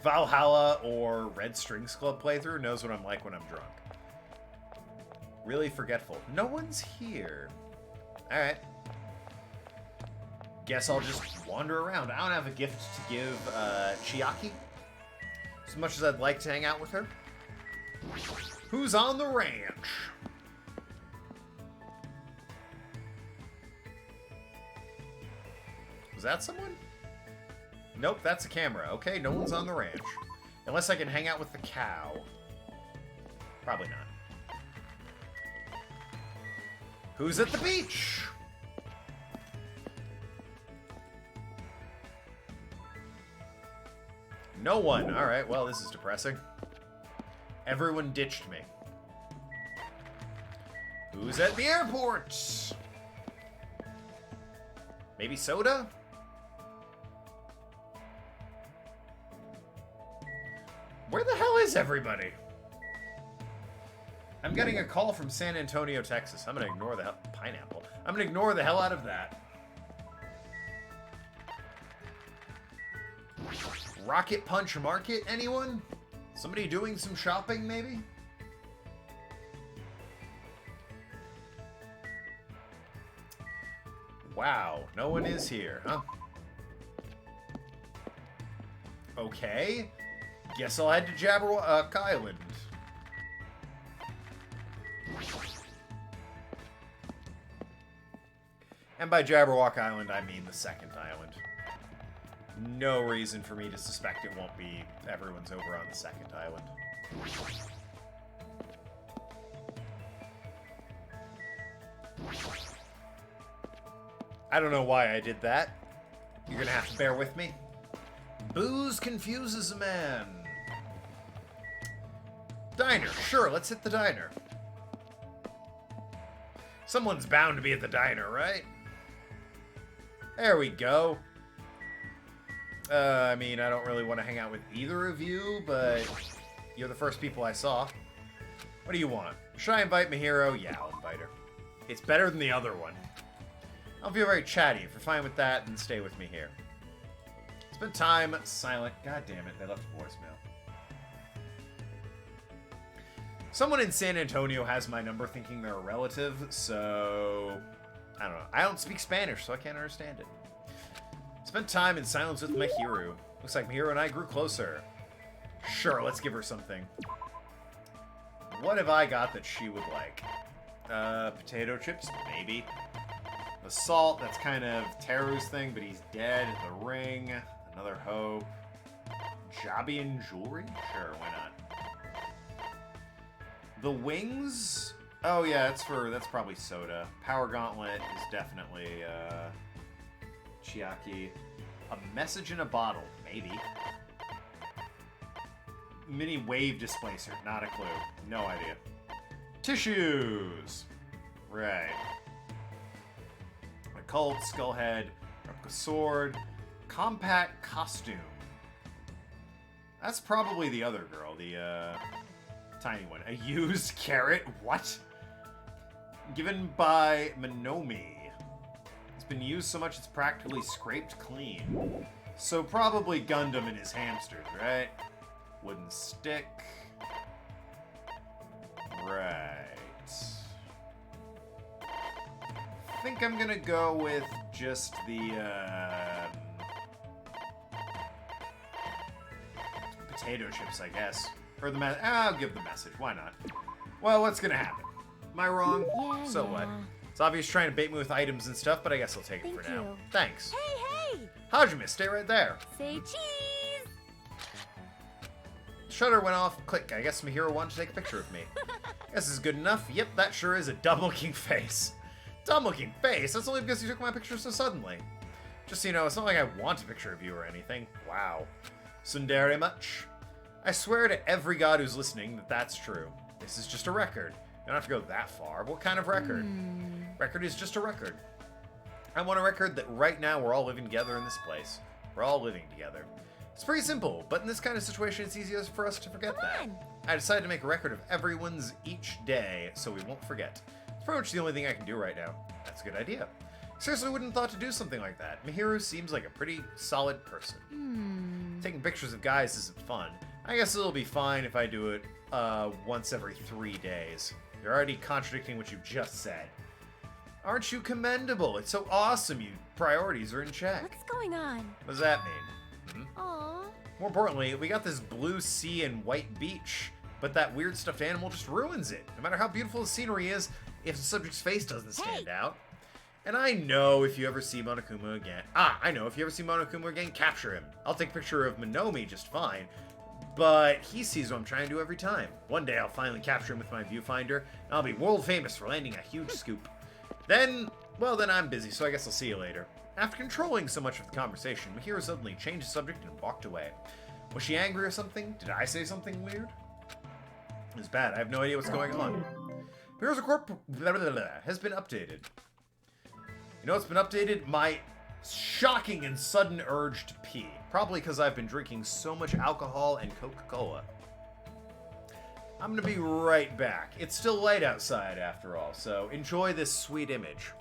Valhalla or Red Strings Club playthrough knows what I'm like when I'm drunk. Really forgetful. No one's here. Alright. Guess I'll just wander around. I don't have a gift to give, Chiaki. As much as I'd like to hang out with her. Who's on the ranch? Was that someone? Nope, that's a camera. Okay, no one's on the ranch. Unless I can hang out with the cow. Probably not. Who's at the beach? No one. Alright, well, this is depressing. Everyone ditched me. Who's at the airport? Maybe Soda? Where the hell is everybody? I'm getting a call from San Antonio, Texas. I'm gonna ignore the pineapple. I'm gonna ignore the hell out of that. Rocket Punch Market, anyone? Somebody doing some shopping, maybe? Wow, no one is here, huh? Okay. Guess I'll head to Jabberwock Island. And by Jabberwock Island, I mean the second island. No reason for me to suspect it won't be everyone's over on the second island. I don't know why I did that. You're gonna have to bear with me. Booze confuses a man. Diner. Sure, let's hit the diner. Someone's bound to be at the diner, right? There we go. I mean, I don't really want to hang out with either of you, but you're the first people I saw. What do you want? Should I invite Mihiro? Yeah, I'll invite her. It's better than the other one. I don't feel very chatty. If you're fine with that, then stay with me here. Spend time silent. God damn it, they left a voicemail. Someone in San Antonio has my number thinking they're a relative, so... I don't know. I don't speak Spanish, so I can't understand it. Spent time in silence with Mihiru. Looks like Mihiru and I grew closer. Sure, let's give her something. What have I got that she would like? Potato chips? Maybe. The salt, that's kind of Teru's thing, but he's dead. The ring, another hope. Jabian jewelry? Sure, why not? The wings? Oh yeah, that's probably Soda. Power Gauntlet is definitely Chiaki. A message in a bottle, maybe. Mini wave displacer, not a clue. No idea. Tissues! Right. Occult, Skullhead, replica sword, compact costume. That's probably the other girl, the tiny one. A used carrot? What? Given by Minomi. It's been used so much it's practically scraped clean. So probably Gundam and his hamsters, right? Wooden stick. Right. I think I'm gonna go with just the, potato chips, I guess. Or the I'll give the message. Why not? Well, what's gonna happen? Am I wrong? Yeah, so what? It's obvious trying to bait me with items and stuff, but I guess I'll take it for now. you. Thanks. Hey, hey! Hajime, stay right there. Say cheese! Shutter went off. Click. I guess Mihiro wanted to take a picture of me. Guess is good enough. Yep, that sure is a dumb-looking face. Dumb-looking face? That's only because you took my picture so suddenly. Just so you know, it's not like I want a picture of you or anything. Wow. Tsundere much? I swear to every god who's listening that that's true. This is just a record. You don't have to go that far. What kind of record? Record is just a record. I want a record that right now we're all living together in this place. We're all living together. It's pretty simple, but in this kind of situation, it's easier for us to forget that. I decided to make a record of everyone's each day, so we won't forget. It's pretty much the only thing I can do right now. That's a good idea. Seriously, wouldn't have thought to do something like that. Mihiro seems like a pretty solid person. Taking pictures of guys isn't fun. I guess it'll be fine if I do it once every 3 days. You're already contradicting what you just said. Aren't you commendable? It's so awesome you priorities are in check. What's going on? What does that mean? Aww. More importantly, we got this blue sea and white beach, but that weird stuffed animal just ruins it. No matter how beautiful the scenery is, if the subject's face doesn't stand out. And I know if you ever see Monokuma again... I know if you ever see Monokuma again, capture him. I'll take a picture of Minomi just fine. But he sees what I'm trying to do every time. One day I'll finally capture him with my viewfinder, and I'll be world famous for landing a huge scoop. Then I'm busy, so I guess I'll see you later. After controlling so much of the conversation, Mihiro suddenly changed the subject and walked away. Was she angry or something? Did I say something weird? It was bad. I have no idea what's going on. Mihiro's has been updated. You know what's been updated? My shocking and sudden urge to pee. Probably because I've been drinking so much alcohol and Coca-Cola. I'm gonna be right back. It's still light outside after all, so enjoy this sweet image.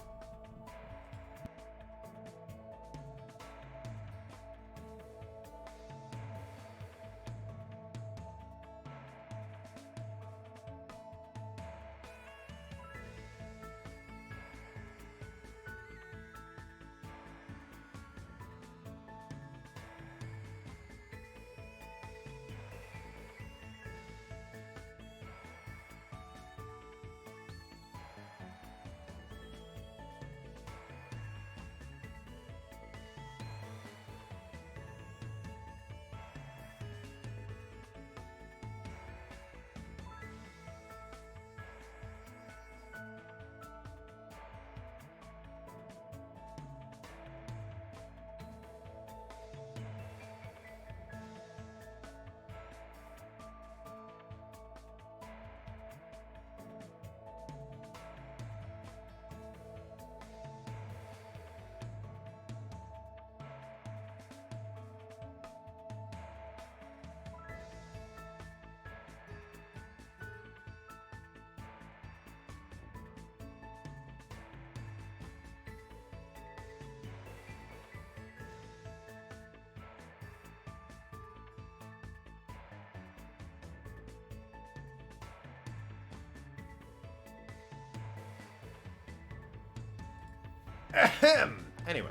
Ahem. Anyway,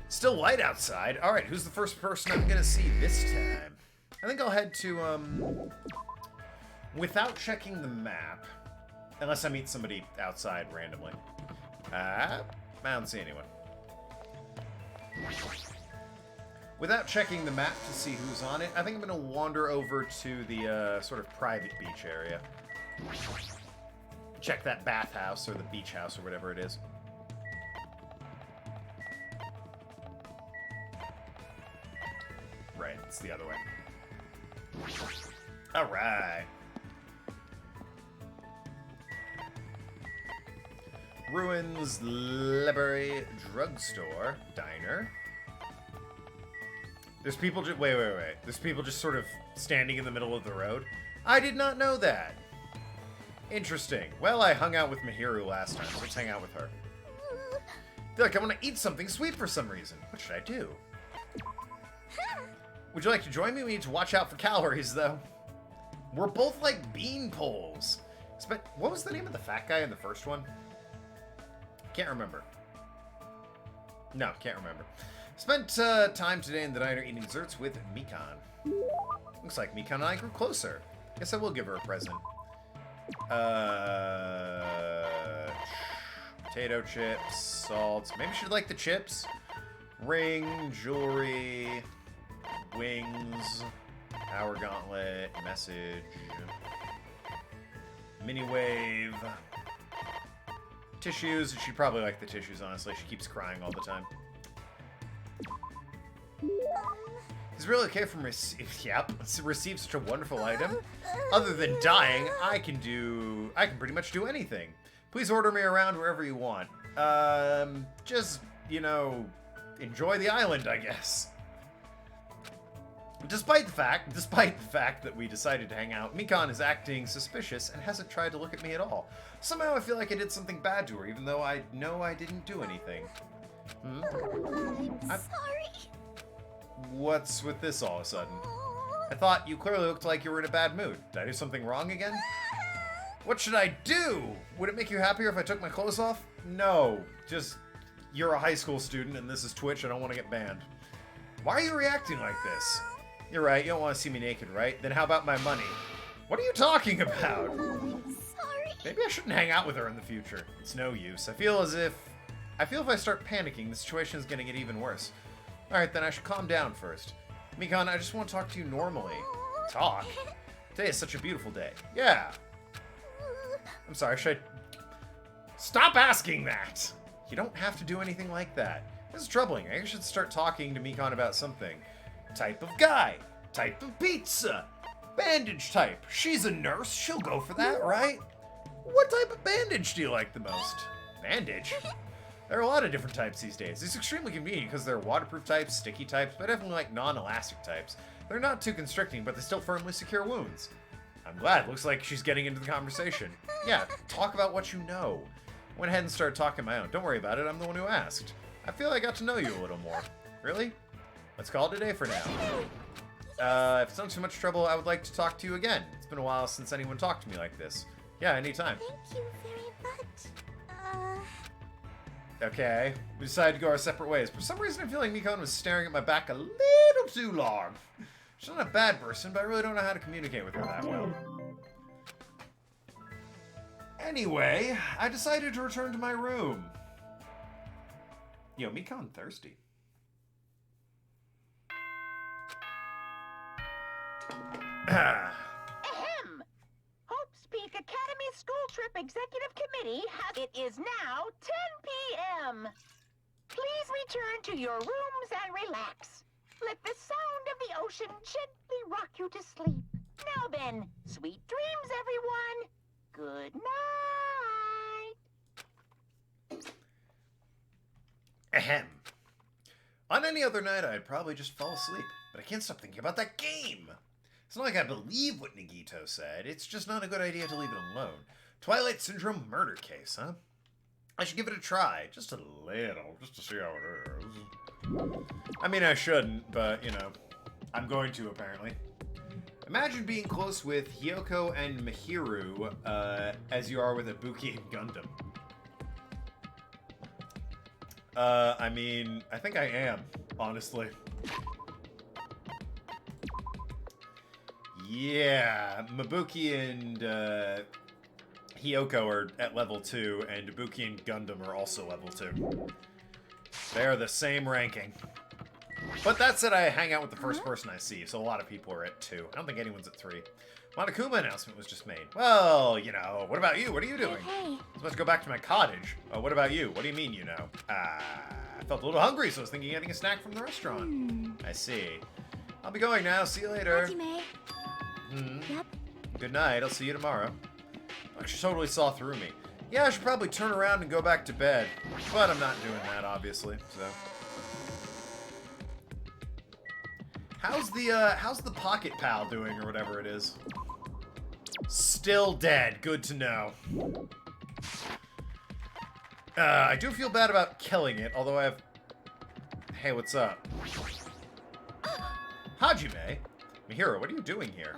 still light outside. All right, who's the first person I'm gonna see this time? I think I'll head to without checking the map, unless I meet somebody outside randomly. I don't see anyone. Without checking the map to see who's on it, I think I'm gonna wander over to the sort of private beach area. Check that bathhouse or the beach house or whatever it is. Right, it's the other way. Alright. Ruins Library Drugstore Diner. There's people just... Wait. There's people just sort of standing in the middle of the road? I did not know that. Interesting. Well, I hung out with Mihiru last time, so let's hang out with her. I feel like I want to eat something sweet for some reason. What should I do? Would you like to join me? We need to watch out for calories, though. We're both like bean poles. What was the name of the fat guy in the first one? Can't remember. No, can't remember. Spent time today in the diner eating desserts with Mikan. Looks like Mikan and I grew closer. Guess I will give her a present. Potato chips, salts. Maybe she'd like the chips. Ring, jewelry, wings, power gauntlet, message, mini wave, tissues. She'd probably like the tissues, honestly. She keeps crying all the time. He's really okay from receive such a wonderful item. Other than dying, I can pretty much do anything. Please order me around wherever you want. Just, you know, enjoy the island, I guess. Despite the fact that we decided to hang out, Mikan is acting suspicious and hasn't tried to look at me at all. Somehow I feel like I did something bad to her, even though I know I didn't do anything. I'm sorry. What's with this all of a sudden? I thought you clearly looked like you were in a bad mood. Did I do something wrong again? What should I do? Would it make you happier if I took my clothes off? No. Just, you're a high school student and this is Twitch. I don't want to get banned. Why are you reacting like this? You're right. You don't want to see me naked, right? Then how about my money? What are you talking about? Sorry. Maybe I shouldn't hang out with her in the future. It's no use. I feel if I start panicking, the situation is going to get even worse. Alright, then I should calm down first. Mikan, I just want to talk to you normally. Talk? Today is such a beautiful day. Yeah. I'm sorry, should I... Stop asking that! You don't have to do anything like that. This is troubling. I should start talking to Mikan about something. Type of guy. Type of pizza. Bandage type. She's a nurse. She'll go for that, right? What type of bandage do you like the most? Bandage? There are a lot of different types these days. It's extremely convenient because there are waterproof types, sticky types, but I definitely like non-elastic types. They're not too constricting, but they still firmly secure wounds. I'm glad. Looks like she's getting into the conversation. Yeah, talk about what you know. Went ahead and started talking my own. Don't worry about it. I'm the one who asked. I feel I got to know you a little more. Really? Let's call it a day for now. If it's not too much trouble, I would like to talk to you again. It's been a while since anyone talked to me like this. Yeah, anytime. Thank you very much. Okay, we decided to go our separate ways. For some reason, I feel like Mikan was staring at my back a little too long. She's not a bad person, but I really don't know how to communicate with her that well. Anyway, I decided to return to my room. Yo, Mikan thirsty. Ahem! Hope's Peak Academy School Trip Executive Committee has... It is now 10 p.m. Please return to your rooms and relax. Let the sound of the ocean gently rock you to sleep. Now then, sweet dreams, everyone. Good night. Ahem. On any other night, I'd probably just fall asleep, but I can't stop thinking about that game. It's not like I believe what Nagito said. It's just not a good idea to leave it alone. Twilight Syndrome murder case, huh? I should give it a try. Just a little. Just to see how it is. I mean, I shouldn't, but, you know. I'm going to, apparently. Imagine being close with Hyoko and Mihiru, as you are with Ibuki and Gundam. I mean, I think I am, honestly. Yeah, Mabuki and Hyoko are at level 2, and Ibuki and Gundam are also level 2. They are the same ranking. But that said, I hang out with the first person I see, so a lot of people are at 2. I don't think anyone's at 3. Monokuma announcement was just made. Well, you know, what about you? What are you doing? Hey. I was supposed to go back to my cottage. Oh, what about you? What do you mean, you know? I felt a little hungry, so I was thinking of getting a snack from the restaurant. I see. I'll be going now. See you later. Hajime. Yep. Good night. I'll see you tomorrow. Oh, she totally saw through me. Yeah, I should probably turn around and go back to bed. But I'm not doing that, obviously, so... How's the Pocket Pal doing, or whatever it is? Still dead. Good to know. I do feel bad about killing it, although I have... Hey, what's up? Hajime? Mihiro, what are you doing here?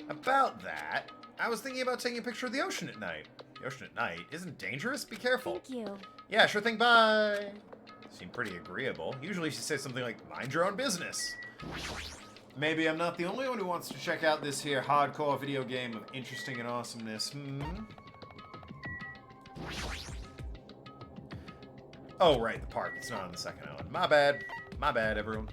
About that, I was thinking about taking a picture of the ocean at night. The ocean at night isn't dangerous. Be careful. Thank you. Yeah, sure thing, bye. Seemed pretty agreeable. Usually she says something like, mind your own business. Maybe I'm not the only one who wants to check out this here hardcore video game of interesting and awesomeness. Oh, right, the park. It's not on the second island. My bad. My bad, everyone.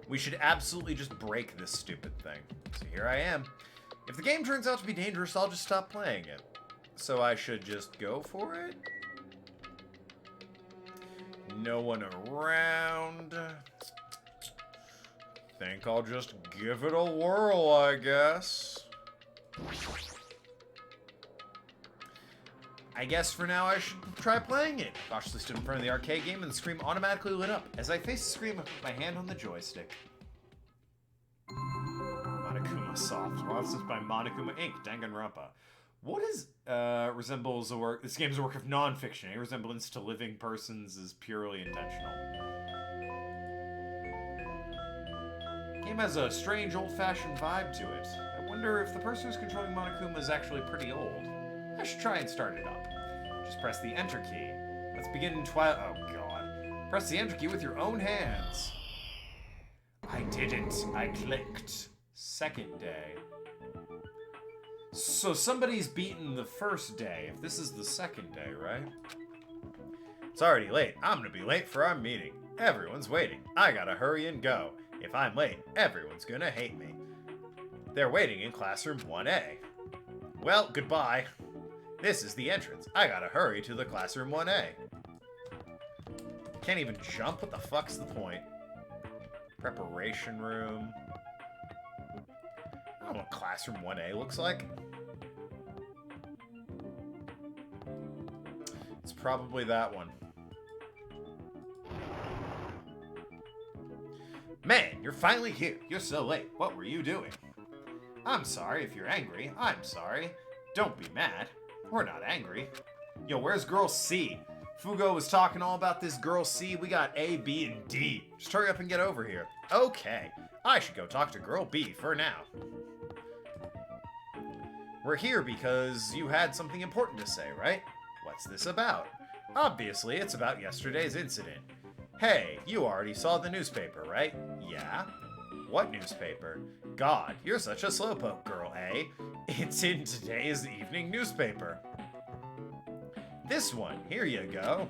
We should absolutely just break this stupid thing. So here I am. If the game turns out to be dangerous, I'll just stop playing it. So I should just go for it? No one around. Think I'll just give it a whirl, I guess. I guess for now I should try playing it. Cautiously stood in front of the arcade game and the screen automatically lit up. As I faced the screen, I put my hand on the joystick. Monokuma Soft. Well, this is by Monokuma Inc. Danganronpa. What is, resembles a work... This game is a work of non-fiction. Any resemblance to living persons is purely intentional. The game has a strange, old-fashioned vibe to it. I wonder if the person who's controlling Monokuma is actually pretty old. I should try and start it up. Just press the Enter key. Let's begin in Twilight... Oh, God. Press the Enter key with your own hands. I did it. I clicked. Second day. So somebody's beaten the first day, if this is the second day, right? It's already late. I'm gonna be late for our meeting. Everyone's waiting. I gotta hurry and go. If I'm late, everyone's gonna hate me. They're waiting in classroom 1A. Well, goodbye. This is the entrance. I gotta hurry to the classroom 1A. Can't even jump? What the fuck's the point? Preparation room. I don't know what classroom 1A looks like. It's probably that one. Man, you're finally here. You're so late. What were you doing? I'm sorry if you're angry. I'm sorry. Don't be mad. We're not angry. Yo, where's girl C? Fugo was talking all about this girl C. We got A, B, and D. Just hurry up and get over here. Okay. I should go talk to girl B for now. We're here because you had something important to say, right? What's this about? Obviously, it's about yesterday's incident. Hey, you already saw the newspaper, right? Yeah? What newspaper? God, you're such a slowpoke, girl A. It's in today's evening newspaper. This one, here you go.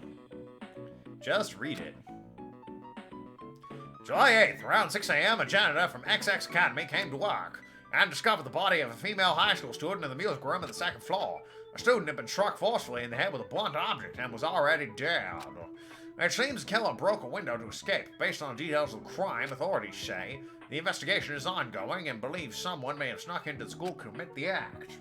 Just read it. July 8th, around 6 a.m., a janitor from XX Academy came to work and discovered the body of a female high school student in the music room on the second floor. The student had been struck forcefully in the head with a blunt object and was already dead. It seems the killer broke a window to escape. Based on the details of the crime, authorities say the investigation is ongoing and believe someone may have snuck into the school to commit the act.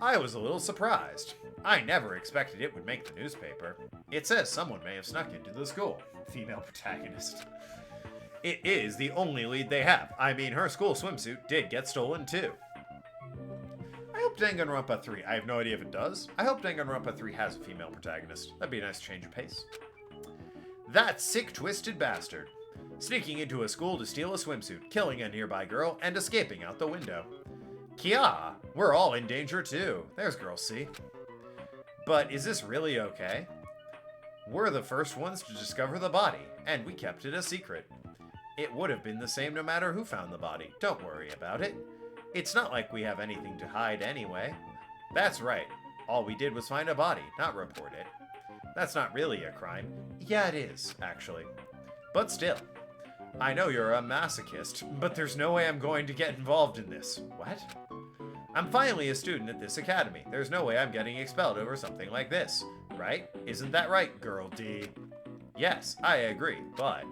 I was a little surprised. I never expected it would make the newspaper. It says someone may have snuck into the school. Female protagonist. It is the only lead they have. I mean, her school swimsuit did get stolen too. I hope Danganronpa 3, I have no idea if it does. I hope Danganronpa 3 has a female protagonist. That'd be a nice change of pace. That sick, twisted bastard. Sneaking into a school to steal a swimsuit, killing a nearby girl, and escaping out the window. Kia, we're all in danger too. There's girl C. But is this really okay? We're the first ones to discover the body, and we kept it a secret. It would have been the same no matter who found the body. Don't worry about it. It's not like we have anything to hide anyway. That's right. All we did was find a body, not report it. That's not really a crime. Yeah, it is, actually. But still. I know you're a masochist, but there's no way I'm going to get involved in this. What? I'm finally a student at this academy. There's no way I'm getting expelled over something like this. Right? Isn't that right, girl D? Yes, I agree, but...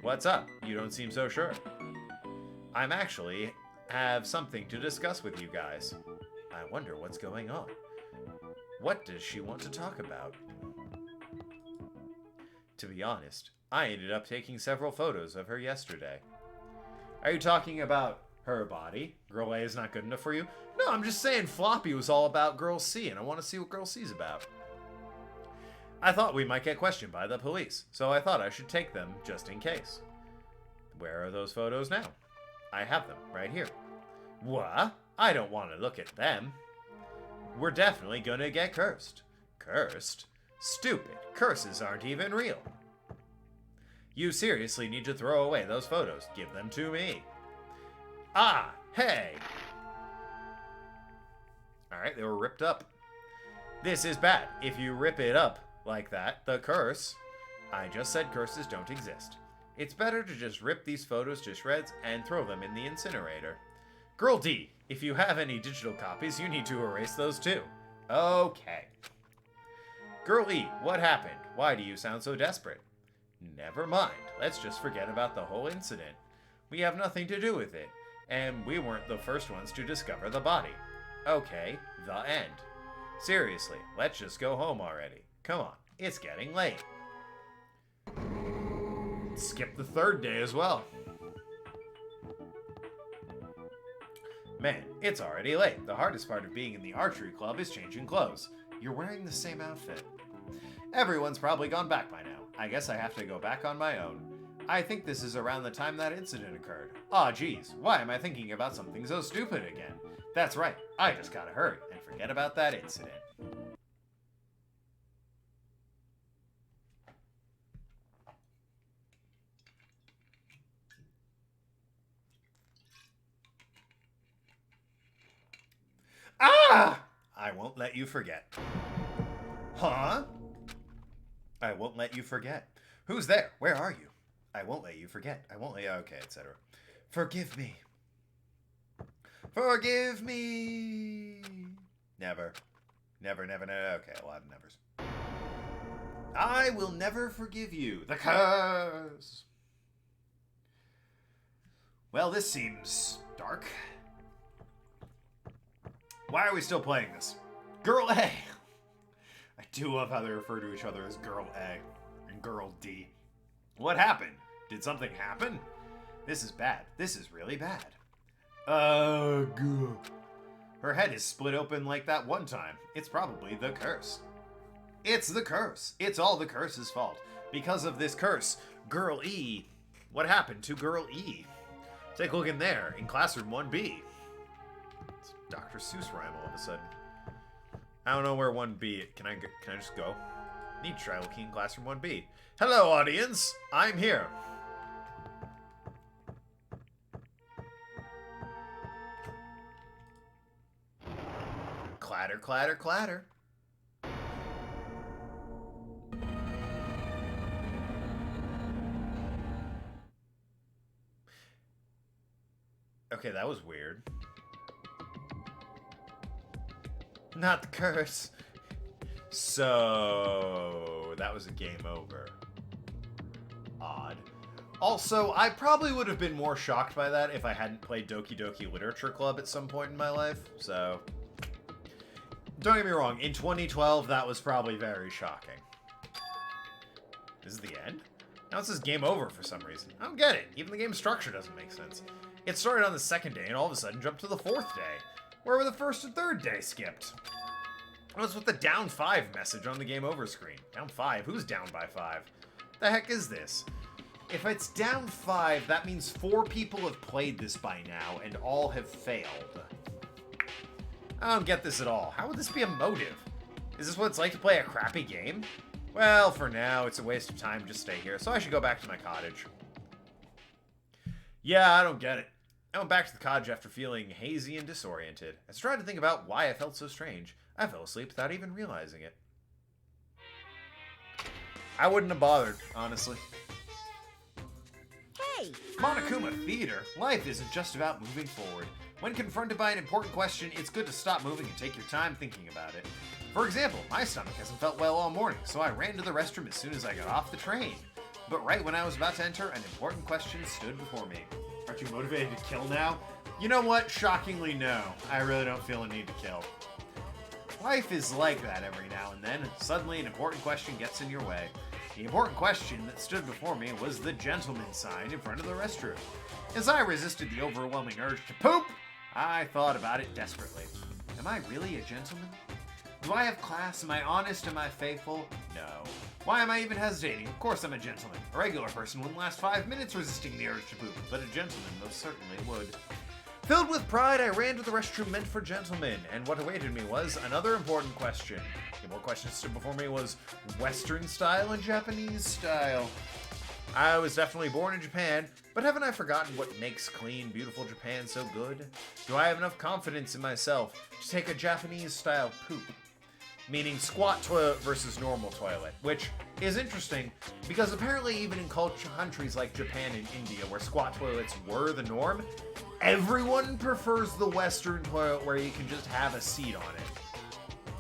What's up? You don't seem so sure. I'm actually have something to discuss with you guys. I wonder what's going on. What does she want to talk about? To be honest, I ended up taking several photos of her yesterday. Are you talking about her body? Girl A is not good enough for you? No, I'm just saying Floppy was all about Girl C, and I want to see what Girl C's about. I thought we might get questioned by the police, so I thought I should take them just in case. Where are those photos now? I have them right here. What? I don't want to look at them. We're definitely gonna get cursed. Cursed? Stupid. Curses aren't even real. You seriously need to throw away those photos. Give them to me. Ah, hey! Alright, they were ripped up. This is bad. If you rip it up like that, the curse... I just said curses don't exist. It's better to just rip these photos to shreds and throw them in the incinerator. Girl D, if you have any digital copies, you need to erase those too. Okay. Girl E, what happened? Why do you sound so desperate? Never mind. Let's just forget about the whole incident. We have nothing to do with it, and we weren't the first ones to discover the body. Okay, the end. Seriously, let's just go home already. Come on, it's getting late. Skip the third day as well. Man, it's already late. The hardest part of being in the archery club is changing clothes. You're wearing the same outfit. Everyone's probably gone back by now. I guess I have to go back on my own. I think this is around the time that incident occurred. Aw, geez, why am I thinking about something so stupid again? That's right, I just gotta hurry and forget about that incident. Ah! I won't let you forget. Huh? I won't let you forget. Who's there? Where are you? I won't let you forget. I won't let you... Okay, etc. Forgive me. Forgive me. Never. Never, never, never. Okay, a lot of nevers. I will never forgive you. The curse. Well, this seems dark. Why are we still playing this? Girl A. I do love how they refer to each other as Girl A and Girl D. What happened? Did something happen? This is bad. This is really bad. Ugh. Her head is split open like that one time. It's probably the curse. It's the curse. It's all the curse's fault. Because of this curse, Girl E. What happened to Girl E? Take a look in there, in classroom 1B. It's Dr. Seuss rhyme all of a sudden. I don't know where 1B is. Can I just go? Need to try looking in classroom 1B. Hello, audience. I'm here. Clatter, clatter, clatter. Okay, that was weird. Not the curse. So, that was a game over. Odd. Also, I probably would have been more shocked by that if I hadn't played Doki Doki Literature Club at some point in my life, so... Don't get me wrong, in 2012, that was probably very shocking. This is the end? Now it says game over for some reason. I don't get it. Even the game structure doesn't make sense. It started on the second day and all of a sudden jumped to the fourth day. Where were the first and third day skipped? What's with the down 5 message on the game over screen? Down 5? Who's down by 5? The heck is this? If it's down 5, that means 4 people have played this by now and all have failed. I don't get this at all. How would this be a motive? Is this what it's like to play a crappy game? Well, for now, it's a waste of time to just stay here, so I should go back to my cottage. Yeah, I don't get it. I went back to the cottage after feeling hazy and disoriented. I tried to think about why I felt so strange. I fell asleep without even realizing it. I wouldn't have bothered, honestly. Hey! Monokuma Theater. Life isn't just about moving forward. When confronted by an important question, it's good to stop moving and take your time thinking about it. For example, my stomach hasn't felt well all morning, so I ran to the restroom as soon as I got off the train. But right when I was about to enter, an important question stood before me. Aren't you motivated to kill now? You know what? Shockingly, no. I really don't feel a need to kill. Life is like that every now and then. Suddenly, an important question gets in your way. The important question that stood before me was the gentleman sign in front of the restroom. As I resisted the overwhelming urge to poop, I thought about it desperately. Am I really a gentleman? Do I have class? Am I honest? Am I faithful? No. Why am I even hesitating? Of course I'm a gentleman. A regular person wouldn't last 5 minutes resisting the urge to poop, but a gentleman most certainly would. Filled with pride, I ran to the restroom meant for gentlemen, and what awaited me was another important question. The more questions stood before me was Western style and Japanese style. I was definitely born in Japan, but haven't I forgotten what makes clean, beautiful Japan so good? Do I have enough confidence in myself to take a Japanese-style poop? Meaning squat toilet versus normal toilet, which is interesting because apparently even in countries like Japan and India where squat toilets were the norm, everyone prefers the Western toilet where you can just have a seat on it.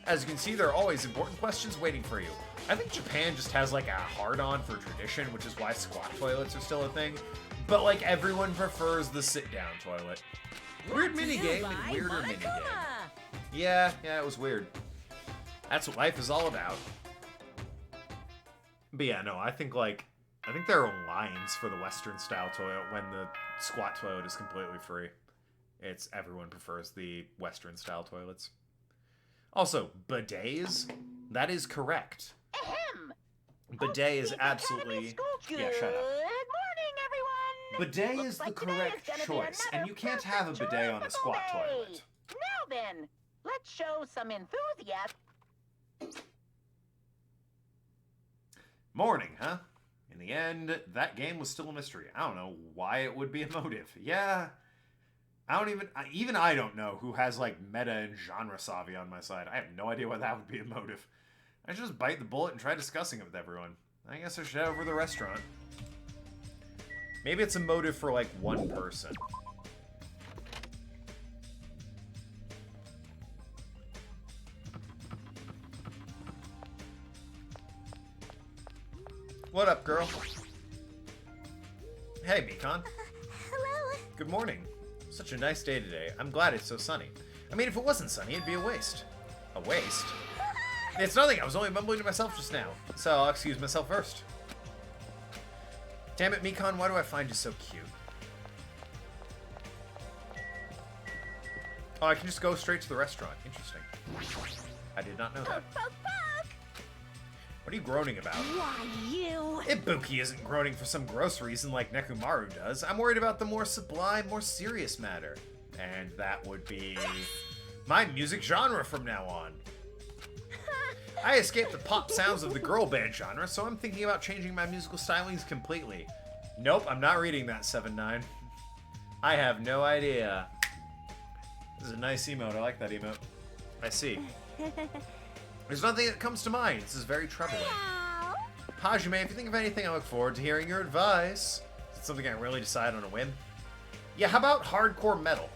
As you can see, there are always important questions waiting for you. I think Japan just has like a hard-on for tradition, which is why squat toilets are still a thing. But like everyone prefers the sit-down toilet. Weird minigame and weirder minigame. Yeah, it was weird. That's what life is all about. But yeah, no, I think there are lines for the Western style toilet when the squat toilet is completely free. It's everyone prefers the Western style toilets. Also, bidets? That is correct. Ahem. Bidet is absolutely... Yeah, shut up. Good morning, everyone. Bidet Looks is the like today correct gonna be choice, and another you can't have a perfect bidet on a squat tropical day. toilet. Now then, let's show some enthusiasm. Morning, huh? In the end, that game was still a mystery. I don't know why it would be a motive. Yeah, even I don't know who has like meta and genre savvy on my side. I have no idea why that would be a motive. I should just bite the bullet and try discussing it with everyone. I guess I should head over to the restaurant. Maybe it's a motive for like one person. What up, girl? Hey, Mikon. Hello. Good morning. Such a nice day today. I'm glad it's so sunny. I mean, if it wasn't sunny, it'd be a waste. A waste? It's nothing. I was only mumbling to myself just now. So I'll excuse myself first. Damn it, Mikon, why do I find you so cute? Oh, I can just go straight to the restaurant. Interesting. I did not know that. What are you groaning about? Why, you... Ibuki isn't groaning for some gross reason like Nekomaru does. I'm worried about the more sublime, more serious matter. And that would be my music genre from now on. I escaped the pop sounds of the girl band genre, so I'm thinking about changing my musical stylings completely. Nope, I'm not reading that, 7-9. I have no idea. This is a nice emote. I like that emote. I see. There's nothing that comes to mind. This is very troubling. Hajime, if you think of anything, I look forward to hearing your advice. Is it something I really decide on a whim? Yeah, how about hardcore metal?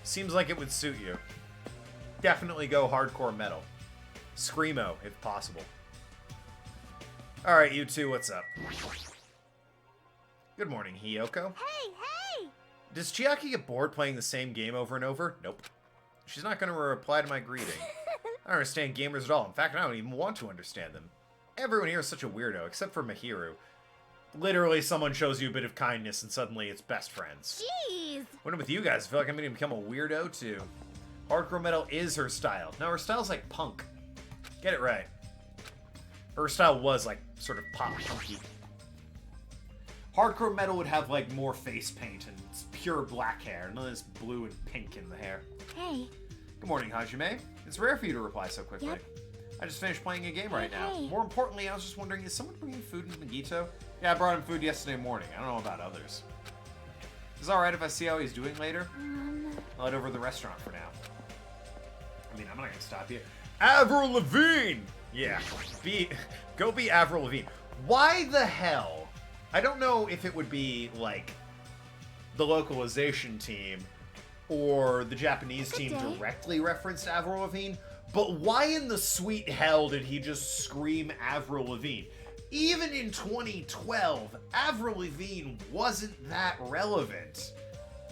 Seems like it would suit you. Definitely go hardcore metal. Screamo, if possible. Alright, you two, what's up? Good morning, Hiyoko. Hey! Does Chiaki get bored playing the same game over and over? Nope. She's not going to reply to my greeting. I don't understand gamers at all. In fact, I don't even want to understand them. Everyone here is such a weirdo, except for Mahiru. Literally, someone shows you a bit of kindness and suddenly it's best friends. Jeez! When I'm with you guys, I feel like I'm going to become a weirdo too. Hardcore metal is her style. No, her style's like punk. Get it right. Her style was like sort of pop punky. Hardcore metal would have like more face paint and pure black hair, none of this blue and pink in the hair. Hey. Good morning, Hajime. It's rare for you to reply so quickly. Yep. I just finished playing a game right now. Hey. More importantly, I was just wondering, is someone bringing food into Nagito? Yeah, I brought him food yesterday morning. I don't know about others. Is it alright if I see how he's doing later? I'll head over to the restaurant for now. I mean, I'm not gonna stop you. Avril Lavigne! Yeah, go be Avril Lavigne. Why the hell? I don't know if it would be, like, the localization team or the Japanese team directly referenced Avril Lavigne, but why in the sweet hell did he just scream Avril Lavigne? Even in 2012, Avril Lavigne wasn't that relevant.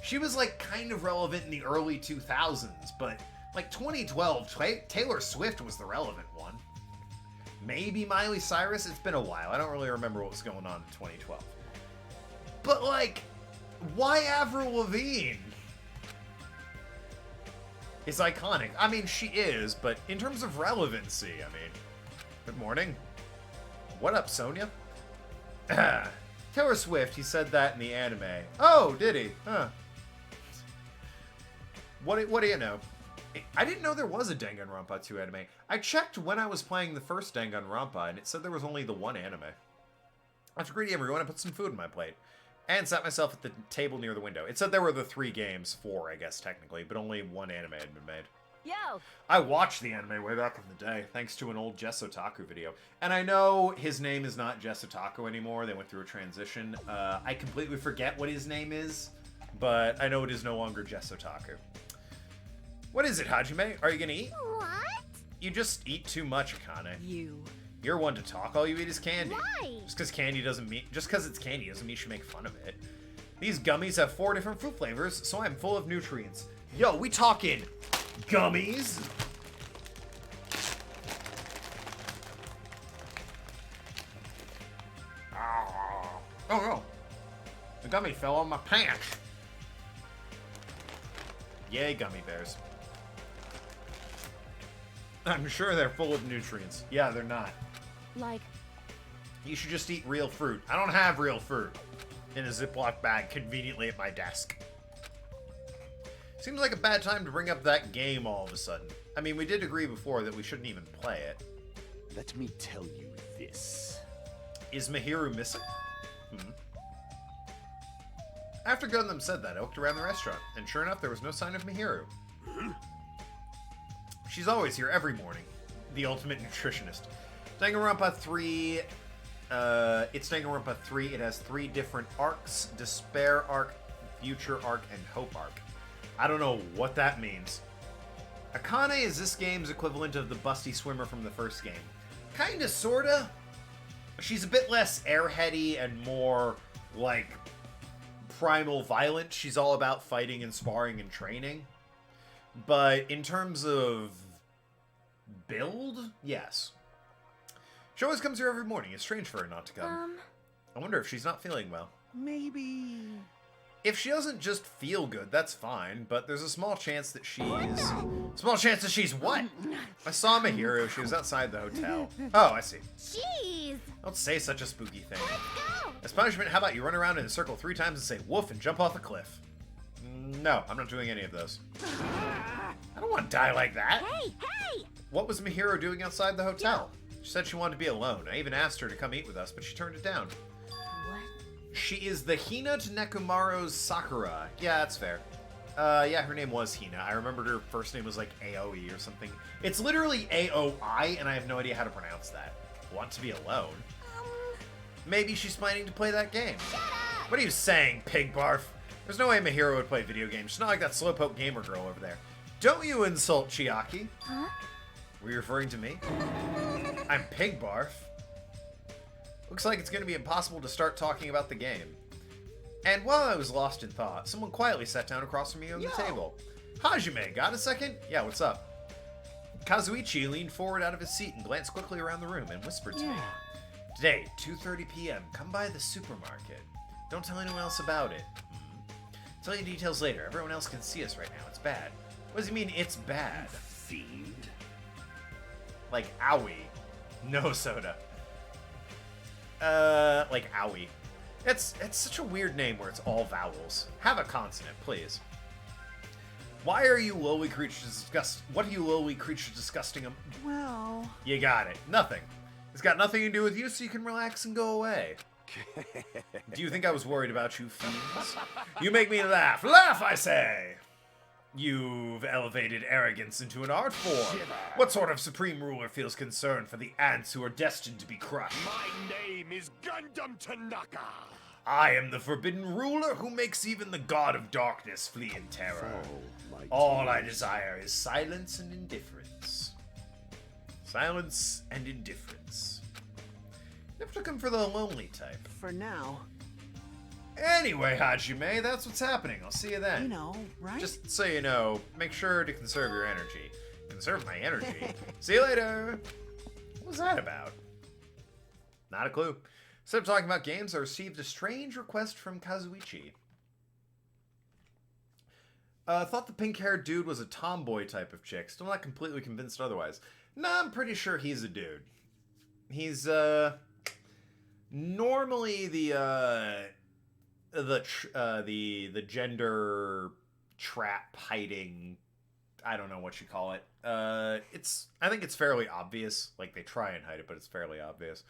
She was, like, kind of relevant in the early 2000s, but, like, 2012, Taylor Swift was the relevant one. maybe Miley Cyrus. It's been a while. I don't really remember what was going on in 2012. But, like, why Avril Lavigne? Is iconic. I mean, she is, but in terms of relevancy, I mean, good morning. What up, Sonia? Taylor Swift, he said that in the anime. Oh, did he? Huh. What do you know? I didn't know there was a Danganronpa 2 anime. I checked when I was playing the first Danganronpa, and it said there was only the one anime. After greeting everyone, I put some food on my plate. And sat myself at the table near the window. It said there were the 3 games, 4 I guess technically, but only one anime had been made. Yo! I watched the anime way back in the day, thanks to an old Jess Otaku video. And I know his name is not Jess Otaku anymore, they went through a transition. I completely forget what his name is, but I know it is no longer Jess Otaku. What is it, Hajime? Are you gonna eat? What? You just eat too much, Akane. You. You're one to talk, all you eat is candy. Why? Just because it's candy doesn't mean you should make fun of it. These gummies have 4 different fruit flavors, so I'm full of nutrients. Yo, we talking gummies? Oh no. The gummy fell on my pants. Yay, gummy bears. I'm sure they're full of nutrients. Yeah, they're not. Like, You should just eat real fruit. I don't have real fruit in a Ziploc bag conveniently at my desk. Seems like a bad time to bring up that game all of a sudden. I mean, we did agree before that we shouldn't even play it. Let me tell you this. Is Mihiru missing? After Gundam said that, I looked around the restaurant, and sure enough, there was no sign of Mihiru. She's always here every morning. The ultimate nutritionist. Danganronpa 3, it's Danganronpa 3. It has 3 different arcs: Despair Arc, Future Arc, and Hope Arc. I don't know what that means. Akane is this game's equivalent of the busty swimmer from the first game. Kinda, sorta. She's a bit less airheady and more, like, primal violent. She's all about fighting and sparring and training. But in terms of build, yes. She always comes here every morning. It's strange for her not to come. I wonder if she's not feeling well. Maybe... If she doesn't just feel good, that's fine, but there's a small chance that she's... Small chance that she's what? I saw Mihiru. She was outside the hotel. Oh, I see. Jeez. Don't say such a spooky thing. Let's go. As punishment, how about you run around in a circle 3 times and say woof and jump off a cliff? No, I'm not doing any of those. I don't want to die like that. Hey, hey! What was Mihiru doing outside the hotel? She said she wanted to be alone. I even asked her to come eat with us, but she turned it down. what? She is the Hina to Nekomaru's Sakura. Yeah, that's fair. Yeah, her name was Hina. I remembered her first name was like Aoi or something. It's literally Aoi, and I have no idea how to pronounce that. Want to be alone? Maybe she's planning to play that game. What are you saying, pig barf? There's no way Mihiru would play video games. She's not like that slowpoke gamer girl over there. Don't you insult Chiaki. Huh? Were you referring to me? I'm pig barf. Looks like it's going to be impossible to start talking about the game. And while I was lost in thought, someone quietly sat down across from me on the table. Hajime, got a second? Yeah, what's up? Kazuichi leaned forward out of his seat and glanced quickly around the room and whispered to me. Today, 2:30 p.m., come by the supermarket. Don't tell anyone else about it. Tell you details later. Everyone else can see us right now. It's bad. What does he mean, it's bad? Fiend. Like, owie. No soda. Like, owie. It's such a weird name where it's all vowels. Have a consonant, please. Why are you lowly creatures What are you lowly creatures disgusting? Well... You got it. Nothing. It's got nothing to do with you, so you can relax and go away. Do you think I was worried about you, fiends? You make me laugh. Laugh, I say! You've elevated arrogance into an art form. What sort of supreme ruler feels concern for the ants who are destined to be crushed? My name is Gundam Tanaka. I am the forbidden ruler who makes even the god of darkness flee in terror. Oh, my All I desire is silence and indifference. Silence and indifference. Never took him for the lonely type. For now, Anyway, Hajime, that's what's happening. I'll see you then. you know, right? Just so you know, make sure to conserve your energy. Conserve my energy. See you later. What's that about? Not a clue. Instead of talking about games, I received a strange request from Kazuichi. Thought the pink-haired dude was a tomboy type of chick. Still not completely convinced otherwise. Nah, I'm pretty sure he's a dude. He's, normally the gender trap hiding, I don't know what you call it. I think it's fairly obvious. Like, they try and hide it, but it's fairly obvious.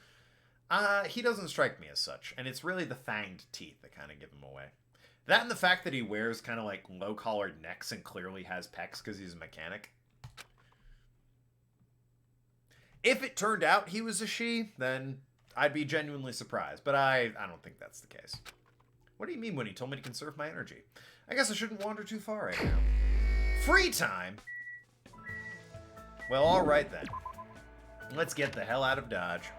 He doesn't strike me as such, and it's really the fanged teeth that kind of give him away. That and the fact that he wears kind of like low-collared necks and clearly has pecs because he's a mechanic. If it turned out he was a she, then I'd be genuinely surprised, but I don't think that's the case. What do you mean when he told me to conserve my energy? I guess I shouldn't wander too far right now. Free time? Well, alright then. Let's get the hell out of Dodge.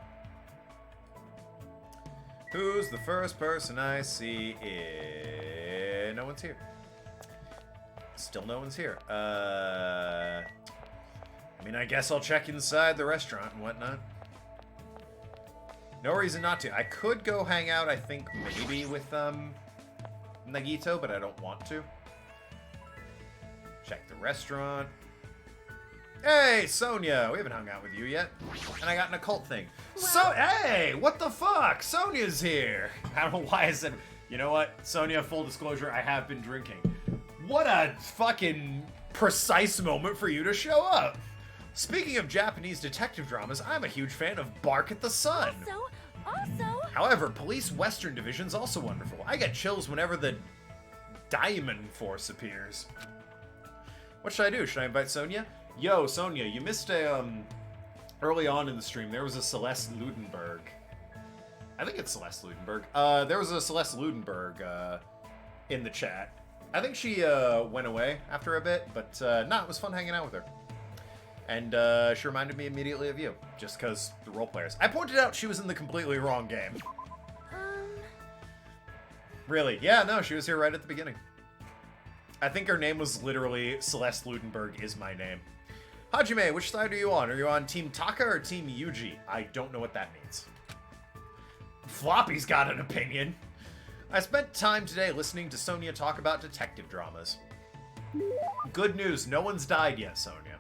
Who's the first person I see? No one's here. Still no one's here. I mean, I guess I'll check inside the restaurant and whatnot. No reason not to. I could go hang out, I think, maybe with, Nagito, but I don't want to. Check the restaurant. Hey, Sonia! We haven't hung out with you yet. And I got an occult thing. So, hey! What the fuck? Sonia's here! I don't know why I said... You know what? Sonia, full disclosure, I have been drinking. What a fucking precise moment for you to show up! Speaking of Japanese detective dramas, I'm a huge fan of Bark at the Sun. Also... However, Police Western Division's also wonderful. I get chills whenever the Diamond Force appears. What should I do? Should I invite Sonia? Yo, Sonia, you missed a, early on in the stream, there was a Celeste Ludenberg. I think it's Celeste Ludenberg. There was a Celeste Ludenberg, in the chat. I think she, went away after a bit, but, no, it was fun hanging out with her. And, she reminded me immediately of you, just because the role players. I pointed out she was in the completely wrong game. Really? Yeah, no, she was here right at the beginning. I think her name was literally Celeste Ludenberg is my name. Hajime, which side are you on? Are you on Team Taka or Team Yuji? I don't know what that means. Floppy's got an opinion. I spent time today listening to Sonia talk about detective dramas. Good news, no one's died yet, Sonia.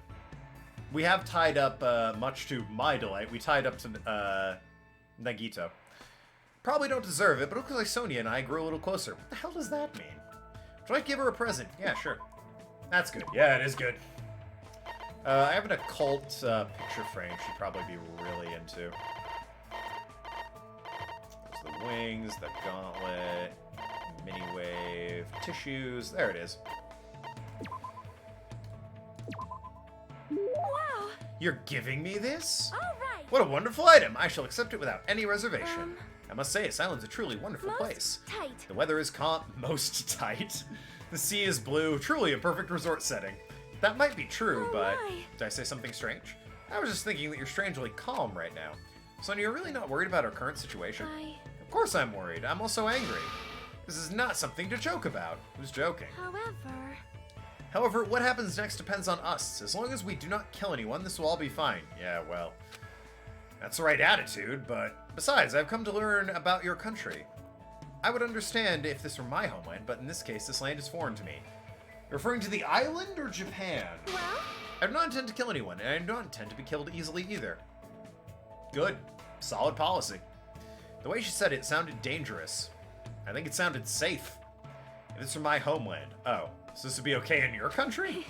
We have tied up, much to my delight, we tied up to, Nagito. Probably don't deserve it, but it looks like Sonia and I grew a little closer. What the hell does that mean? Should I give her a present? Yeah, sure. That's good. Yeah, it is good. I have an occult picture frame she'd probably be really into. There's the wings, the gauntlet, mini wave, tissues. There it is. Wow! You're giving me this? All right. What a wonderful item! I shall accept it without any reservation. I must say, Asylum's a truly wonderful place. Tight. The weather is calm, most tight. The sea is blue, truly a perfect resort setting. That might be true, but did I say something strange? I was just thinking that you're strangely calm right now. Sonia, you're really not worried about our current situation? Of course I'm worried. I'm also angry. This is not something to joke about. Who's joking? However, what happens next depends on us. As long as we do not kill anyone, this will all be fine. Yeah, well, that's the right attitude, but besides, I've come to learn about your country. I would understand if this were my homeland, but in this case, this land is foreign to me. You're referring to the island or Japan? Well? I do not intend to kill anyone, and I do not intend to be killed easily either. Good. Solid policy. The way she said it sounded dangerous. I think it sounded safe. If this were my homeland. Oh, so this would be okay in your country?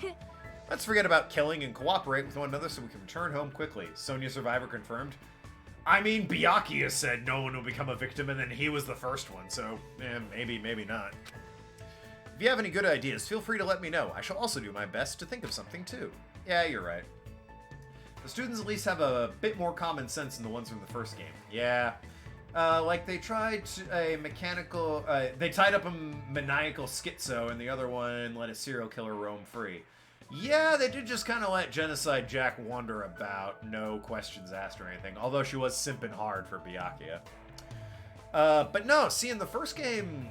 Let's forget about killing and cooperate with one another so we can return home quickly. Sonia Survivor confirmed. I mean, Byakuya said no one will become a victim, and then he was the first one, so maybe, maybe not. If you have any good ideas, feel free to let me know. I shall also do my best to think of something, too. Yeah, you're right. The students at least have a bit more common sense than the ones from the first game. Yeah. Like, they tried a mechanical... they tied up a maniacal schizo, and the other one let a serial killer roam free. Yeah, they did just kind of let Genocide Jack wander about, no questions asked or anything, although she was simping hard for Byakuya. But no, see, in the first game...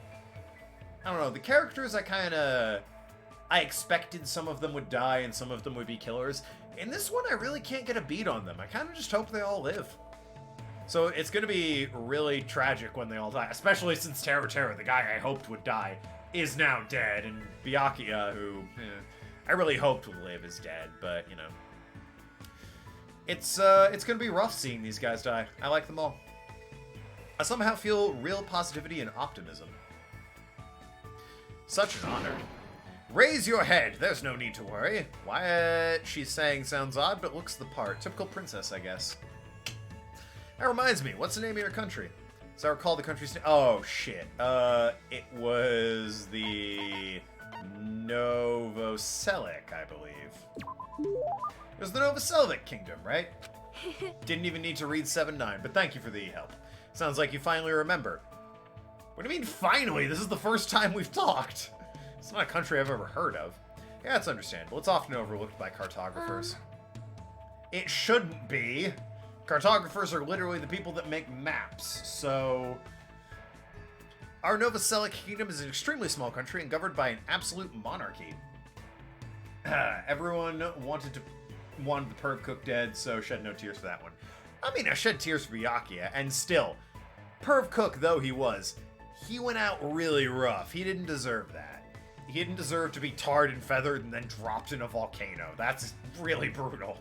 I don't know, the characters I kind of I expected some of them would die and some of them would be killers. In this one, I really can't get a beat on them. I kind of just hope they all live. So it's going to be really tragic when they all die, especially since Terra, the guy I hoped would die, is now dead, and Byakuya, who I really hoped would live, is dead, but, you know. It's going to be rough seeing these guys die. I like them all. I somehow feel real positivity and optimism. Such an honor. Raise your head. There's no need to worry. What she's saying sounds odd, but looks the part. Typical princess, I guess. That reminds me, what's the name of your country? As I recall, the country's name... Oh, shit. It was the... Novoselic, I believe. It was the Novoselic Kingdom, right? Didn't even need to read 7-9, but thank you for the help. Sounds like you finally remember. What do you mean, finally? This is the first time we've talked. It's not a country I've ever heard of. Yeah, it's understandable. It's often overlooked by cartographers. It shouldn't be. Cartographers are literally the people that make maps, so... Our Novoselic Kingdom is an extremely small country and governed by an absolute monarchy. Everyone wanted the Perv Cook dead, so shed no tears for that one. I mean, I shed tears for Byakuya, and still, Perv Cook though he was, he went out really rough. He didn't deserve that. He didn't deserve to be tarred and feathered and then dropped in a volcano. That's really brutal.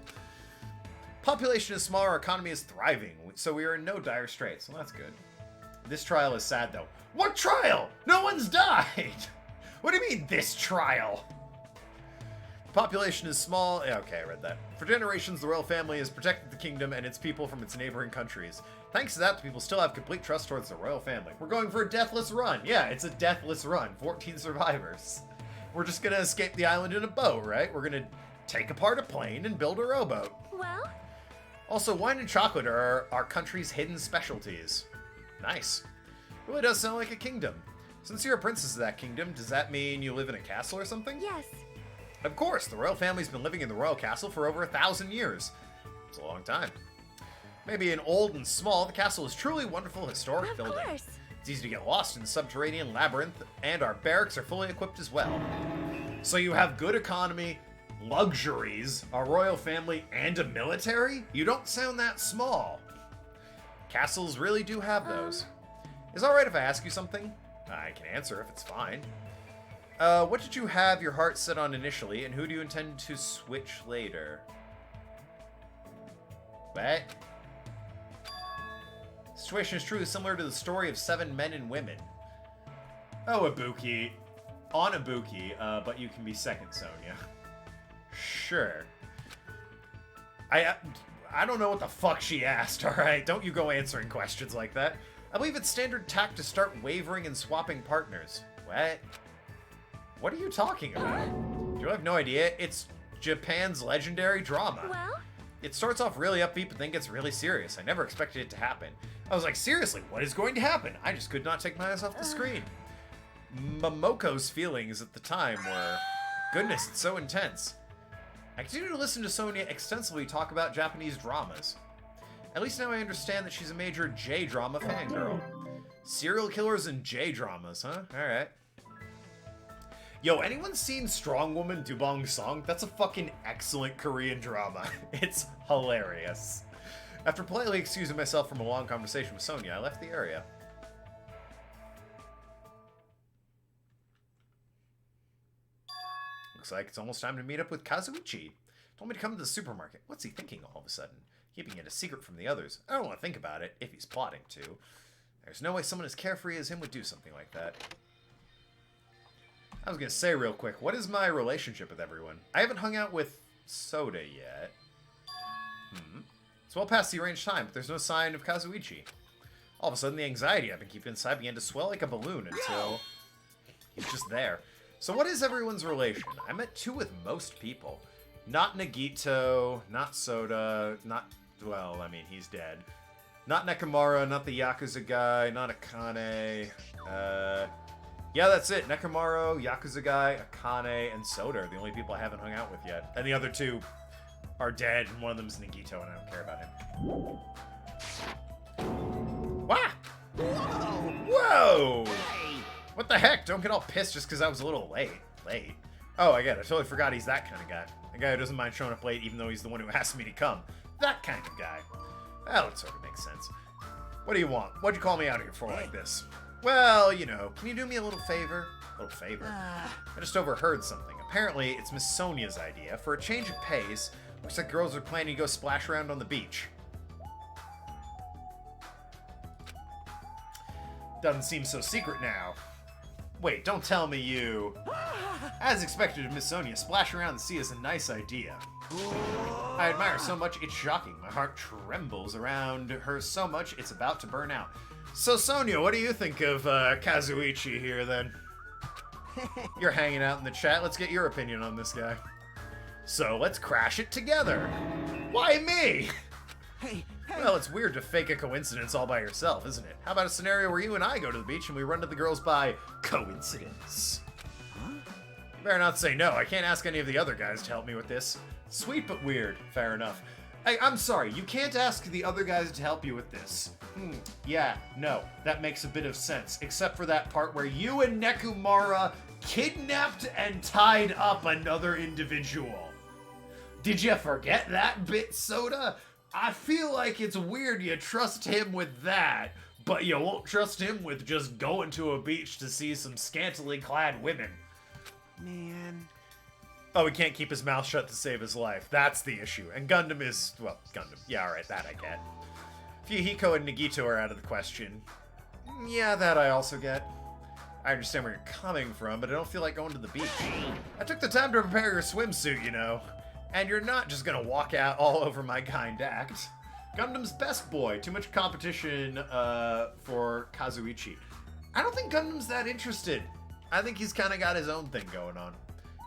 Population is small, our economy is thriving, so we are in no dire straits, well that's good. This trial is sad though. What trial? No one's died! What do you mean, this trial? Population is small. Yeah, okay, I read that. For generations, the royal family has protected the kingdom and its people from its neighboring countries. Thanks to that, the people still have complete trust towards the royal family. We're going for a deathless run. Yeah, it's a deathless run. 14 survivors. We're just gonna escape the island in a boat, right? We're gonna take apart a plane and build a rowboat. Well? Also, wine and chocolate are our country's hidden specialties. Nice. Really does sound like a kingdom. Since you're a princess of that kingdom, does that mean you live in a castle or something? Yes. Of course, the royal family's been living in the royal castle for over 1,000 years. It's a long time. Maybe an old and small, the castle is truly a wonderful historic building. Of course. It's easy to get lost in the subterranean labyrinth, and our barracks are fully equipped as well. So you have good economy, luxuries, a royal family, and a military? You don't sound that small. Castles really do have those. Is it alright if I ask you something? I can answer if it's fine. What did you have your heart set on initially, and who do you intend to switch later? What? The situation is truly similar to the story of 7 men and women. Oh, Ibuki. On Ibuki, but you can be second Sonia. Sure. I don't know what the fuck she asked, alright? Don't you go answering questions like that. I believe it's standard tact to start wavering and swapping partners. What? What are you talking about? You have no idea. It's Japan's legendary drama. Well? It starts off really upbeat, but then gets really serious. I never expected it to happen. I was like, seriously, what is going to happen? I just could not take my eyes off the screen. Momoko's feelings at the time were, goodness, it's so intense. I continue to listen to Sonia extensively talk about Japanese dramas. At least now I understand that she's a major J-drama fangirl. Serial killers and J-dramas, huh? Alright. Yo, anyone seen Strong Woman Dubong Song? That's a fucking excellent Korean drama. It's hilarious. After politely excusing myself from a long conversation with Sonia, I left the area. Looks like it's almost time to meet up with Kazuichi. Told me to come to the supermarket. What's he thinking all of a sudden? Keeping it a secret from the others. I don't want to think about it, if he's plotting to. There's no way someone as carefree as him would do something like that. I was going to say real quick, what is my relationship with everyone? I haven't hung out with Soda yet. It's well past the arranged time, but there's no sign of Kazuichi. All of a sudden, the anxiety I've been keeping inside began to swell like a balloon until he's just there. So what is everyone's relation? I met 2 with most people. Not Nagito, not Soda, not... Well, I mean, he's dead. Not Nekomaro, not the Yakuza guy, not Akane. Yeah, that's it. Nekomaro, Yakuza guy, Akane, and Soda are the only people I haven't hung out with yet. And the other 2 are dead, and one of them's Nagito, and I don't care about him. Wah! Whoa! Whoa! What the heck? Don't get all pissed just because I was a little late. Oh, I get it. I totally forgot he's that kind of guy. A guy who doesn't mind showing up late even though he's the one who asked me to come. That kind of guy. Well, it sort of makes sense. What do you want? What'd you call me out here for like this? Well, you know, can you do me a little favor? A little favor? I just overheard something. Apparently, it's Miss Sonia's idea. For a change of pace, looks like girls are planning to go splash around on the beach. Doesn't seem so secret now. Wait, don't tell me you... As expected of Miss Sonia, splash around the sea is a nice idea. I admire her so much, it's shocking. My heart trembles around her so much, it's about to burn out. So, Sonia, what do you think of Kazuichi here, then? You're hanging out in the chat. Let's get your opinion on this guy. So, let's crash it together. Why me? Hey, Well, it's weird to fake a coincidence all by yourself, isn't it? How about a scenario where you and I go to the beach and we run to the girls by coincidence? Huh? You better not say no. I can't ask any of the other guys to help me with this. Sweet but weird. Fair enough. Hey, I'm sorry. You can't ask the other guys to help you with this. Yeah, no. That makes a bit of sense. Except for that part where you and Nekumara kidnapped and tied up another individual. Did you forget that bit, Soda? I feel like it's weird you trust him with that, but you won't trust him with just going to a beach to see some scantily clad women. man. Oh, he can't keep his mouth shut to save his life. That's the issue. And Gundam is, well, Gundam. Yeah, alright, that I get. Fuyuhiko and Nagito are out of the question. Yeah, that I also get. I understand where you're coming from, but I don't feel like going to the beach. I took the time to prepare your swimsuit, you know. And you're not just gonna walk out all over my kind act. Gundam's best boy. Too much competition for Kazuichi. I don't think Gundam's that interested. I think he's kind of got his own thing going on.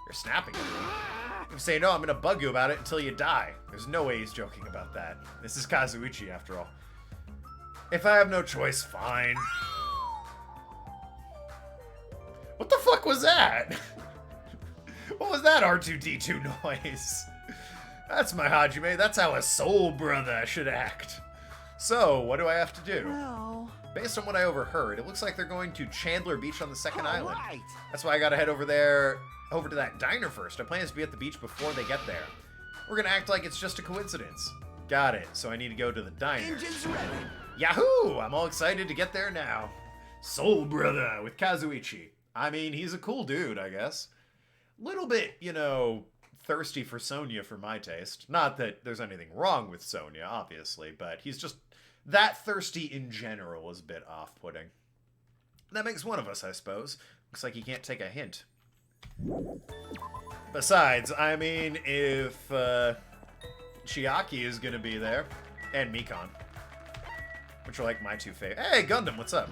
You're snapping at me. You say, no, I'm gonna bug you about it until you die. There's no way he's joking about that. This is Kazuichi, after all. If I have no choice, fine. What the fuck was that? What was that R2-D2 noise? That's my Hajime. That's how a soul brother should act. So, what do I have to do? Well... Based on what I overheard, it looks like they're going to Chandler Beach on the second island. Right. That's why I gotta head over there, over to that diner first. I plan to be at the beach before they get there. We're gonna act like it's just a coincidence. Got it. So I need to go to the diner. Engine's ready. Yahoo! I'm all excited to get there now. Soul Brother with Kazuichi. I mean, he's a cool dude, I guess. Little bit, you know, thirsty for Sonya for my taste. Not that there's anything wrong with Sonya, obviously, but he's just... That thirsty in general is a bit off-putting. That makes one of us, I suppose. Looks like he can't take a hint. Besides, I mean, if Chiaki is gonna be there, and Mikon, which are like my two favorites. Hey, Gundam, what's up?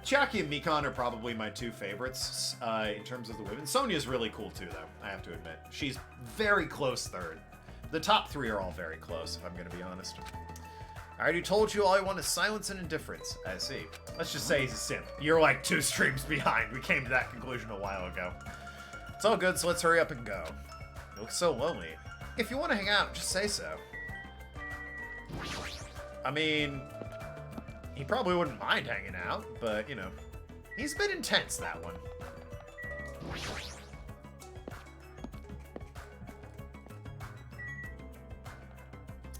Chiaki and Mikon are probably my two favorites in terms of the women. Sonya's really cool too, though, I have to admit. She's very close third. The top three are all very close, if I'm gonna be honest. I already told you all I want is silence and indifference. I see. Let's just say he's a simp. You're like 2 streams behind. We came to that conclusion a while ago. It's all good, so let's hurry up and go. You look so lonely. If you want to hang out, just say so. I mean, he probably wouldn't mind hanging out, but, you know, he's a bit intense, that one.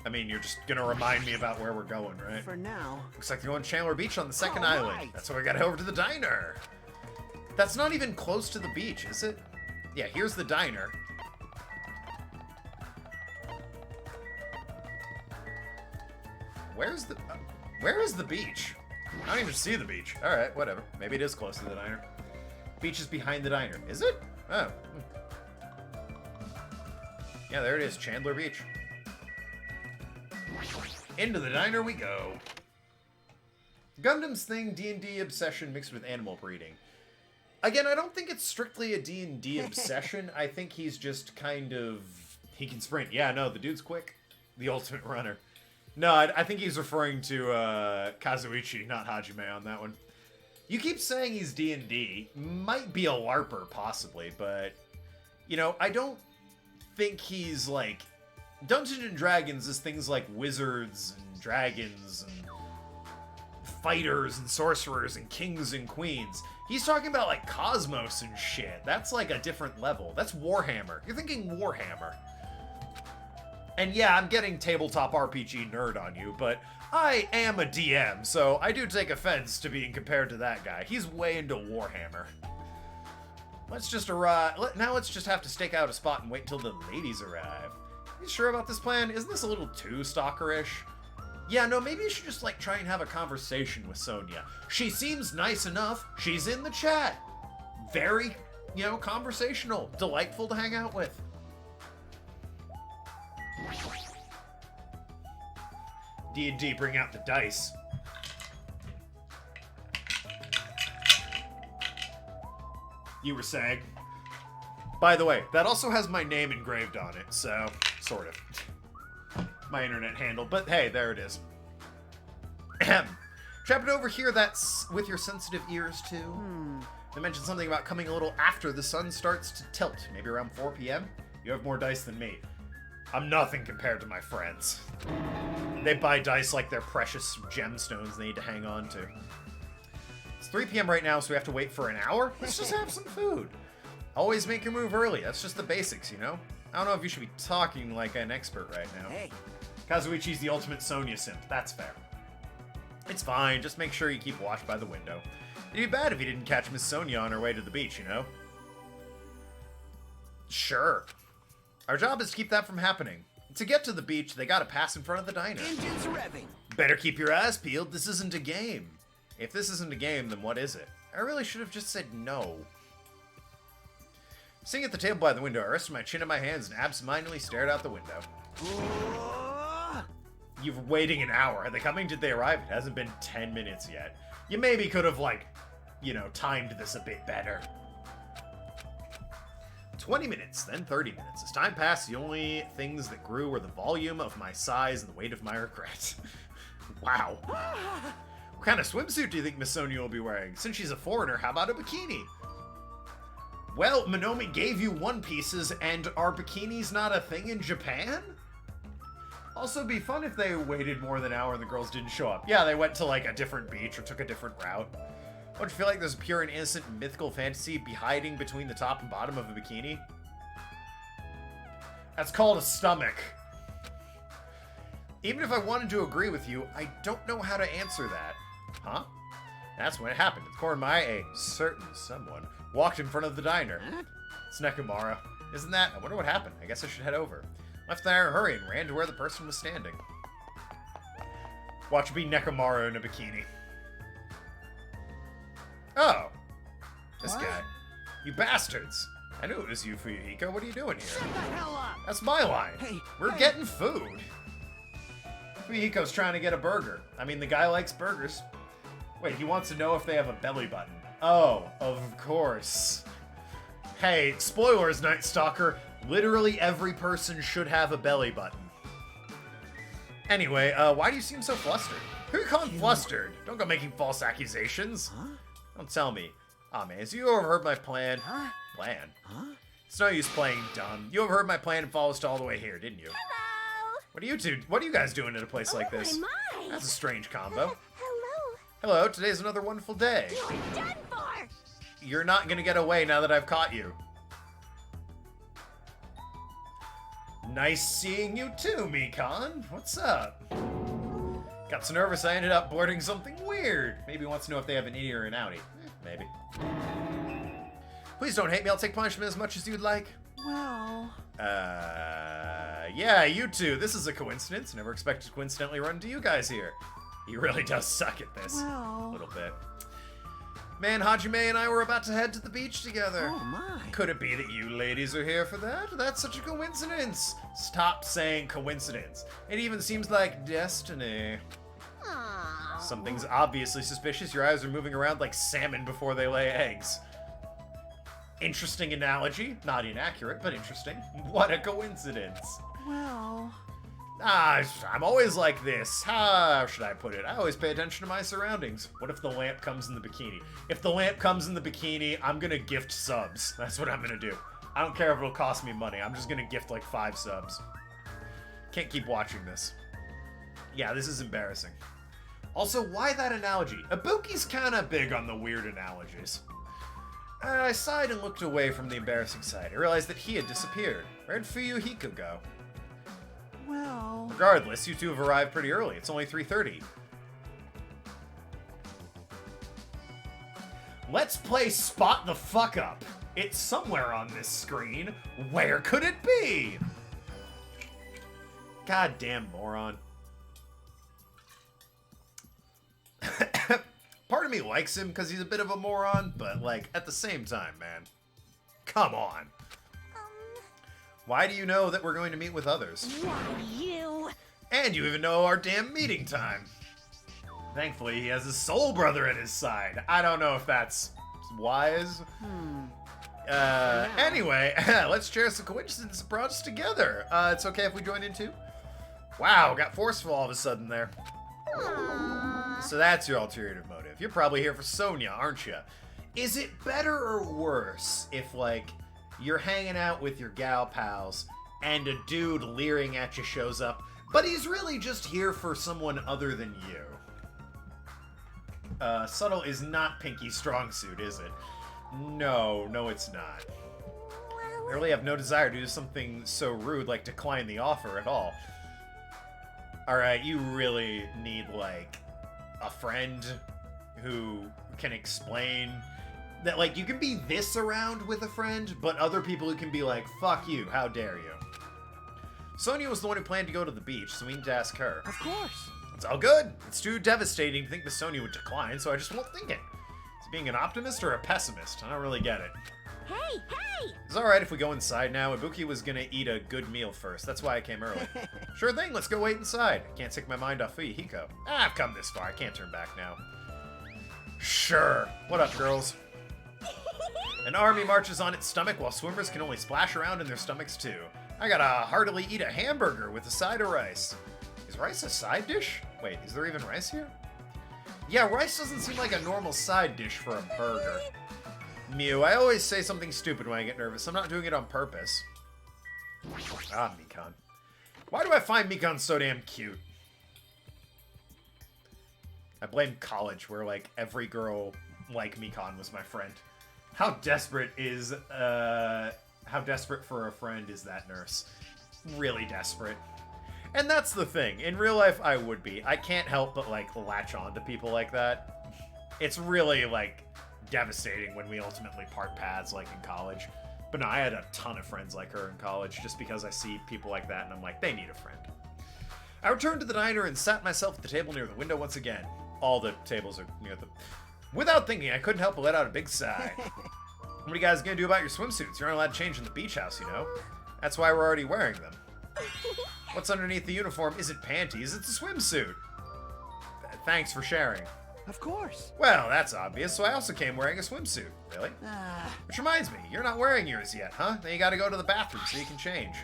I mean, you're just gonna remind me about where we're going, right? For now. Looks like they're going to Chandler Beach on the second All island. right. That's why we gotta head over to the diner. That's not even close to the beach, is it? Yeah, here's the diner. Where is the beach? I don't even see the beach. All right, whatever. Maybe it is close to the diner. Beach is behind the diner. Is it? Oh. Yeah, there it is. Chandler Beach. Into the diner we go. Gundam's thing, D&D obsession mixed with animal breeding. Again, I don't think it's strictly a D&D obsession. I think he's just kind of... He can sprint. Yeah, no, the dude's quick. The ultimate runner. No, I think he's referring to Kazuichi, not Hajime on that one. You keep saying he's D&D. Might be a LARPer, possibly, but... You know, I don't think he's, like... Dungeons and Dragons is things like wizards and dragons and fighters and sorcerers and kings and queens. He's talking about, like, Cosmos and shit. That's, like, a different level. That's Warhammer. You're thinking Warhammer. And yeah, I'm getting tabletop RPG nerd on you, but I am a DM, so I do take offense to being compared to that guy. He's way into Warhammer. Let's just arrive. Now let's just have to stake out a spot and wait until the ladies arrive. You sure about this plan? Isn't this a little too stalkerish? Yeah, no, maybe you should just, like, try and have a conversation with Sonia. She seems nice enough. She's in the chat. Very, you know, conversational. Delightful to hang out with. D&D, bring out the dice. You were saying? By the way, that also has my name engraved on it, so, sort of. My internet handle, but hey, there it is. Ahem. Trap it over here, that's with your sensitive ears too. They mentioned something about coming a little after the sun starts to tilt, maybe around 4 p.m. You have more dice than me. I'm nothing compared to my friends. They buy dice like they're precious gemstones they need to hang on to. It's 3 p.m. right now, so we have to wait for an hour? Let's just have some food. Always make your move early. That's just the basics, you know? I don't know if you should be talking like an expert right now. Hey. Kazuichi's the ultimate Sonya simp. That's fair. It's fine. Just make sure you keep watch by the window. It'd be bad if you didn't catch Miss Sonya on her way to the beach, you know? Sure. Our job is to keep that from happening. To get to the beach, they gotta pass in front of the diner. Engines revving. Better keep your eyes peeled. This isn't a game. If this isn't a game, then what is it? I really should have just said no. Sitting at the table by the window, I rested my chin in my hands and absentmindedly stared out the window. You've been waiting an hour. Are they coming? Did they arrive? It hasn't been 10 minutes yet. You maybe could have, like, you know, timed this a bit better. 20 minutes, then 30 minutes. As time passed, the only things that grew were the volume of my sighs and the weight of my regret. Wow. What kind of swimsuit do you think Miss Sonya will be wearing? Since she's a foreigner, how about a bikini? Well, Minomi gave you one pieces, and are bikinis not a thing in Japan? Also, it'd be fun if they waited more than an hour and the girls didn't show up. Yeah, they went to, like, a different beach or took a different route. Don't you feel like there's a pure and innocent mythical fantasy be hiding between the top and bottom of a bikini? That's called a stomach. Even if I wanted to agree with you, I don't know how to answer that. Huh? That's when it happened. At the corner of my eye, a certain someone walked in front of the diner. It's Nekomara. Isn't that? I wonder what happened. I guess I should head over. Left there in a hurry and ran to where the person was standing. Watch it be Nekomara in a bikini. Oh. This guy. You bastards. I knew it was you, Fuyuhiko. What are you doing here? Shut the hell up! That's my line. Hey, We're getting food. Fuyuhiko's trying to get a burger. I mean, the guy likes burgers. Wait, he wants to know if they have a belly button. Oh, of course. Hey, spoilers, Night Stalker. Literally every person should have a belly button. Anyway, why do you seem so flustered? Who are you calling flustered? Don't go making false accusations. Huh? Don't tell me. Aw, man, has you overheard my plan? Huh? Plan? Huh? It's no use playing dumb. You overheard my plan and followed us all the way here, didn't you? Hello. What are you guys doing at a place like this? My. That's a strange combo. Hello. Hello, today's another wonderful day. You're done for. You're not gonna get away now that I've caught you. Nice seeing you too, Mikan. What's up? Got so nervous I ended up blurting something weird. Maybe he wants to know if they have an innie or an outie. Maybe. Please don't hate me. I'll take punishment as much as you'd like. Well... Yeah, you two. This is a coincidence. Never expected to coincidentally run into you guys here. He really does suck at this. Well... A little bit. Man, Hajime and I were about to head to the beach together. Oh my. Could it be that you ladies are here for that? That's such a coincidence. Stop saying coincidence. It even seems like destiny. Aww. Something's obviously suspicious. Your eyes are moving around like salmon before they lay eggs. Interesting analogy. Not inaccurate, but interesting. What a coincidence. Well... I'm always like this. How should I put it? I always pay attention to my surroundings. What if the lamp comes in the bikini? If the lamp comes in the bikini, I'm gonna gift subs. That's what I'm gonna do. I don't care if it'll cost me money. I'm just gonna gift like 5 subs. Can't keep watching this. Yeah, this is embarrassing. Also, why that analogy? Ibuki's kinda big on the weird analogies. I sighed and looked away from the embarrassing sight. I realized that he had disappeared. Where'd Fuyuhiko go? Well... Regardless, you two have arrived pretty early. It's only 3:30. Let's play Spot the Fuck Up. It's somewhere on this screen. Where could it be? Goddamn moron. Part of me likes him because he's a bit of a moron, but, like, at the same time, man. Come on. Why do you know that we're going to meet with others? Why, you... And you even know our damn meeting time. Thankfully, he has his soul brother at his side. I don't know if that's wise. Anyway, let's share some coincidences that brought us together. It's okay if we join in too? Wow, got forceful all of a sudden there. So that's your ulterior motive. You're probably here for Sonia, aren't you? Is it better or worse if, like, you're hanging out with your gal pals and a dude leering at you shows up, but he's really just here for someone other than you? Subtle is not Pinky's strong suit, is it? No, it's not. I really have no desire to do something so rude like decline the offer at all. Alright, you really need, like, a friend who can explain that, like, you can be this around with a friend, but other people who can be like, fuck you, how dare you. Sonia was the one who planned to go to the beach, so we need to ask her. Of course. It's all good. It's too devastating to think that Sonia would decline, so I just won't think it. Is he being an optimist or a pessimist? I don't really get it. Hey! It's alright if we go inside now. Ibuki was gonna eat a good meal first. That's why I came early. Sure thing, let's go wait inside. I can't take my mind off Fuyuhiko. I've come this far. I can't turn back now. Sure. What up, girls? An army marches on its stomach while swimmers can only splash around in their stomachs too. I gotta heartily eat a hamburger with a side of rice. Is rice a side dish? Wait, is there even rice here? Yeah, rice doesn't seem like a normal side dish for a burger. Mew, I always say something stupid when I get nervous. I'm not doing it on purpose. Ah, Mikan. Why do I find Mikan so damn cute? I blame college, where, like, every girl like Mikan was my friend. How desperate for a friend is that nurse? Really desperate. And that's the thing. In real life, I would be. I can't help but, like, latch on to people like that. It's really, like, devastating when we ultimately part paths, like, in college. But no, I had a ton of friends like her in college, just because I see people like that and I'm like, they need a friend. I returned to the diner and sat myself at the table near the window once again. All the tables are near the... Without thinking, I couldn't help but let out a big sigh. What are you guys gonna do about your swimsuits? You aren't allowed to change in the beach house, you know? That's why we're already wearing them. What's underneath the uniform isn't panties, it's a swimsuit. Thanks for sharing. Of course. Well, that's obvious, so I also came wearing a swimsuit. Really? Which reminds me, you're not wearing yours yet, huh? Then you gotta go to the bathroom so you can change.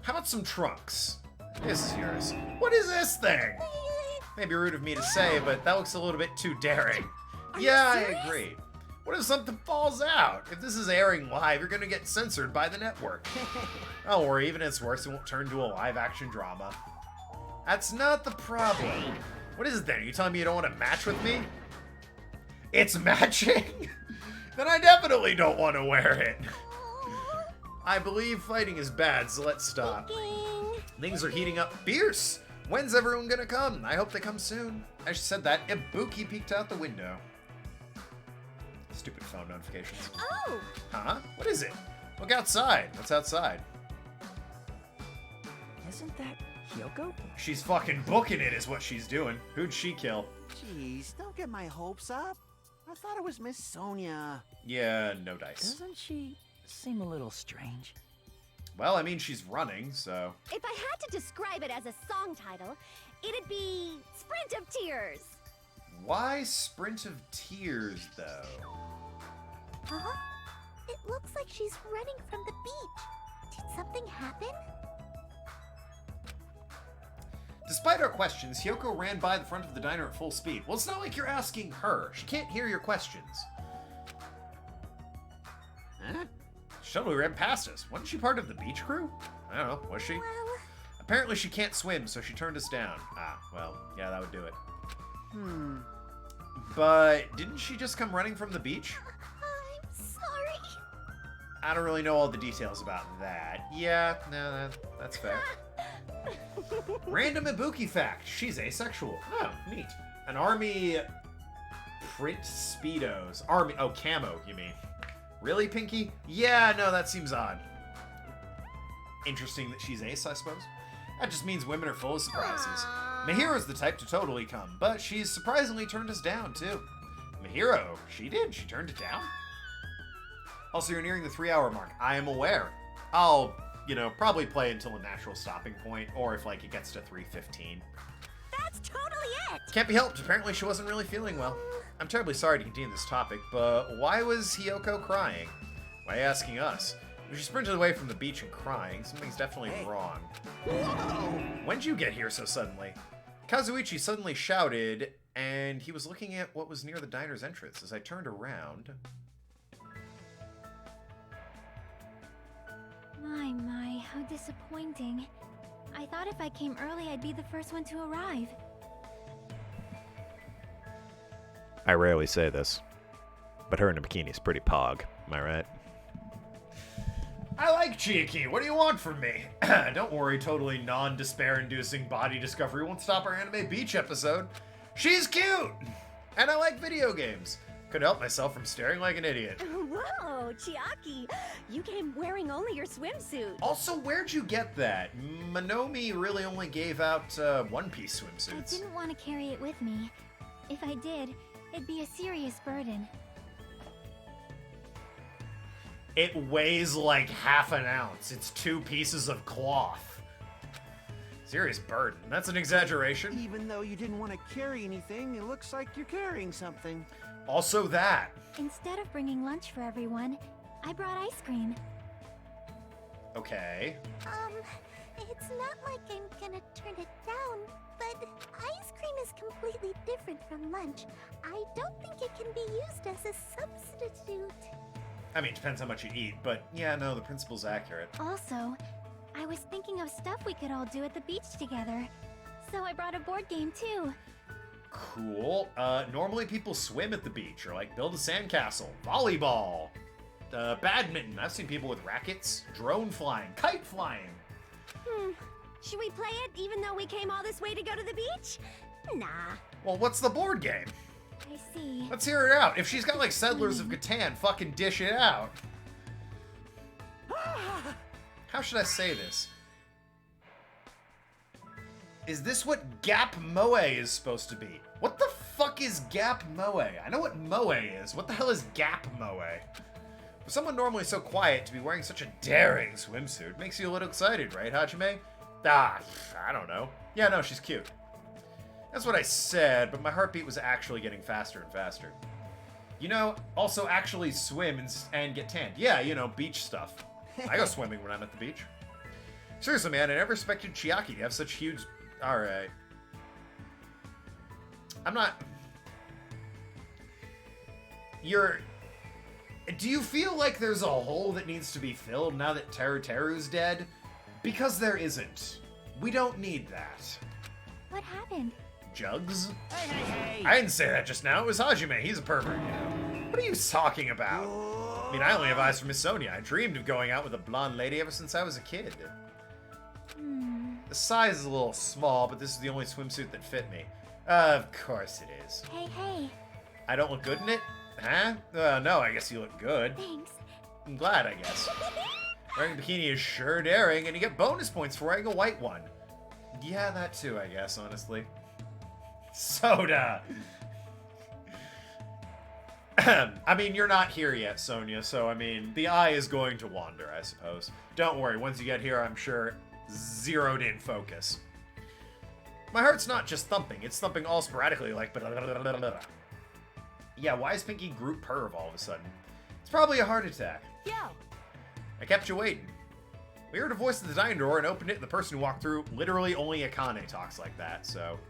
How about some trunks? This is yours. What is this thing? Maybe rude of me to say, but that looks a little bit too daring. Yeah, I agree. What if something falls out? If this is airing live, you're gonna get censored by the network. Don't worry, even if it's worse, it won't turn into a live-action drama. That's not the problem. What is it then? Are you telling me you don't want to match with me? It's matching? Then I definitely don't want to wear it. I believe fighting is bad, so let's stop. Things are heating up fierce. When's everyone gonna come? I hope they come soon. As she said that, Ibuki peeked out the window. Stupid phone notifications. Oh! Huh? What is it? Look outside. What's outside? Isn't that Kyoko? She's fucking booking it is what she's doing. Who'd she kill? Jeez, don't get my hopes up. I thought it was Miss Sonia. Yeah, no dice. Doesn't she seem a little strange? Well, I mean, she's running, so... If I had to describe it as a song title, it'd be Sprint of Tears. Why Sprint of Tears, though? Huh? It looks like she's running from the beach. Did something happen? Despite our questions, Hyoko ran by the front of the diner at full speed. Well, it's not like you're asking her. She can't hear your questions. Huh? She totally ran past us. Wasn't she part of the beach crew? I don't know. Was she? Well... Apparently she can't swim, so she turned us down. Ah, well, yeah, that would do it. But didn't she just come running from the beach? I'm sorry. I don't really know all the details about that. Yeah, no, that's fair. Random Ibuki fact. She's asexual. Oh, neat. An army print speedos. Army, oh, camo, you mean. Really, Pinky? Yeah, no, that seems odd. Interesting that she's ace, I suppose. That just means women are full of surprises. Mihiro's the type to totally come, but she's surprisingly turned us down, too. Mihiro, she did. She turned it down. Also, you're nearing the 3-hour mark. I am aware. I'll, probably play until a natural stopping point, or if, it gets to 3:15. That's totally it! Can't be helped. Apparently she wasn't really feeling well. I'm terribly sorry to continue this topic, but why was Hiyoko crying? Why are you asking us? If she sprinted away from the beach and crying, something's definitely wrong. Whoa! When'd you get here so suddenly? Kazuichi suddenly shouted, and he was looking at what was near the diner's entrance. As I turned around... My, how disappointing. I thought if I came early, I'd be the first one to arrive. I rarely say this, but her in a bikini's pretty pog, am I right? I like Chiaki. What do you want from me? Don't worry, totally non-despair-inducing body discovery won't stop our anime beach episode. She's cute! And I like video games. Couldn't help myself from staring like an idiot. Whoa, Chiaki. You came wearing only your swimsuit. Also, where'd you get that? Monomi really only gave out one-piece swimsuits. I didn't want to carry it with me. If I did, it'd be a serious burden. It weighs like half an ounce. It's 2 pieces of cloth. Serious burden. That's an exaggeration. Even though you didn't want to carry anything, it looks like you're carrying something. Also that. Instead of bringing lunch for everyone, I brought ice cream. Okay. It's not like I'm gonna turn it down, but ice cream is completely different from lunch. I don't think it can be used as a substitute. I mean, it depends how much you eat, but yeah, no, the principle's accurate. Also, I was thinking of stuff we could all do at the beach together. So I brought a board game too. Cool. Normally people swim at the beach, or build a sandcastle, volleyball, badminton. I've seen people with rackets, drone flying, kite flying. Should we play it even though we came all this way to go to the beach? Nah. Well, what's the board game? I see. Let's hear it out. If she's got Settlers of Catan, fucking dish it out. How should I say this? Is this what Gap Moe is supposed to be? What the fuck is Gap Moe? I know what Moe is. What the hell is Gap Moe? For someone normally so quiet to be wearing such a daring swimsuit makes you a little excited, right, Hajime? I don't know. Yeah, no, she's cute. That's what I said, but my heartbeat was actually getting faster and faster. Also actually swim and get tanned. Yeah, beach stuff. I go swimming when I'm at the beach. Seriously, man, I never expected Chiaki to have such huge... Alright. I'm not... Do you feel like there's a hole that needs to be filled now that Teru's dead? Because there isn't. We don't need that. What happened? Jugs? Hey! I didn't say that just now. It was Hajime. He's a pervert, What are you talking about? I mean, I only have eyes for Miss Sonia. I dreamed of going out with a blonde lady ever since I was a kid. The size is a little small, but this is the only swimsuit that fit me. Of course it is. Hey. I don't look good in it? Huh? No, I guess you look good. Thanks. I'm glad, I guess. Wearing a bikini is sure daring, and you get bonus points for wearing a white one. Yeah, that too, I guess, honestly. Soda! I mean, you're not here yet, Sonia, so, I mean, the eye is going to wander, I suppose. Don't worry, once you get here, I'm sure zeroed in focus. My heart's not just thumping, it's thumping all sporadically, Yeah, why is Pinky Group perv all of a sudden? It's probably a heart attack. Yo! I kept you waiting. We heard a voice at the dining door and opened it, and the person who walked through, literally only Akane talks like that, so...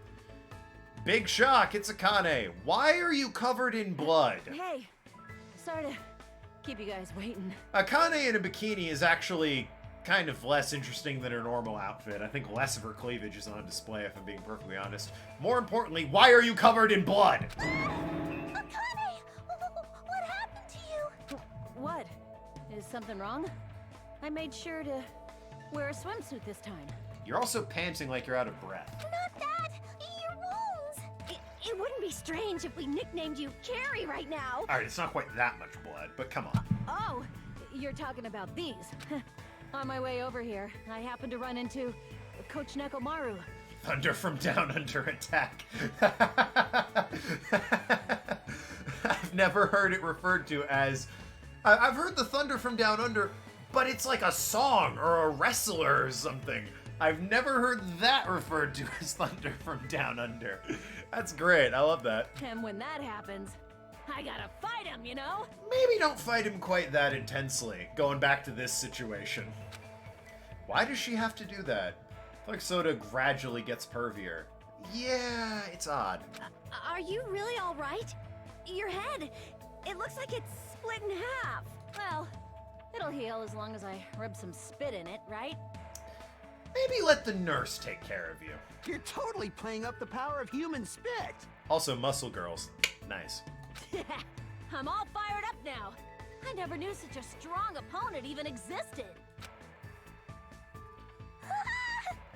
Big shock, it's Akane. Why are you covered in blood? Hey, sorry to keep you guys waiting. Akane in a bikini is actually kind of less interesting than her normal outfit. I think less of her cleavage is on display, if I'm being perfectly honest. More importantly, why are you covered in blood? Is something wrong? I made sure to wear a swimsuit this time. You're also panting like you're out of breath. Not that! Your wounds! It wouldn't be strange if we nicknamed you Carrie right now. Alright, it's not quite that much blood, but come on. Oh, you're talking about these. On my way over here, I happened to run into Coach Nekomaru. Thunder from Down Under attack. I've never heard it referred to as... I've heard the Thunder from Down Under, but it's like a song or a wrestler or something. I've never heard that referred to as Thunder from Down Under. That's great. I love that. And when that happens, I gotta fight him, you know? Maybe don't fight him quite that intensely, going back to this situation. Why does she have to do that? I feel like Soda gradually gets pervier. Yeah, it's odd. Are you really all right? Your head, it looks like it's split in half. Well, it'll heal as long as I rub some spit in it, right? Maybe let the nurse take care of you. You're totally playing up the power of human spit. Also, muscle girls. Nice. I'm all fired up now. I never knew such a strong opponent even existed.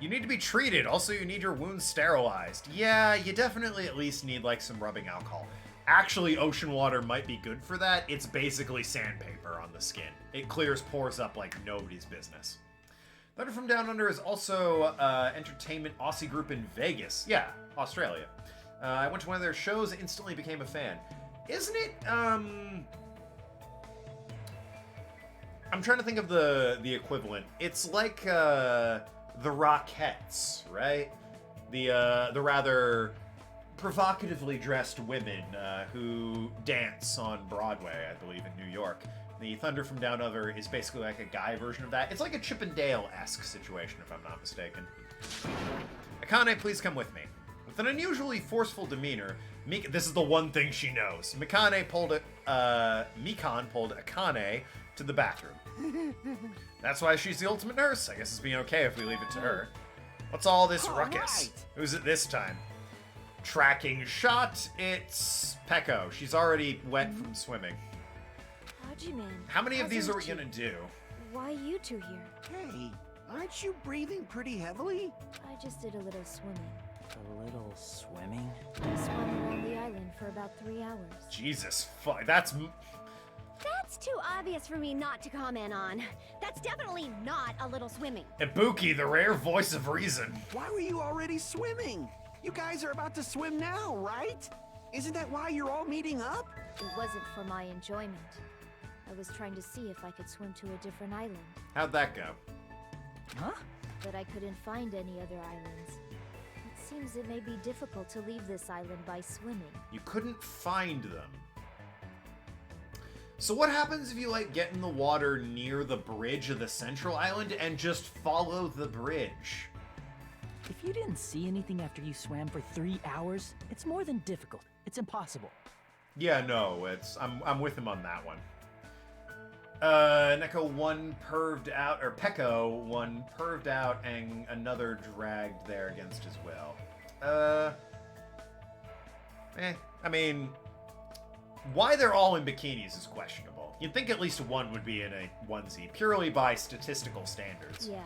You need to be treated. Also, you need your wounds sterilized. Yeah, you definitely at least need, like, some rubbing alcohol. Actually, ocean water might be good for that. It's basically sandpaper on the skin. It clears pores up like nobody's business. Thunder from Down Under is also entertainment Aussie group in Vegas. Yeah, Australia. I went to one of their shows, instantly became a fan. Isn't it, I'm trying to think of the equivalent. It's like, the Rockettes, right? The rather provocatively dressed women who dance on Broadway, I believe, in New York. The Thunder from Down Under is basically like a guy version of that. It's like a Chip and Dale-esque situation, if I'm not mistaken. Akane, please come with me. With an unusually forceful demeanor, this is the one thing she knows. Mikan pulled Akane to the bathroom. That's why she's the ultimate nurse. I guess it's being okay if we leave it to her. What's all this ruckus? Right. Who's it this time? Tracking shot, it's Peko. She's already wet from swimming. Hajiman. How many of these are we Hasn't gonna do? Why you two here? Hey, aren't you breathing pretty heavily? I just did a little swimming. A little swimming? I swam around the island for about 3 hours. Jesus, that's... That's too obvious for me not to comment on. That's definitely not a little swimming. Ibuki, the rare voice of reason. Why were you already swimming? You guys are about to swim now, right? Isn't that why you're all meeting up? It wasn't for my enjoyment. I was trying to see if I could swim to a different island. How'd that go? Huh? But I couldn't find any other islands. It seems it may be difficult to leave this island by swimming. You couldn't find them. So what happens if you, like, get in the water near the bridge of the central island and just follow the bridge? If you didn't see anything after you swam for 3 hours, it's more than difficult. It's impossible. Yeah, no, I'm with him on that one. Neko one perved out, or Peko one perved out and another dragged there against his will. I mean, why they're all in bikinis is questionable. You'd think at least one would be in a onesie, purely by statistical standards. Yeah,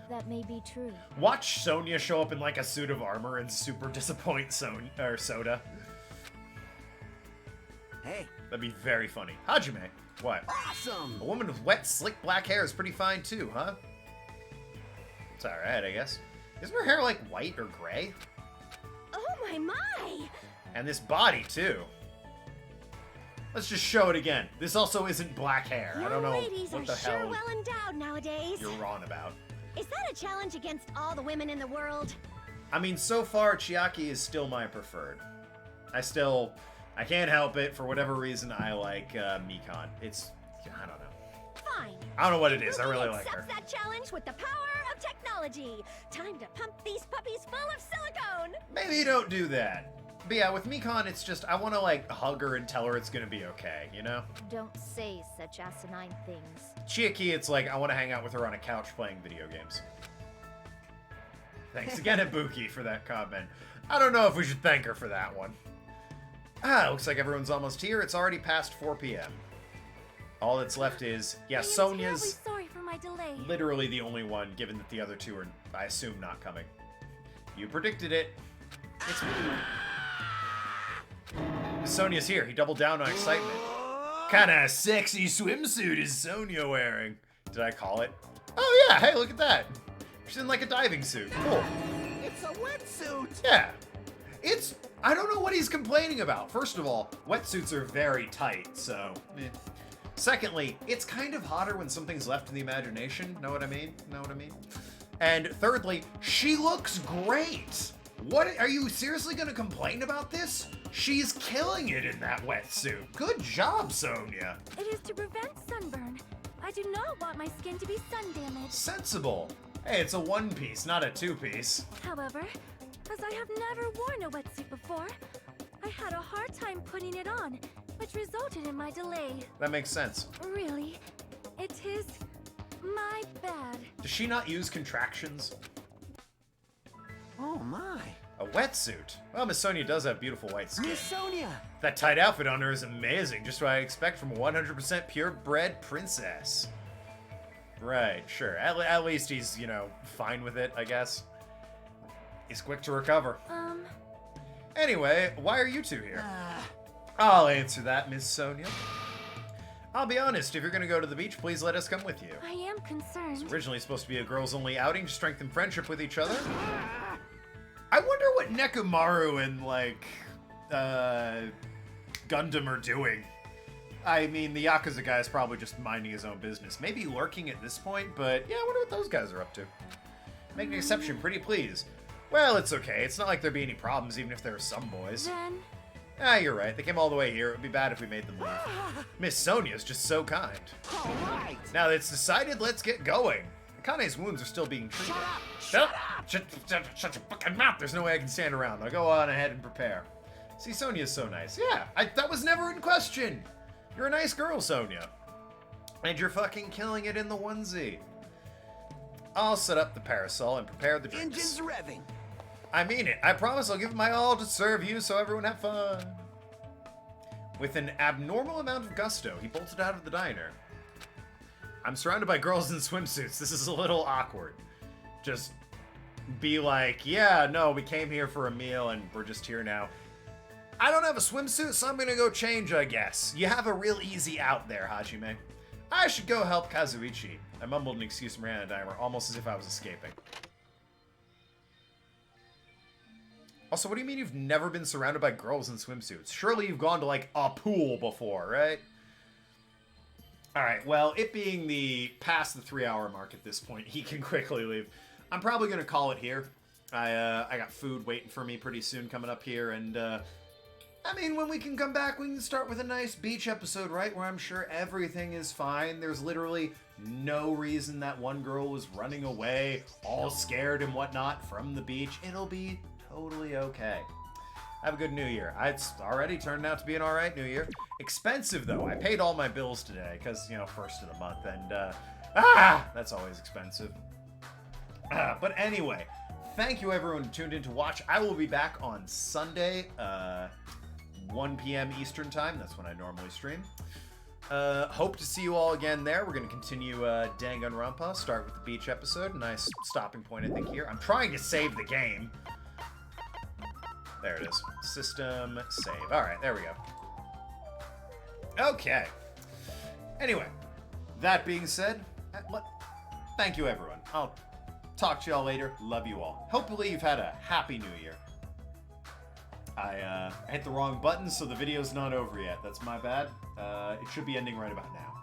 that may be true. Watch Sonya show up in like a suit of armor and super disappoint Soda. Hey. That'd be very funny. Hajime, what? Awesome! A woman with wet, slick black hair is pretty fine too, huh? It's alright, I guess. Isn't her hair like white or gray? Oh my! And this body too. Let's just show it again. This also isn't black hair. I don't know ladies what are the sure hell well endowed nowadays. you're wrong about. Is that a challenge against all the women in the world? I mean, so far, Chiaki is still my preferred. I can't help it. For whatever reason, I like Mikan. I don't know. Fine. I don't know what it is. I really like accepts her. that challenge with the power of technology. Time to pump these puppies full of silicone. Maybe you don't do that. But yeah, with Mikan, it's just, I want to, like, hug her and tell her it's going to be okay, you know? Don't say such asinine things. Chiaki, it's like, I want to hang out with her on a couch playing video games. Thanks again, Ibuki, for that comment. I don't know if we should thank her for that one. Looks like everyone's almost here. It's already past 4 p.m. All that's left is, yeah, I am Sonia's terribly sorry for my delay. literally the only one, given that the other two are, I assume, not coming. You predicted it. It's me. Sonia's here. He doubled down on excitement. Kinda sexy swimsuit is Sonia wearing? Did I call it? Oh yeah, hey, look at that. She's in like a diving suit. Cool. It's a wetsuit! Yeah. I don't know what he's complaining about. First of all, wetsuits are very tight, so eh. Secondly, it's kind of hotter when something's left in the imagination. Know what I mean? Know what I mean? And thirdly, she looks great. What, are you seriously gonna complain about this? She's killing it in that wetsuit. Good job, Sonia. It is to prevent sunburn. I do not want my skin to be sun damaged. Sensible. Hey, it's a one-piece, not a two-piece. However, as I have never worn a wetsuit before, I had a hard time putting it on, which resulted in my delay. That makes sense. Really, it is my bad. Does she not use contractions? Oh my. A wetsuit? Well, Miss Sonia does have beautiful white skin. Miss Sonia! That tight outfit on her is amazing, just what I expect from a 100% purebred princess. Right, sure. At least he's, you know, fine with it, I guess. He's quick to recover. Anyway, why are you two here? I'll answer that, Miss Sonia. I'll be honest, if you're gonna go to the beach, please let us come with you. I am concerned. It's originally supposed to be a girls-only outing to strengthen friendship with each other. I wonder what Nekomaru and, like, Gundam are doing. I mean, the Yakuza guy is probably just minding his own business. Maybe lurking at this point, but yeah, I wonder what those guys are up to. Make an exception, pretty please. Well, it's okay. It's not like there'd be any problems, even if there were some boys. Then... Ah, you're right. They came all the way here. It would be bad if we made them leave. Miss Sonia's just so kind. All right. Now that it's decided, let's get going. Akane's wounds are still being treated. Shut up! Shut your fucking mouth! There's no way I can stand around. I'll go on ahead and prepare. See, Sonia's so nice. Yeah, that was never in question. You're a nice girl, Sonia. And you're fucking killing it in the onesie. I'll set up the parasol and prepare the drinks. Engines revving. I mean it. I promise I'll give it my all to serve you so everyone have fun. With an abnormal amount of gusto, he bolted out of the diner. I'm surrounded by girls in swimsuits. This is a little awkward. Just be like, yeah, no, we came here for a meal and we're just here now. I don't have a swimsuit, so I'm gonna go change, I guess. You have a real easy out there, Hajime. I should go help Kazuichi. I mumbled an excuse and ran a diner, almost as if I was escaping. Also, what do you mean you've never been surrounded by girls in swimsuits? Surely you've gone to, like, a pool before, right? Alright, well, it being past the 3-hour mark at this point, he can quickly leave. I'm probably gonna call it here. I got food waiting for me pretty soon coming up here, and, I mean, when we can come back, we can start with a nice beach episode, right? Where I'm sure everything is fine. There's literally no reason that one girl was running away, all scared and whatnot, from the beach. It'll be totally okay. Have a good New Year. It's already turned out to be an alright New Year. Expensive, though. I paid all my bills today, because, you know, first of the month, and, that's always expensive. But anyway, thank you everyone who tuned in to watch. I will be back on Sunday, 1 p.m. Eastern Time. That's when I normally stream. Hope to see you all again there. We're going to continue Danganronpa, start with the beach episode. Nice stopping point, I think, here. I'm trying to save the game. There it is. System, save. All right, there we go. Okay. Anyway, that being said, thank you, everyone. I'll talk to y'all later. Love you all. Hopefully you've had a happy New Year. I hit the wrong button, so the video's not over yet. That's my bad. It should be ending right about now.